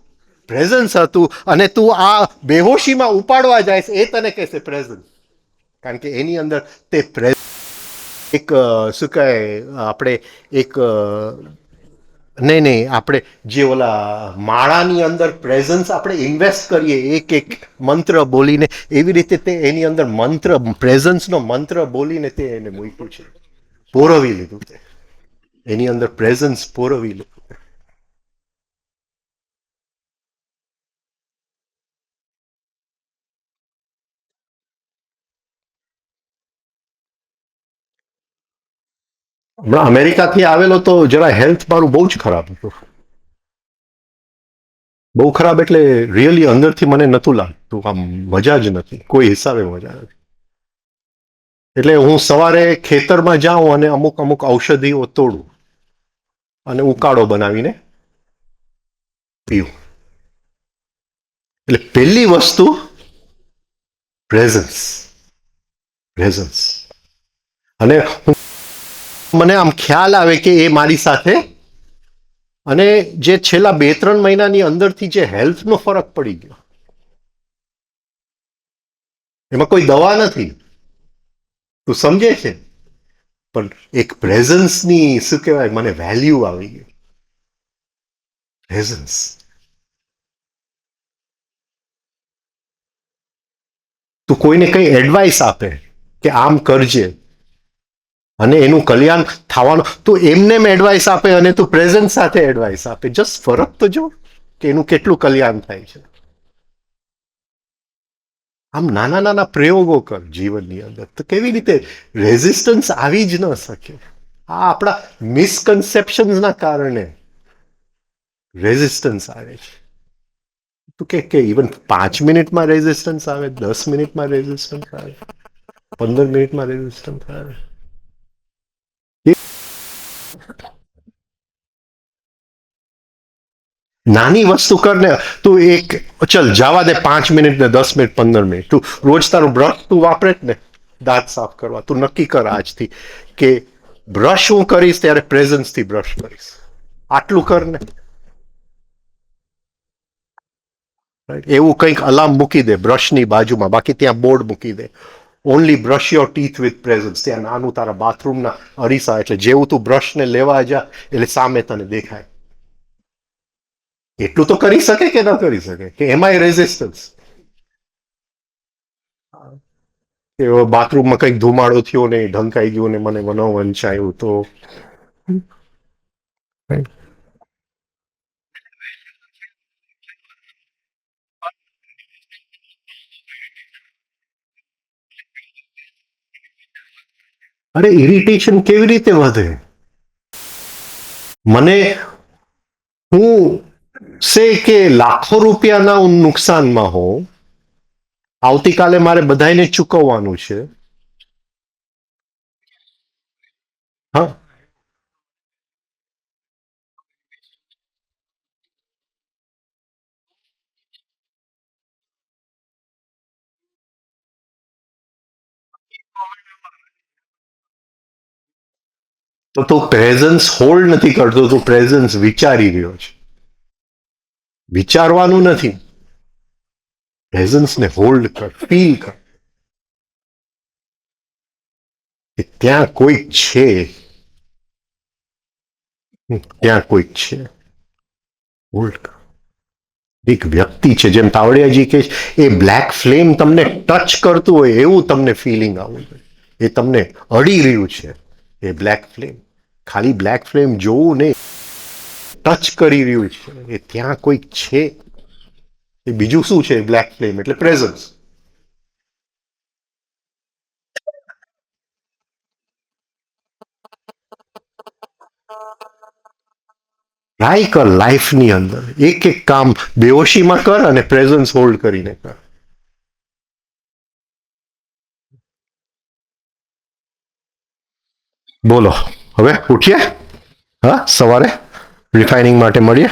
પ્રેઝન્સ હતું, અને તું આ બેહોશીમાં ઉપાડવા જાય છે, એ તને કહેશે પ્રેઝન્સ. કારણ કે એની અંદર તે એક શું કહે, આપણે એક નહીં, આપણે જે ઓલા માળાની અંદર પ્રેઝન્સ આપણે ઇન્વેસ્ટ કરીએ એક એક મંત્ર બોલીને, એવી રીતે તે એની અંદર મંત્ર, પ્રેઝન્સનો મંત્ર બોલીને તે એને મૂક્યું છે, પોરવી લીધું. તે એની અંદર પ્રેઝન્સ પોરવી લીધું. હમણાં અમેરિકાથી આવેલો તો જરા હેલ્થ મારું બહુ જ ખરાબ હતું. બહુ ખરાબ એટલે રિયલી અંદરથી મને નહોતું લાગતું, આમ મજા જ નથી, કોઈ હિસાબે મજા નથી. એટલે હું સવારે ખેતરમાં જાઉં અને અમુક અમુક ઔષધિઓ તોડું અને ઉકાળો બનાવીને પીવું. એટલે પહેલી વસ્તુ પ્રેઝન્સ, પ્રેઝન્સ. અને મને આમ ખ્યાલ આવે કે એ મારી સાથે, અને જે છેલ્લા 2-3 મહિનાની અંદરથી જે હેલ્થનો ફરક પડી ગયો, એમાં કોઈ દવા નથી, તું સમજે છે? પણ એક પ્રેઝન્સની શું કહેવાય, મને વેલ્યુ આવી ગઈ. પ્રેઝન્સ. તું કોઈને કઈ એડવાઇસ આપે કે આમ કરજે અને એનું કલ્યાણ થવાનું, તું એમને એડવાઇસ આપે અને તું પ્રેઝન્સ સાથે એડવાઇસ આપે, જસ્ટ ફરક તો જો કે એનું કેટલું કલ્યાણ થાય છે. આમ નાના નાના પ્રયોગો કર જીવનની અંદર, તો કેવી રીતે રેઝિસ્ટન્સ આવી જ ન શકે. આ આપણા મિસકન્સેપ્શન્સના કારણે રેઝિસ્ટન્સ આવે છે. તું કે ઇવન 5 મિનિટમાં રેઝિસ્ટન્સ આવે, 10 મિનિટમાં રેઝિસ્ટન્સ આવે, 15 મિનિટમાં રેઝિસ્ટન્સ આવે. નાની વસ્તુ કરને તું, એક ચલ જવા દે 5 મિનિટ ને 10 મિનિટ 15 મિનિટ, તું રોજ તારું બ્રશ તું વાપરે જ ને દાંત સાફ કરવા, તું નક્કી કર આજથી કે બ્રશ હું કરીશ ત્યારે પ્રેઝન્સથી બ્રશ કરીશ. આટલું કર ને. એવું કંઈક અલાર્મ મૂકી દે બ્રશની બાજુમાં, બાકી ત્યાં બોર્ડ મૂકી દે, only brush your teeth with presence. ત્યાં નાનું તારા બાથરૂમના અરીસા, એટલે જેવું તું બ્રશને લેવા જા એટલે સામે તને દેખાય. એટલું તો કરી શકે કે ન કરી શકે? કે એમાંય રેઝિસ્ટન્સ? બાથરૂમમાં કંઈક ધુમાડો થયો ને ઢંકાઈ ગયો ને મને વંચાયું તો અરે ઇરિટેશન કેવી રીતે વધે? મને હું સે કે લાખો રૂપિયાના હું નુકસાનમાં હોઉં, આવતીકાલે મારે બધાને ચૂકવવાનું છે. હા, તો તું પ્રેઝન્સ હોલ્ડ નથી કરતો, તું પ્રેઝન્સ વિચારી રહ્યો છે. વિચારવાનું નથી, પ્રેઝન્સને હોલ્ડ કર, ફીલ કર કે ત્યાં કોઈક છે, ત્યાં કોઈક છે. હોલ્ડ કર. એક વ્યક્તિ છે, જેમ તાવડિયાજી કે એ બ્લેક ફ્લેમ તમને ટચ કરતું હોય એવું તમને ફિલિંગ આવવું જોઈએ. એ તમને અડી રહ્યું છે, એ બ્લેક ફ્લેમ. ખાલી બ્લેક ફ્લેમ જોવું નહીં, ટચ કરી રહ્યું છે, એ ત્યાં કોઈક છે. એ બીજું શું છે? બ્લેક ફ્લેમ એટલે પ્રેઝન્સ. ટ્રાય કર લાઈફની અંદર એક એક કામ બેહોશીમાં કર અને પ્રેઝન્સ હોલ્ડ કરીને કર. બોલો હવે ઉઠીએ. હા, સવારે રિફાઇનિંગ માટે મળીએ.